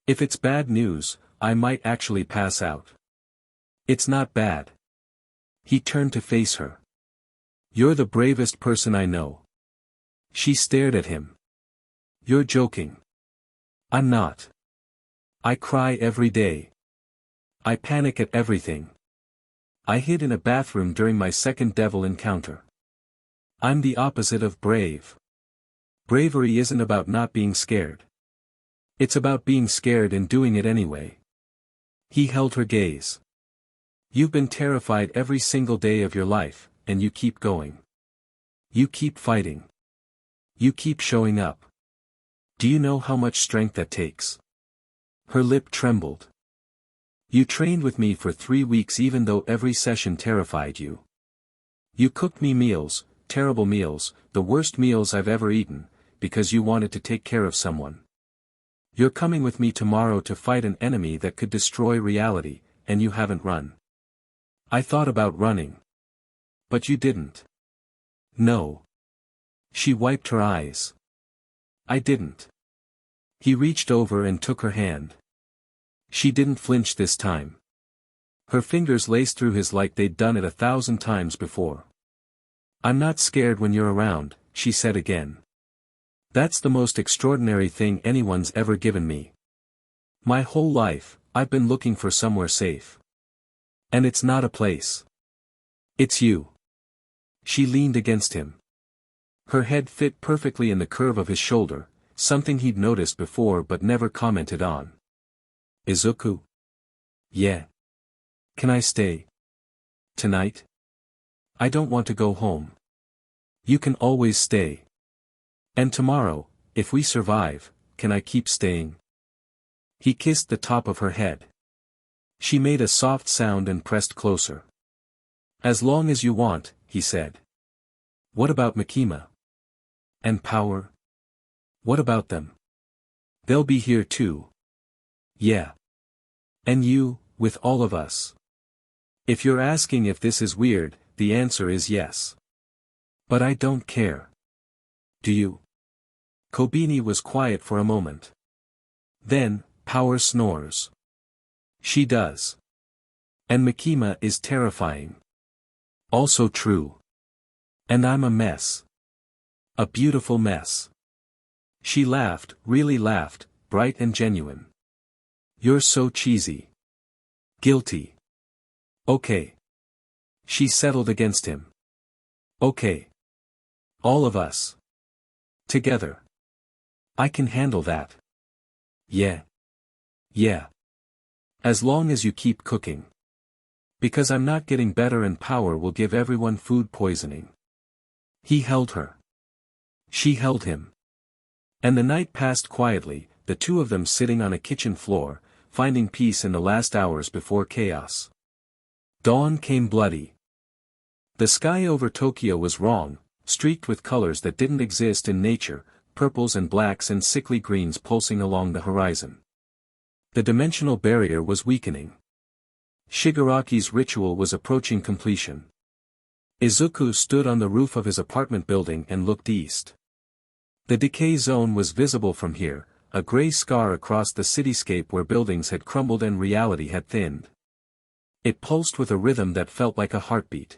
Speaker 1: "If it's bad news, I might actually pass out." "It's not bad." He turned to face her. "You're the bravest person I know." She stared at him. "You're joking." "I'm not. I cry every day. I panic at everything. I hid in a bathroom during my second devil encounter. I'm the opposite of brave. Bravery isn't about not being scared. It's about being scared and doing it anyway." He held her gaze. "You've been terrified every single day of your life, and you keep going. You keep fighting. You keep showing up. Do you know how much strength that takes?" Her lip trembled. "You trained with me for 3 weeks even though every session terrified you. You cooked me meals, terrible meals, the worst meals I've ever eaten, because you wanted to take care of someone. You're coming with me tomorrow to fight an enemy that could destroy reality, and you haven't run." "I thought about running. But you didn't." "No." She wiped her eyes. "I didn't." He reached over and took her hand. She didn't flinch this time. Her fingers laced through his like they'd done it 1,000 times before. "I'm not scared when you're around," she said again. "That's the most extraordinary thing anyone's ever given me. My whole life, I've been looking for somewhere safe. And it's not a place. It's you." She leaned against him. Her head fit perfectly in the curve of his shoulder, something he'd noticed before but never commented on. "Izuku?" "Yeah. Can I stay? Tonight? I don't want to go home." "You can always stay. And tomorrow, if we survive, can I keep staying?" He kissed the top of her head. She made a soft sound and pressed closer. "As long as you want," he said. "What about Makima? And Power? What about them? They'll be here too." "Yeah. And you, with all of us." "If you're asking if this is weird, the answer is yes. But I don't care. Do you?" Kobeni was quiet for a moment. Then, Power snores. "She does. And Makima is terrifying. Also true. And I'm a mess. A beautiful mess." She laughed, really laughed, bright and genuine. "You're so cheesy. Guilty. Okay." She settled against him. "Okay. All of us. Together. I can handle that." "Yeah. Yeah. As long as you keep cooking. Because I'm not getting better and Power will give everyone food poisoning." He held her. She held him. And the night passed quietly, the two of them sitting on a kitchen floor, finding peace in the last hours before chaos. Dawn came bloody. The sky over Tokyo was wrong, streaked with colors that didn't exist in nature, purples and blacks and sickly greens pulsing along the horizon. The dimensional barrier was weakening. Shigaraki's ritual was approaching completion. Izuku stood on the roof of his apartment building and looked east. The decay zone was visible from here, a gray scar across the cityscape where buildings had crumbled and reality had thinned. It pulsed with a rhythm that felt like a heartbeat.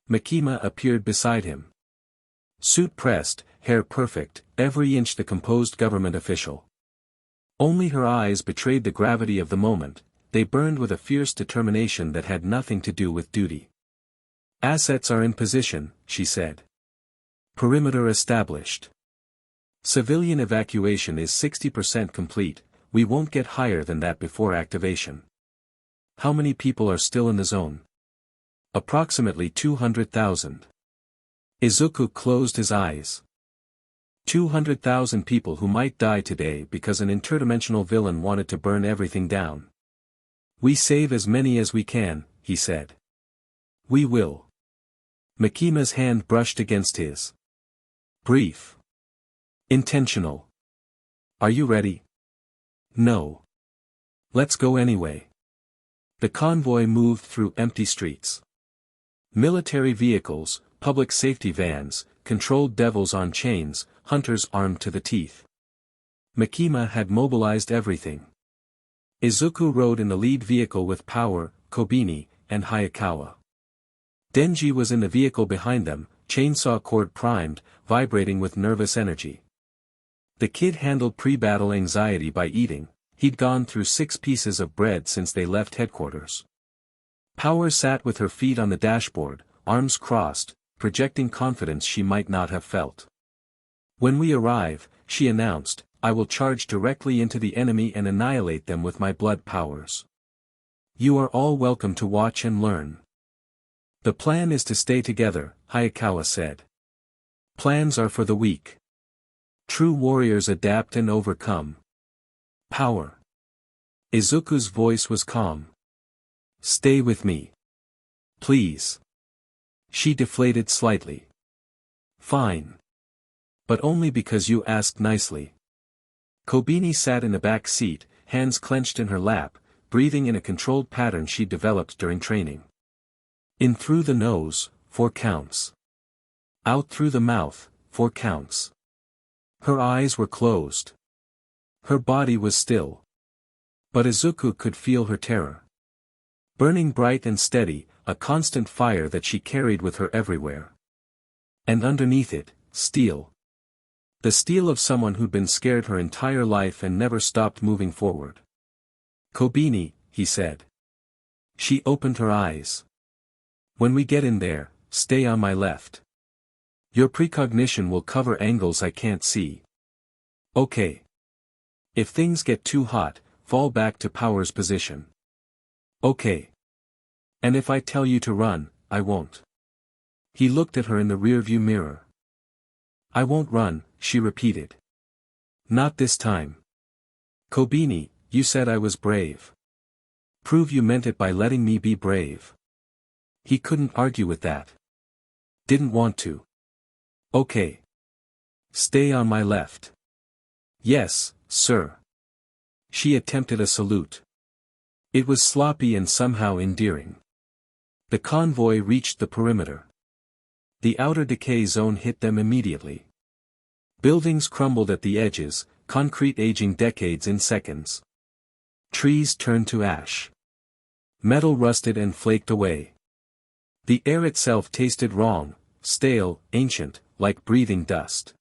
Speaker 1: Makima appeared beside him. Suit pressed, hair perfect, every inch the composed government official. Only her eyes betrayed the gravity of the moment, they burned with a fierce determination that had nothing to do with duty. Assets are in position, she said. Perimeter established. Civilian evacuation is 60% complete, we won't get higher than that before activation. How many people are still in the zone? Approximately 200,000. Izuku closed his eyes. 200,000 people who might die today because an interdimensional villain wanted to burn everything down. We save as many as we can, he said. We will. Makima's hand brushed against his. Brief. Intentional. Are you ready? No. Let's go anyway. The convoy moved through empty streets. Military vehicles, public safety vans, controlled devils on chains, hunters armed to the teeth. Makima had mobilized everything. Izuku rode in the lead vehicle with Power, Kobeni, and Hayakawa. Denji was in the vehicle behind them, chainsaw cord primed, vibrating with nervous energy. The kid handled pre-battle anxiety by eating, he'd gone through 6 pieces of bread since they left headquarters. Power sat with her feet on the dashboard, arms crossed, projecting confidence she might not have felt. When we arrive, she announced, I will charge directly into the enemy and annihilate them with my blood powers. You are all welcome to watch and learn. The plan is to stay together, Hayakawa said. Plans are for the weak. True warriors adapt and overcome. Power. Izuku's voice was calm. Stay with me. Please. She deflated slightly. Fine. But only because you asked nicely. Kobeni sat in the back seat, hands clenched in her lap, breathing in a controlled pattern she'd developed during training. In through the nose, 4 counts. Out through the mouth, 4 counts. Her eyes were closed. Her body was still. But Izuku could feel her terror. Burning bright and steady, a constant fire that she carried with her everywhere. And underneath it, steel. The steel of someone who'd been scared her entire life and never stopped moving forward. Kobeni, he said. She opened her eyes. When we get in there, stay on my left. Your precognition will cover angles I can't see. Okay. If things get too hot, fall back to Power's position. Okay. And if I tell you to run, I won't. He looked at her in the rearview mirror. I won't run, she repeated. Not this time. Kobeni, you said I was brave. Prove you meant it by letting me be brave. He couldn't argue with that. Didn't want to. Okay. Stay on my left. Yes, sir. She attempted a salute. It was sloppy and somehow endearing. The convoy reached the perimeter. The outer decay zone hit them immediately. Buildings crumbled at the edges, concrete aging decades in seconds. Trees turned to ash. Metal rusted and flaked away. The air itself tasted wrong, stale, ancient, like breathing dust.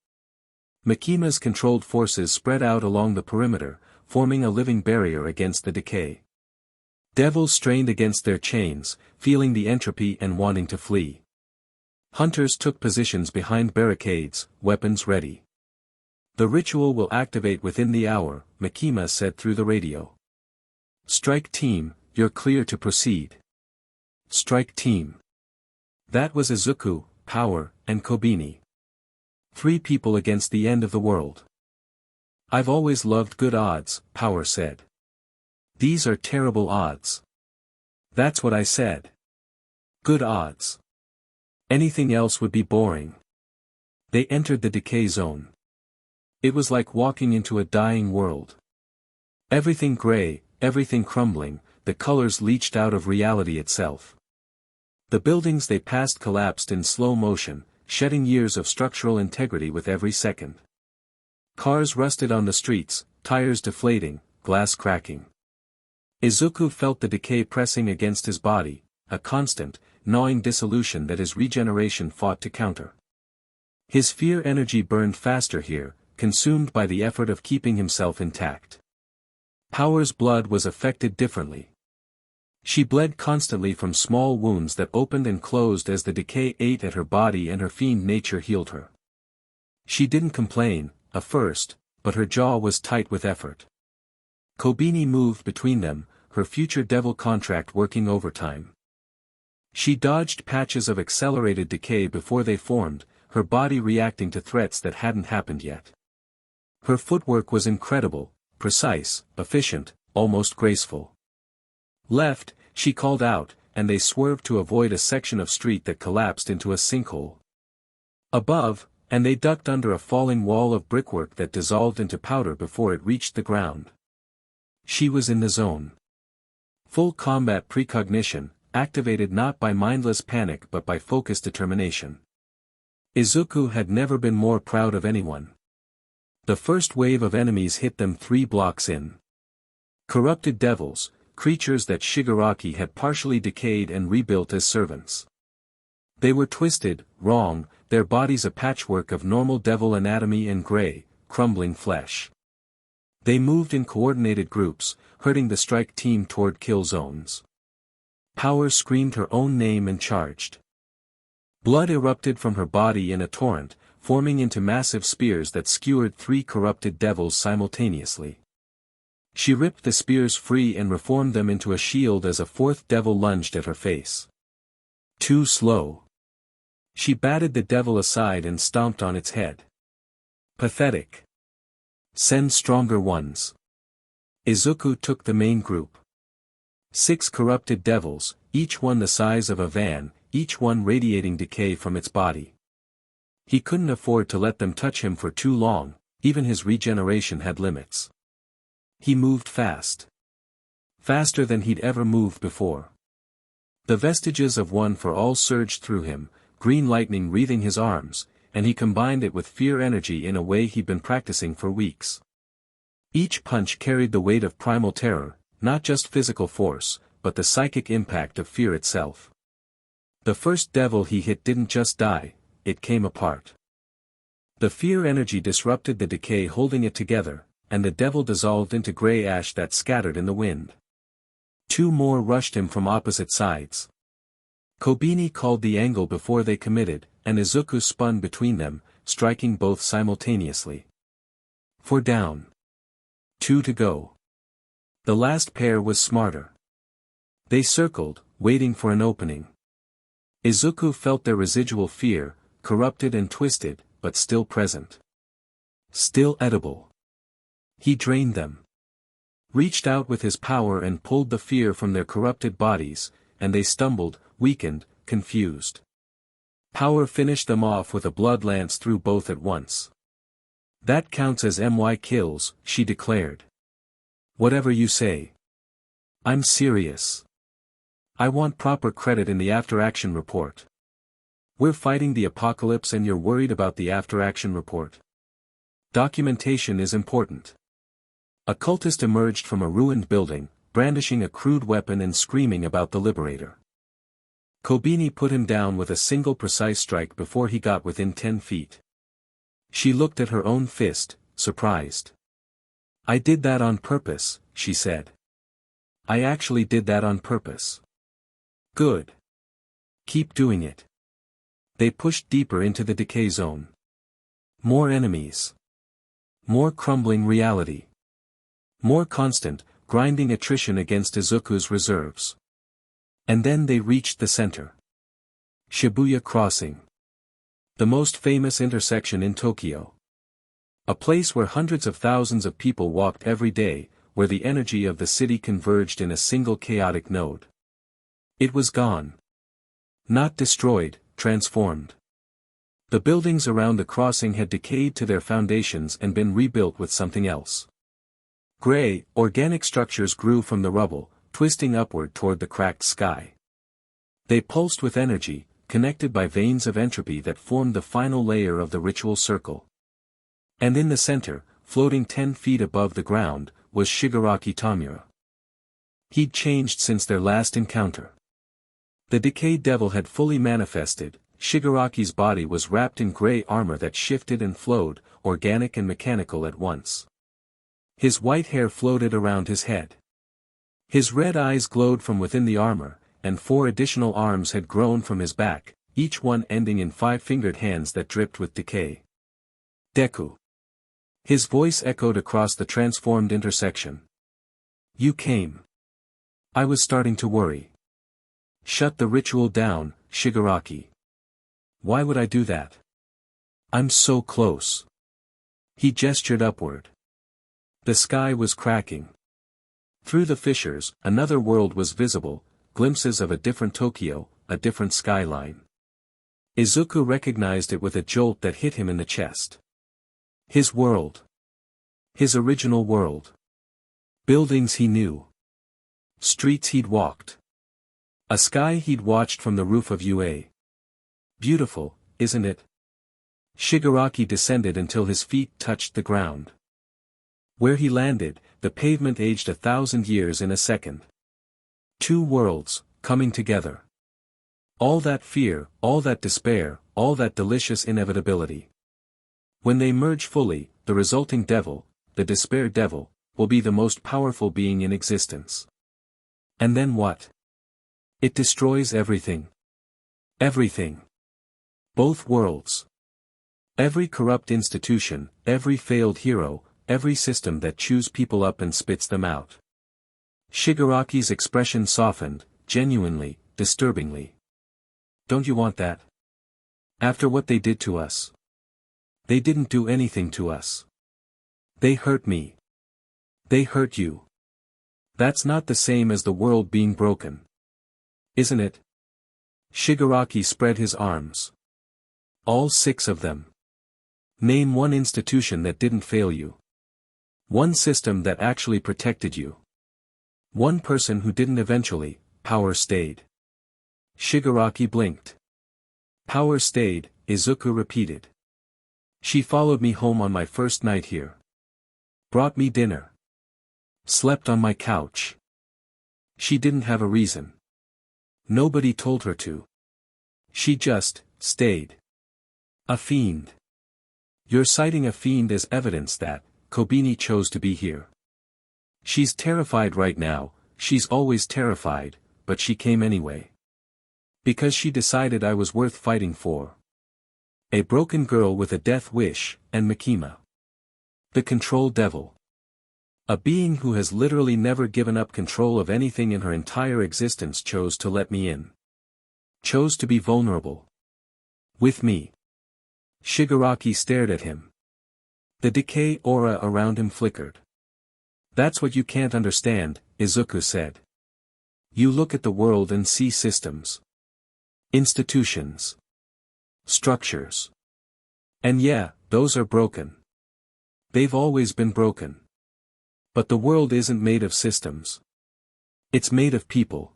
Speaker 1: Makima's controlled forces spread out along the perimeter, forming a living barrier against the decay. Devils strained against their chains, feeling the entropy and wanting to flee. Hunters took positions behind barricades, weapons ready. The ritual will activate within the hour, Makima said through the radio. Strike team, you're clear to proceed. Strike team. That was Izuku, Power, and Kobeni. 3 people against the end of the world. I've always loved good odds, Power said. These are terrible odds. That's what I said. Good odds. Anything else would be boring. They entered the decay zone. It was like walking into a dying world. Everything gray, everything crumbling, the colors leached out of reality itself. The buildings they passed collapsed in slow motion, shedding years of structural integrity with every second. Cars rusted on the streets, tires deflating, glass cracking. Izuku felt the decay pressing against his body, a constant, gnawing dissolution that his regeneration fought to counter. His fear energy burned faster here, consumed by the effort of keeping himself intact. Power's blood was affected differently. She bled constantly from small wounds that opened and closed as the decay ate at her body and her fiend nature healed her. She didn't complain, at first, but her jaw was tight with effort. Kobeni moved between them, her future devil contract working overtime. She dodged patches of accelerated decay before they formed, her body reacting to threats that hadn't happened yet. Her footwork was incredible, precise, efficient, almost graceful. Left, she called out, and they swerved to avoid a section of street that collapsed into a sinkhole. Above, and they ducked under a falling wall of brickwork that dissolved into powder before it reached the ground. She was in the zone. Full combat precognition, activated not by mindless panic but by focused determination. Izuku had never been more proud of anyone. The first wave of enemies hit them 3 blocks in. Corrupted devils, creatures that Shigaraki had partially decayed and rebuilt as servants. They were twisted, wrong, their bodies a patchwork of normal devil anatomy and gray, crumbling flesh. They moved in coordinated groups, herding the strike team toward kill zones. Power screamed her own name and charged. Blood erupted from her body in a torrent, forming into massive spears that skewered 3 corrupted devils simultaneously. She ripped the spears free and reformed them into a shield as a 4th devil lunged at her face. Too slow. She batted the devil aside and stomped on its head. Pathetic. Send stronger ones. Izuku took the main group. 6 corrupted devils, each one the size of a van, each one radiating decay from its body. He couldn't afford to let them touch him for too long, even his regeneration had limits. He moved fast. Faster than he'd ever moved before. The vestiges of One for All surged through him, green lightning wreathing his arms, and he combined it with fear energy in a way he'd been practicing for weeks. Each punch carried the weight of primal terror, not just physical force, but the psychic impact of fear itself. The first devil he hit didn't just die, it came apart. The fear energy disrupted the decay holding it together, and the devil dissolved into gray ash that scattered in the wind. 2 more rushed him from opposite sides. Kobeni called the angle before they committed, and Izuku spun between them, striking both simultaneously. 4 down. 2 to go. The last pair was smarter. They circled, waiting for an opening. Izuku felt their residual fear, corrupted and twisted, but still present. Still edible. He drained them. Reached out with his power and pulled the fear from their corrupted bodies, and they stumbled, weakened, confused. Power finished them off with a blood lance through both at once. That counts as MY kills, she declared. Whatever you say. I'm serious. I want proper credit in the after-action report. We're fighting the apocalypse and you're worried about the after-action report. Documentation is important. A cultist emerged from a ruined building, brandishing a crude weapon and screaming about the Liberator. Kobeni put him down with a single precise strike before he got within 10 feet. She looked at her own fist, surprised. I did that on purpose, she said. I actually did that on purpose. Good. Keep doing it. They pushed deeper into the decay zone. More enemies. More crumbling reality. More constant, grinding attrition against Izuku's reserves. And then they reached the center. Shibuya Crossing. The most famous intersection in Tokyo. A place where hundreds of thousands of people walked every day, where the energy of the city converged in a single chaotic node. It was gone. Not destroyed, transformed. The buildings around the crossing had decayed to their foundations and been rebuilt with something else. Gray, organic structures grew from the rubble, twisting upward toward the cracked sky. They pulsed with energy, connected by veins of entropy that formed the final layer of the ritual circle. And in the center, floating 10 feet above the ground, was Shigaraki Tamura. He'd changed since their last encounter. The decayed devil had fully manifested. Shigaraki's body was wrapped in gray armor that shifted and flowed, organic and mechanical at once. His white hair floated around his head. His red eyes glowed from within the armor, and 4 additional arms had grown from his back, each one ending in 5-fingered hands that dripped with decay. Deku. His voice echoed across the transformed intersection. You came. I was starting to worry. Shut the ritual down, Shigaraki. Why would I do that? I'm so close. He gestured upward. The sky was cracking. Through the fissures, another world was visible, glimpses of a different Tokyo, a different skyline. Izuku recognized it with a jolt that hit him in the chest. His world. His original world. Buildings he knew. Streets he'd walked. A sky he'd watched from the roof of UA. Beautiful, isn't it? Shigaraki descended until his feet touched the ground. Where he landed, the pavement aged 1,000 years in a second. 2 worlds, coming together. All that fear, all that despair, all that delicious inevitability. When they merge fully, the resulting devil, the despair devil, will be the most powerful being in existence. And then what? It destroys everything. Everything. Both worlds. Every corrupt institution, every failed hero, every system that chews people up and spits them out. Shigaraki's expression softened, genuinely, disturbingly. Don't you want that? After what they did to us? They didn't do anything to us. They hurt me. They hurt you. That's not the same as the world being broken. Isn't it? Shigaraki spread his arms. All 6 of them. Name one institution that didn't fail you. One system that actually protected you. One person who didn't eventually. Power stayed. Shigaraki blinked. Power stayed, Izuku repeated. She followed me home on my first night here. Brought me dinner. Slept on my couch. She didn't have a reason. Nobody told her to. She just stayed. A fiend. You're citing a fiend as evidence that Kobeni chose to be here. She's terrified right now, she's always terrified, but she came anyway. Because she decided I was worth fighting for. A broken girl with a death wish, and Makima. The control devil. A being who has literally never given up control of anything in her entire existence chose to let me in. Chose to be vulnerable. With me. Shigaraki stared at him. The decay aura around him flickered. That's what you can't understand, Izuku said. You look at the world and see systems. Institutions. Structures. And yeah, those are broken. They've always been broken. But the world isn't made of systems. It's made of people.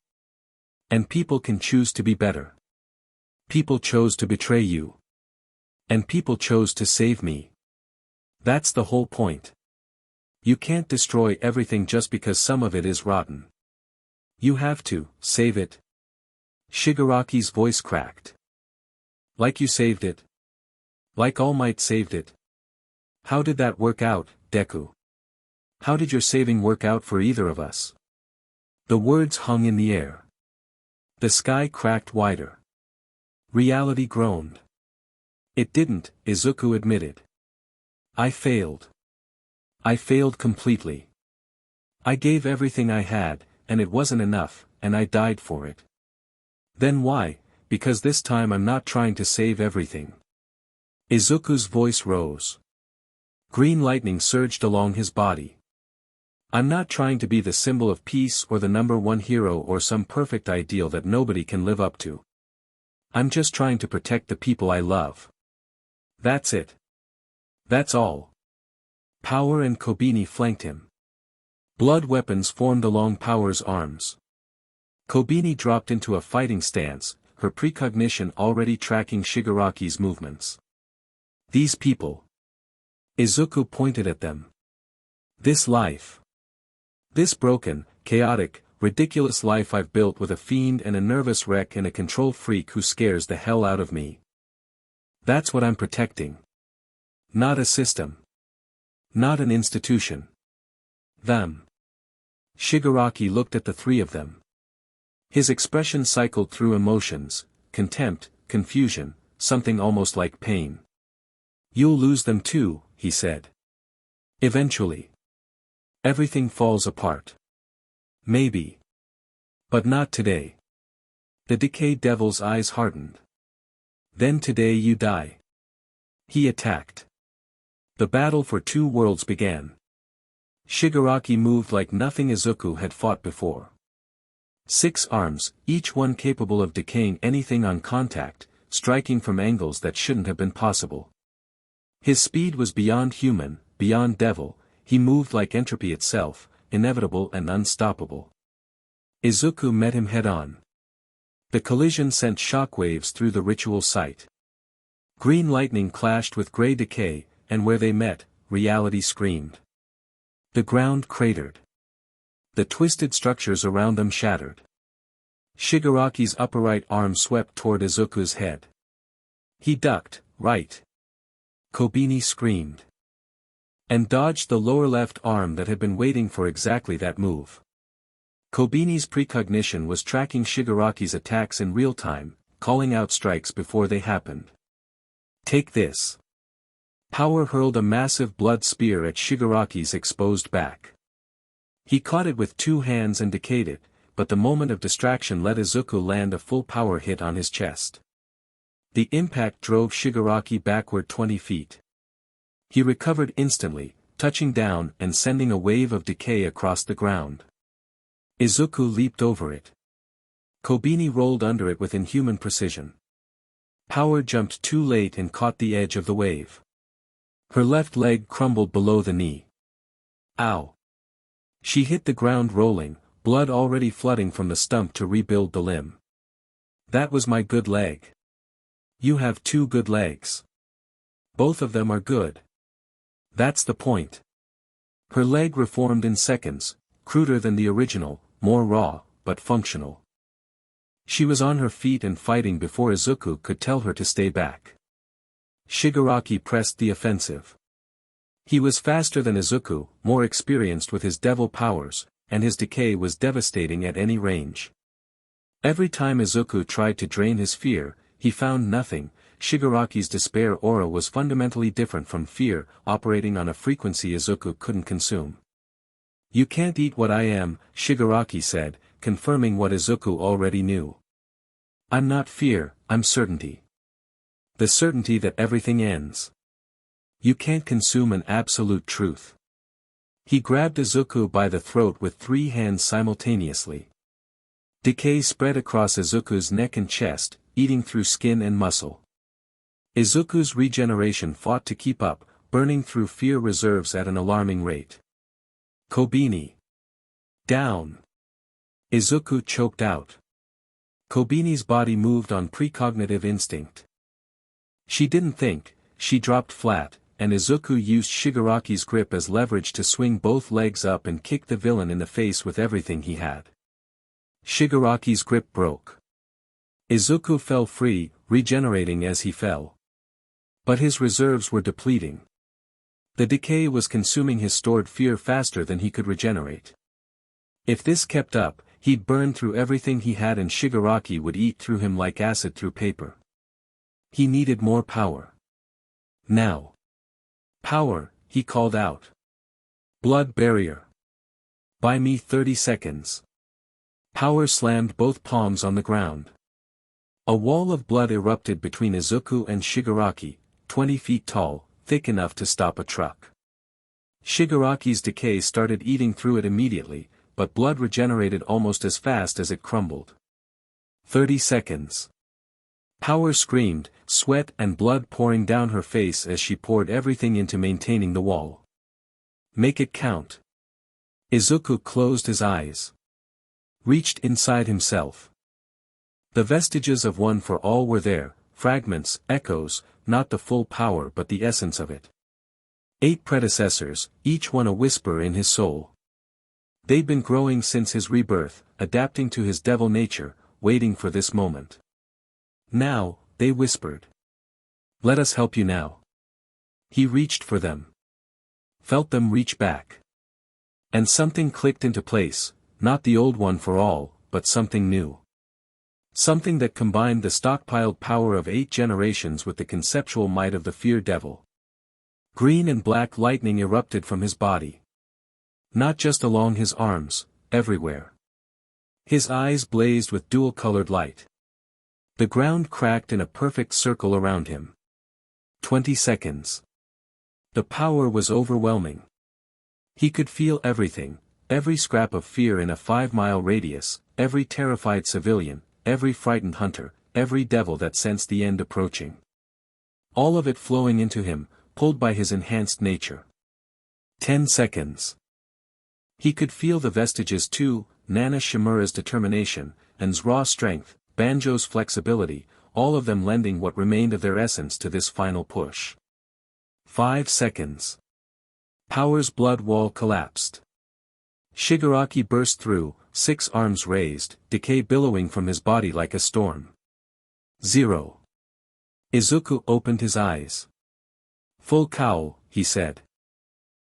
Speaker 1: And people can choose to be better. People chose to betray you. And people chose to save me. That's the whole point. You can't destroy everything just because some of it is rotten. You have to save it. Shigaraki's voice cracked. Like you saved it. Like All Might saved it. How did that work out, Deku? How did your saving work out for either of us? The words hung in the air. The sky cracked wider. Reality groaned. It didn't, Izuku admitted. I failed. I failed completely. I gave everything I had, and it wasn't enough, and I died for it. Then why? Because this time I'm not trying to save everything. Izuku's voice rose. Green lightning surged along his body. I'm not trying to be the symbol of peace or the #1 hero or some perfect ideal that nobody can live up to. I'm just trying to protect the people I love. That's it. That's all. Power and Kobeni flanked him. Blood weapons formed along Power's arms. Kobeni dropped into a fighting stance, her precognition already tracking Shigaraki's movements. These people. Izuku pointed at them. This life. This broken, chaotic, ridiculous life I've built with a fiend and a nervous wreck and a control freak who scares the hell out of me. That's what I'm protecting. Not a system. Not an institution. Them. Shigaraki looked at the three of them. His expression cycled through emotions, contempt, confusion, something almost like pain. You'll lose them too, he said. Eventually. Everything falls apart. Maybe. But not today. The Decay Devil's eyes hardened. Then today you die. He attacked. The battle for two worlds began. Shigaraki moved like nothing Izuku had fought before. 6 arms, each one capable of decaying anything on contact, striking from angles that shouldn't have been possible. His speed was beyond human, beyond devil, he moved like entropy itself, inevitable and unstoppable. Izuku met him head-on. The collision sent shockwaves through the ritual site. Green lightning clashed with gray decay, and where they met, reality screamed. The ground cratered. The twisted structures around them shattered. Shigaraki's upper right arm swept toward Izuku's head. He ducked, right. Kobeni screamed. And dodged the lower left arm that had been waiting for exactly that move. Kobeni's precognition was tracking Shigaraki's attacks in real time, calling out strikes before they happened. Take this. Power hurled a massive blood spear at Shigaraki's exposed back. He caught it with 2 hands and decayed it, but the moment of distraction let Izuku land a full power hit on his chest. The impact drove Shigaraki backward 20 feet. He recovered instantly, touching down and sending a wave of decay across the ground. Izuku leaped over it. Kobeni rolled under it with inhuman precision. Power jumped too late and caught the edge of the wave. Her left leg crumbled below the knee. Ow! She hit the ground rolling, blood already flooding from the stump to rebuild the limb. That was my good leg. You have 2 good legs. Both of them are good. That's the point. Her leg reformed in seconds, cruder than the original, more raw, but functional. She was on her feet and fighting before Izuku could tell her to stay back. Shigaraki pressed the offensive. He was faster than Izuku, more experienced with his devil powers, and his decay was devastating at any range. Every time Izuku tried to drain his fear, he found nothing. Shigaraki's despair aura was fundamentally different from fear, operating on a frequency Izuku couldn't consume. You can't eat what I am, Shigaraki said, confirming what Izuku already knew. I'm not fear, I'm certainty. The certainty that everything ends. You can't consume an absolute truth. He grabbed Izuku by the throat with 3 hands simultaneously. Decay spread across Izuku's neck and chest, eating through skin and muscle. Izuku's regeneration fought to keep up, burning through fear reserves at an alarming rate. Kobeni. Down. Izuku choked out. Kobeni's body moved on precognitive instinct. She didn't think, she dropped flat, and Izuku used Shigaraki's grip as leverage to swing both legs up and kick the villain in the face with everything he had. Shigaraki's grip broke. Izuku fell free, regenerating as he fell. But his reserves were depleting. The decay was consuming his stored fear faster than he could regenerate. If this kept up, he'd burn through everything he had and Shigaraki would eat through him like acid through paper. He needed more power. Now. Power, he called out. Blood barrier. Buy me 30 seconds. Power slammed both palms on the ground. A wall of blood erupted between Izuku and Shigaraki, 20 feet tall, thick enough to stop a truck. Shigaraki's decay started eating through it immediately, but blood regenerated almost as fast as it crumbled. 30 seconds. Power screamed, sweat and blood pouring down her face as she poured everything into maintaining the wall. Make it count. Izuku closed his eyes. Reached inside himself. The vestiges of One for All were there, fragments, echoes, not the full power but the essence of it. 8 predecessors, each one a whisper in his soul. They'd been growing since his rebirth, adapting to his devil nature, waiting for this moment. Now, they whispered. Let us help you now. He reached for them. Felt them reach back. And something clicked into place, not the old One for All, but something new. Something that combined the stockpiled power of 8 generations with the conceptual might of the fear devil. Green and black lightning erupted from his body. Not just along his arms, everywhere. His eyes blazed with dual-colored light. The ground cracked in a perfect circle around him. 20 seconds. The power was overwhelming. He could feel everything, every scrap of fear in a 5-mile radius, every terrified civilian, every frightened hunter, every devil that sensed the end approaching. All of it flowing into him, pulled by his enhanced nature. 10 seconds. He could feel the vestiges too, Nana Shimura's determination, An's raw strength, Banjo's flexibility, all of them lending what remained of their essence to this final push. 5 seconds. Power's blood wall collapsed. Shigaraki burst through, 6 arms raised, decay billowing from his body like a storm. 0. Izuku opened his eyes. Full cowl, he said.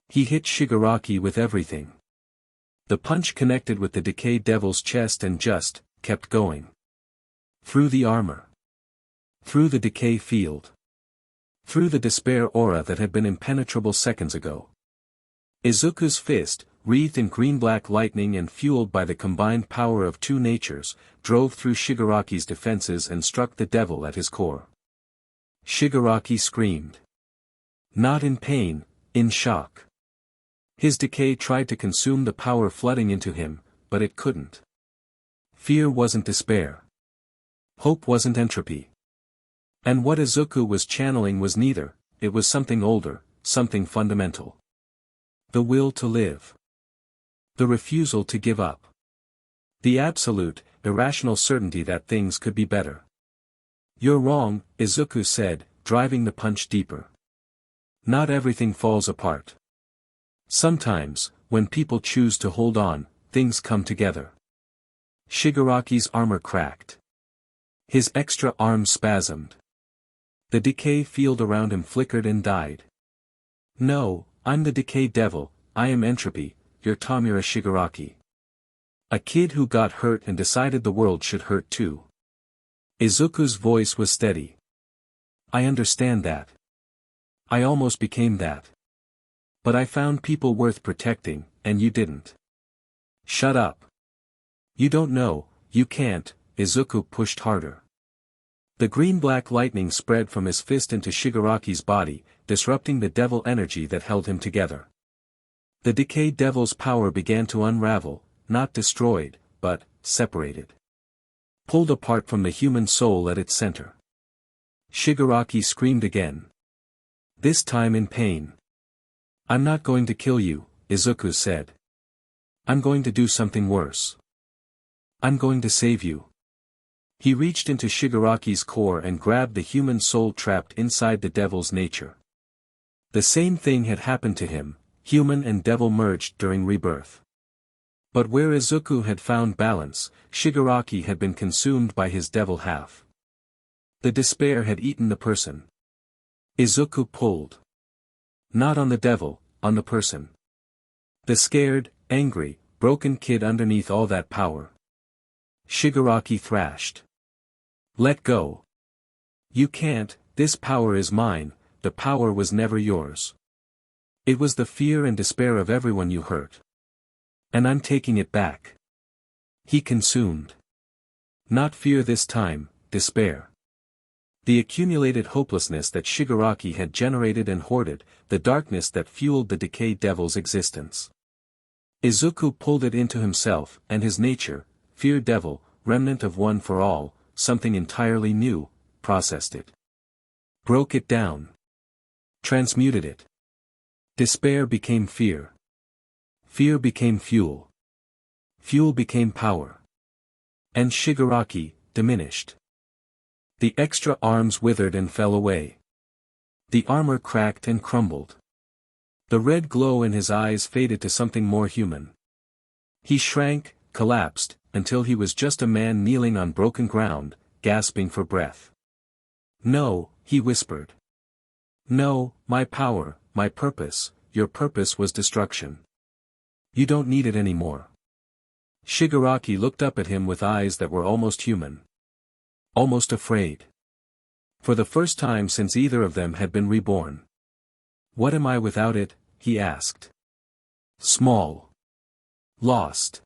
Speaker 1: He hit Shigaraki with everything. The punch connected with the decay devil's chest and just, kept going. Through the armor. Through the decay field. Through the despair aura that had been impenetrable seconds ago. Izuku's fist, wreathed in green-black lightning and fueled by the combined power of 2 natures, drove through Shigaraki's defenses and struck the devil at his core. Shigaraki screamed. Not in pain, in shock. His decay tried to consume the power flooding into him, but it couldn't. Fear wasn't despair. Hope wasn't entropy. And what Izuku was channeling was neither, it was something older, something fundamental. The will to live. The refusal to give up. The absolute, irrational certainty that things could be better. You're wrong, Izuku said, driving the punch deeper. Not everything falls apart. Sometimes, when people choose to hold on, things come together. Shigaraki's armor cracked. His extra arm spasmed. The decay field around him flickered and died. No, I'm the decay devil, I am entropy, your Tamura Shigaraki. A kid who got hurt and decided the world should hurt too. Izuku's voice was steady. I understand that. I almost became that. But I found people worth protecting, and you didn't. Shut up. You don't know, you can't, Izuku pushed harder. The green-black lightning spread from his fist into Shigaraki's body, disrupting the devil energy that held him together. The decayed devil's power began to unravel, not destroyed, but separated. Pulled apart from the human soul at its center. Shigaraki screamed again. This time in pain. I'm not going to kill you, Izuku said. I'm going to do something worse. I'm going to save you. He reached into Shigaraki's core and grabbed the human soul trapped inside the devil's nature. The same thing had happened to him, human and devil merged during rebirth. But where Izuku had found balance, Shigaraki had been consumed by his devil half. The despair had eaten the person. Izuku pulled. Not on the devil, on the person. The scared, angry, broken kid underneath all that power. Shigaraki thrashed. Let go. You can't, this power is mine, the power was never yours. It was the fear and despair of everyone you hurt. And I'm taking it back. He consumed. Not fear this time, despair. The accumulated hopelessness that Shigaraki had generated and hoarded, the darkness that fueled the decayed devil's existence. Izuku pulled it into himself, and his nature, fear devil, remnant of one for all, something entirely new, processed it. Broke it down. Transmuted it. Despair became fear. Fear became fuel. Fuel became power. And Shigaraki, diminished. The extra arms withered and fell away. The armor cracked and crumbled. The red glow in his eyes faded to something more human. He shrank, collapsed, until he was just a man kneeling on broken ground, gasping for breath. "No," he whispered. "No, my power, my purpose, your purpose was destruction. You don't need it anymore." Shigaraki looked up at him with eyes that were almost human. Almost afraid. For the first time since either of them had been reborn. "What am I without it?" he asked. "Small. Lost."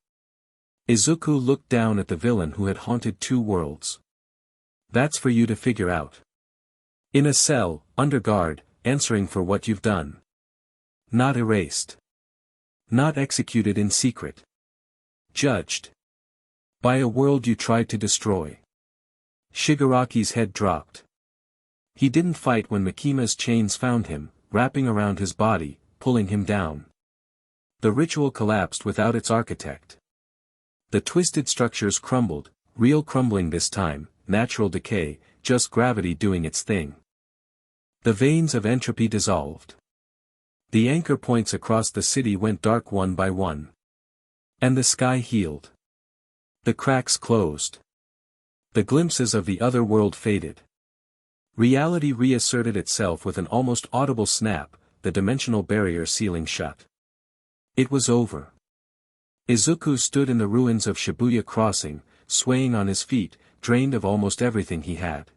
Speaker 1: Izuku looked down at the villain who had haunted two worlds. "That's for you to figure out. In a cell, under guard, answering for what you've done. Not erased. Not executed in secret. Judged. By a world you tried to destroy." Shigaraki's head dropped. He didn't fight when Makima's chains found him, wrapping around his body, pulling him down. The ritual collapsed without its architect. The twisted structures crumbled, real crumbling this time, natural decay, just gravity doing its thing. The veins of entropy dissolved. The anchor points across the city went dark one by one. And the sky healed. The cracks closed. The glimpses of the other world faded. Reality reasserted itself with an almost audible snap, the dimensional barrier sealing shut. It was over. Izuku stood in the ruins of Shibuya Crossing, swaying on his feet, drained of almost everything he had.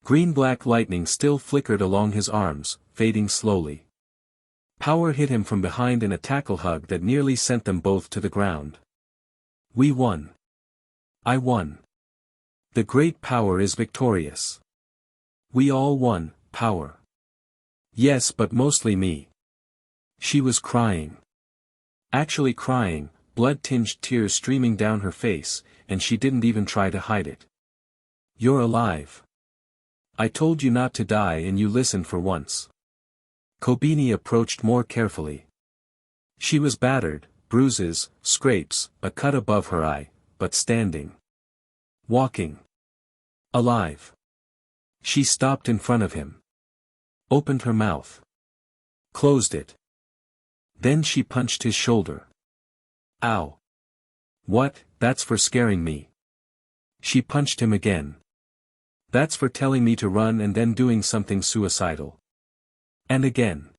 Speaker 1: Green-black lightning still flickered along his arms, fading slowly. Power hit him from behind in a tackle hug that nearly sent them both to the ground. "We won. I won. The great power is victorious. We all won, power. Yes, but mostly me." She was crying. Actually crying, blood-tinged tears streaming down her face, and she didn't even try to hide it. "You're alive. I told you not to die and you listened for once." Kobeni approached more carefully. She was battered, bruises, scrapes, a cut above her eye, but standing. Walking. Alive. She stopped in front of him. Opened her mouth. Closed it. Then she punched his shoulder. "Ow. What, that's for scaring me." She punched him again. "That's for telling me to run and then doing something suicidal." And again.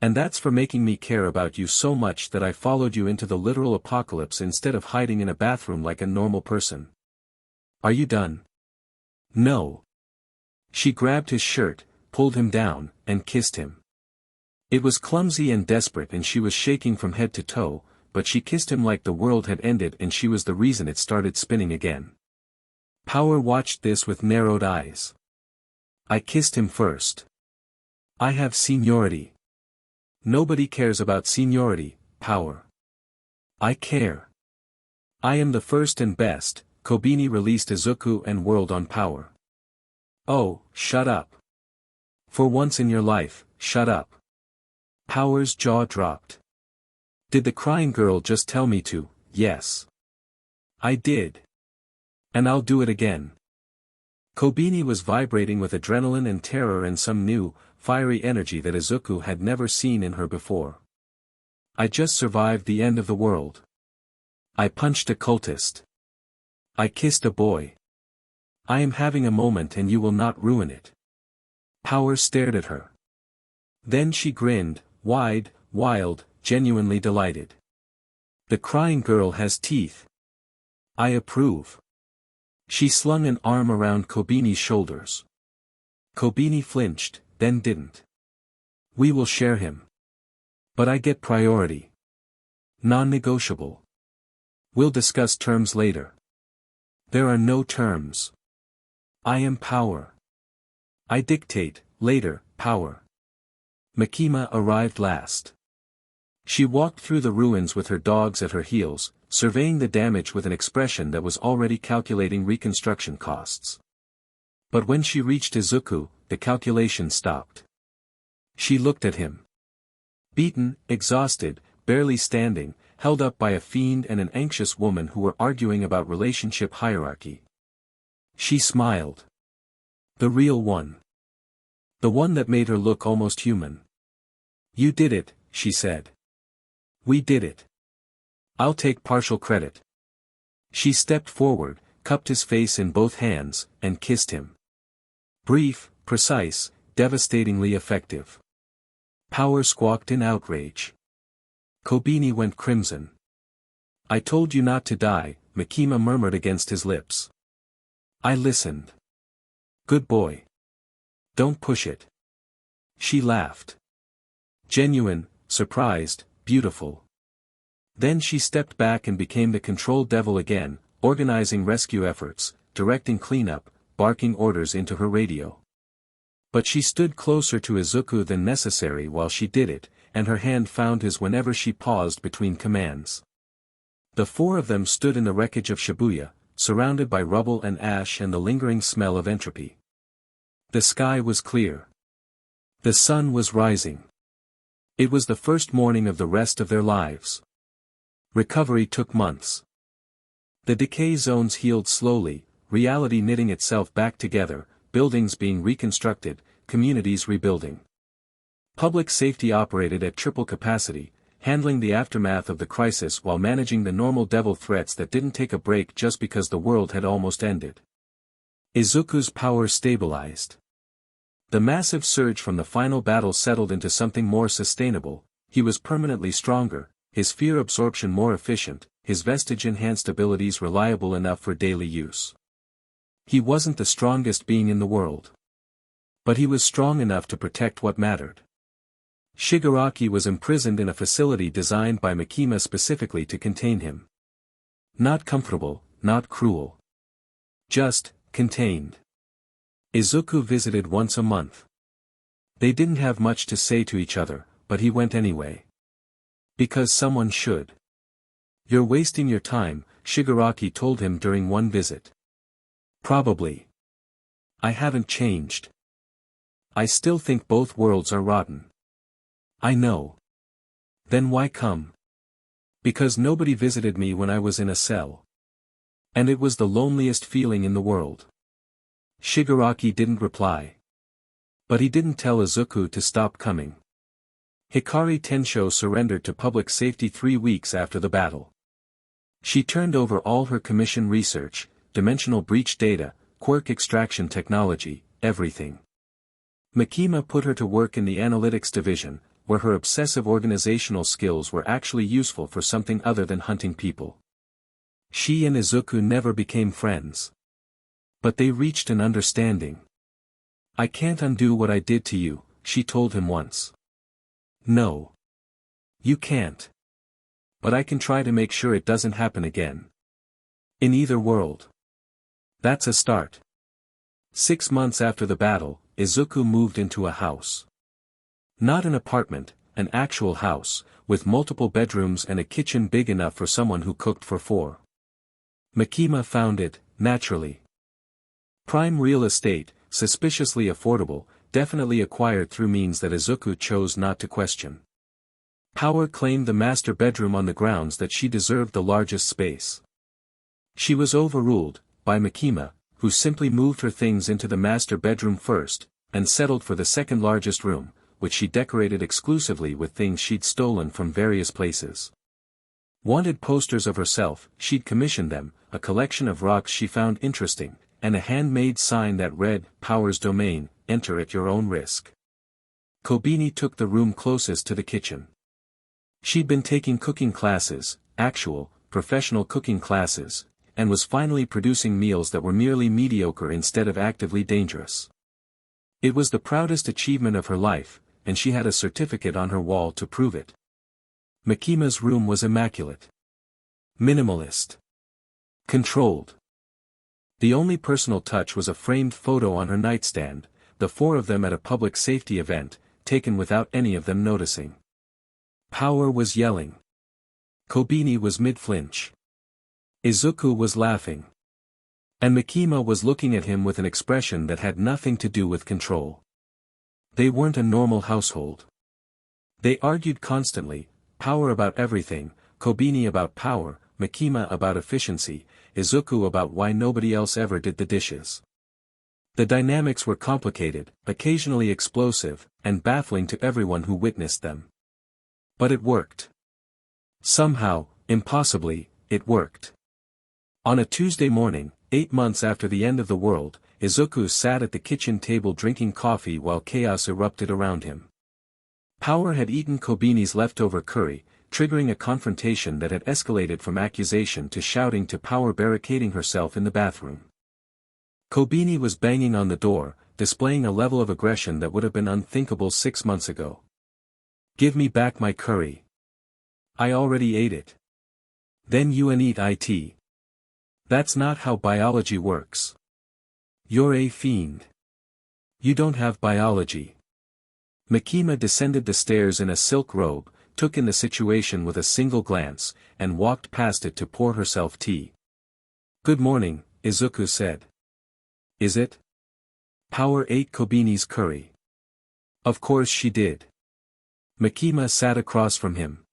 Speaker 1: "And that's for making me care about you so much that I followed you into the literal apocalypse instead of hiding in a bathroom like a normal person. Are you done?" "No." She grabbed his shirt, pulled him down, and kissed him. It was clumsy and desperate and she was shaking from head to toe, but she kissed him like the world had ended and she was the reason it started spinning again. Power watched this with narrowed eyes. "I kissed him first. I have seniority. Nobody cares about seniority, Power. I care. I am the first and best." Kobeni released Izuku and whirled on Power. "Oh, shut up. For once in your life, shut up." Power's jaw dropped. "Did the crying girl just tell me to?" "Yes. I did. And I'll do it again." Kobeni was vibrating with adrenaline and terror and some new, fiery energy that Izuku had never seen in her before. "I just survived the end of the world. I punched a cultist. I kissed a boy. I am having a moment and you will not ruin it." Power stared at her. Then she grinned, wide, wild, genuinely delighted. "The crying girl has teeth. I approve." She slung an arm around Kobeni's shoulders. Kobeni flinched, then didn't. "We will share him. But I get priority. Non-negotiable. We'll discuss terms later." "There are no terms. I am Power. I dictate, later, power. Makima arrived last. She walked through the ruins with her dogs at her heels, surveying the damage with an expression that was already calculating reconstruction costs. But when she reached Izuku, the calculation stopped. She looked at him. Beaten, exhausted, barely standing, held up by a fiend and an anxious woman who were arguing about relationship hierarchy. She smiled. The real one. The one that made her look almost human. You did it, she said. We did it. I'll take partial credit. She stepped forward, cupped his face in both hands, and kissed him. Brief, precise, devastatingly effective. Power squawked in outrage. Kobeni went crimson. I told you not to die, Makima murmured against his lips. I listened. Good boy. Don't push it. She laughed. Genuine, surprised, beautiful. Then she stepped back and became the control devil again, organizing rescue efforts, directing cleanup, barking orders into her radio. But she stood closer to Izuku than necessary while she did it, and her hand found his whenever she paused between commands. The four of them stood in the wreckage of Shibuya, surrounded by rubble and ash and the lingering smell of entropy. The sky was clear. The sun was rising. It was the first morning of the rest of their lives. Recovery took months. The decay zones healed slowly, reality knitting itself back together, buildings being reconstructed, communities rebuilding. Public safety operated at triple capacity, handling the aftermath of the crisis while managing the normal devil threats that didn't take a break just because the world had almost ended. Izuku's power stabilized. The massive surge from the final battle settled into something more sustainable. He was permanently stronger, his fear absorption more efficient, his vestige-enhanced abilities reliable enough for daily use. He wasn't the strongest being in the world. But he was strong enough to protect what mattered. Shigaraki was imprisoned in a facility designed by Makima specifically to contain him. Not comfortable, not cruel. Just, contained. Izuku visited once a month. They didn't have much to say to each other, but he went anyway. Because someone should. You're wasting your time, Shigaraki told him during one visit. Probably. I haven't changed. I still think both worlds are rotten. I know. Then why come? Because nobody visited me when I was in a cell. And it was the loneliest feeling in the world. Shigaraki didn't reply. But he didn't tell Izuku to stop coming. Hikari Tensho surrendered to public safety 3 weeks after the battle. She turned over all her commission research, dimensional breach data, quirk extraction technology, everything. Makima put her to work in the analytics division, where her obsessive organizational skills were actually useful for something other than hunting people. She and Izuku never became friends. But they reached an understanding. I can't undo what I did to you, she told him once. No. You can't. But I can try to make sure it doesn't happen again. In either world. That's a start. 6 months after the battle, Izuku moved into a house. Not an apartment, an actual house, with multiple bedrooms and a kitchen big enough for someone who cooked for 4. Makima found it, naturally. Prime real estate, suspiciously affordable, definitely acquired through means that Izuku chose not to question. Power claimed the master bedroom on the grounds that she deserved the largest space. She was overruled, by Makima, who simply moved her things into the master bedroom first, and settled for the second largest room, which she decorated exclusively with things she'd stolen from various places. Wanted posters of herself, she'd commissioned them, a collection of rocks she found interesting, and a handmade sign that read, Power's Domain, enter at your own risk. Kobeni took the room closest to the kitchen. She'd been taking cooking classes, actual, professional cooking classes, and was finally producing meals that were merely mediocre instead of actively dangerous. It was the proudest achievement of her life, and she had a certificate on her wall to prove it. Makima's room was immaculate. Minimalist. Controlled. The only personal touch was a framed photo on her nightstand, the four of them at a public safety event, taken without any of them noticing. Power was yelling. Kobeni was mid-flinch. Izuku was laughing. And Makima was looking at him with an expression that had nothing to do with control. They weren't a normal household. They argued constantly, Power about everything, Kobeni about power, Makima about efficiency, Izuku about why nobody else ever did the dishes. The dynamics were complicated, occasionally explosive, and baffling to everyone who witnessed them. But it worked. Somehow, impossibly, it worked. On a Tuesday morning, 8 months after the end of the world, Izuku sat at the kitchen table drinking coffee while chaos erupted around him. Power had eaten Kobeni's leftover curry, triggering a confrontation that had escalated from accusation to shouting to Power barricading herself in the bathroom. Kobeni was banging on the door, displaying a level of aggression that would have been unthinkable 6 months ago. Give me back my curry. I already ate it. Then you eat it. That's not how biology works. You're a fiend. You don't have biology. Makima descended the stairs in a silk robe, took in the situation with a single glance, and walked past it to pour herself tea. Good morning, Izuku said. Is it? Power ate Kobeni's curry. Of course she did. Makima sat across from him.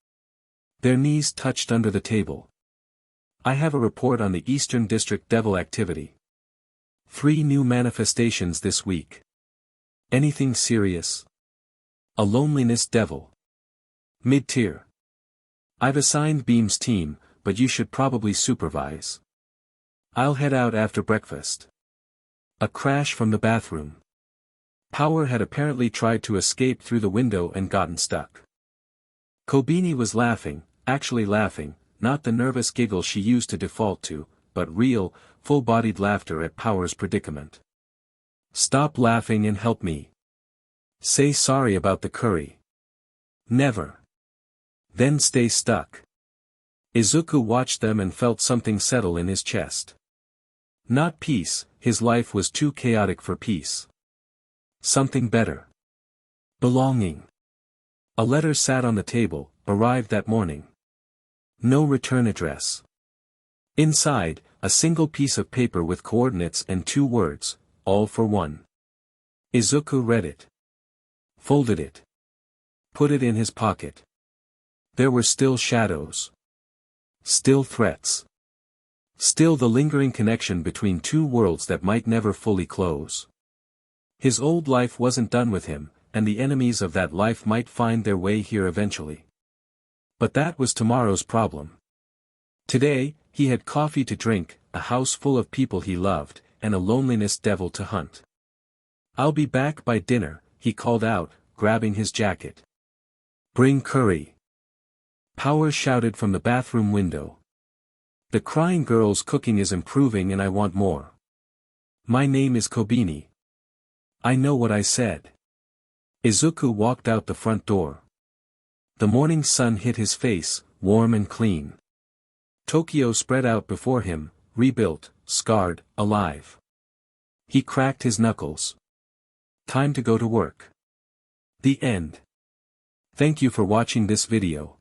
Speaker 1: Their knees touched under the table. I have a report on the Eastern District Devil activity. 3 new manifestations this week. Anything serious? A loneliness devil. Mid-tier. I've assigned Beam's team, but you should probably supervise. I'll head out after breakfast. A crash from the bathroom. Power had apparently tried to escape through the window and gotten stuck. Kobeni was laughing, actually laughing, not the nervous giggle she used to default to, but real, full-bodied laughter at Power's predicament. Stop laughing and help me. Say sorry about the curry. Never. Then stay stuck. Izuku watched them and felt something settle in his chest. Not peace, his life was too chaotic for peace. Something better. Belonging. A letter sat on the table, arrived that morning. No return address. Inside, a single piece of paper with coordinates and 2 words, all for one. Izuku read it. Folded it. Put it in his pocket. There were still shadows. Still threats. Still the lingering connection between 2 worlds that might never fully close. His old life wasn't done with him, and the enemies of that life might find their way here eventually. But that was tomorrow's problem. Today, he had coffee to drink, a house full of people he loved, and a loneliness devil to hunt. I'll be back by dinner, he called out, grabbing his jacket. Bring curry. Power shouted from the bathroom window. The crying girl's cooking is improving and I want more. My name is Kobeni. I know what I said. Izuku walked out the front door. The morning sun hit his face, warm and clean. Tokyo spread out before him, rebuilt, scarred, alive. He cracked his knuckles. Time to go to work. The end. Thank you for watching this video.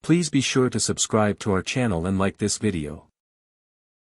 Speaker 1: Please be sure to subscribe to our channel and like this video.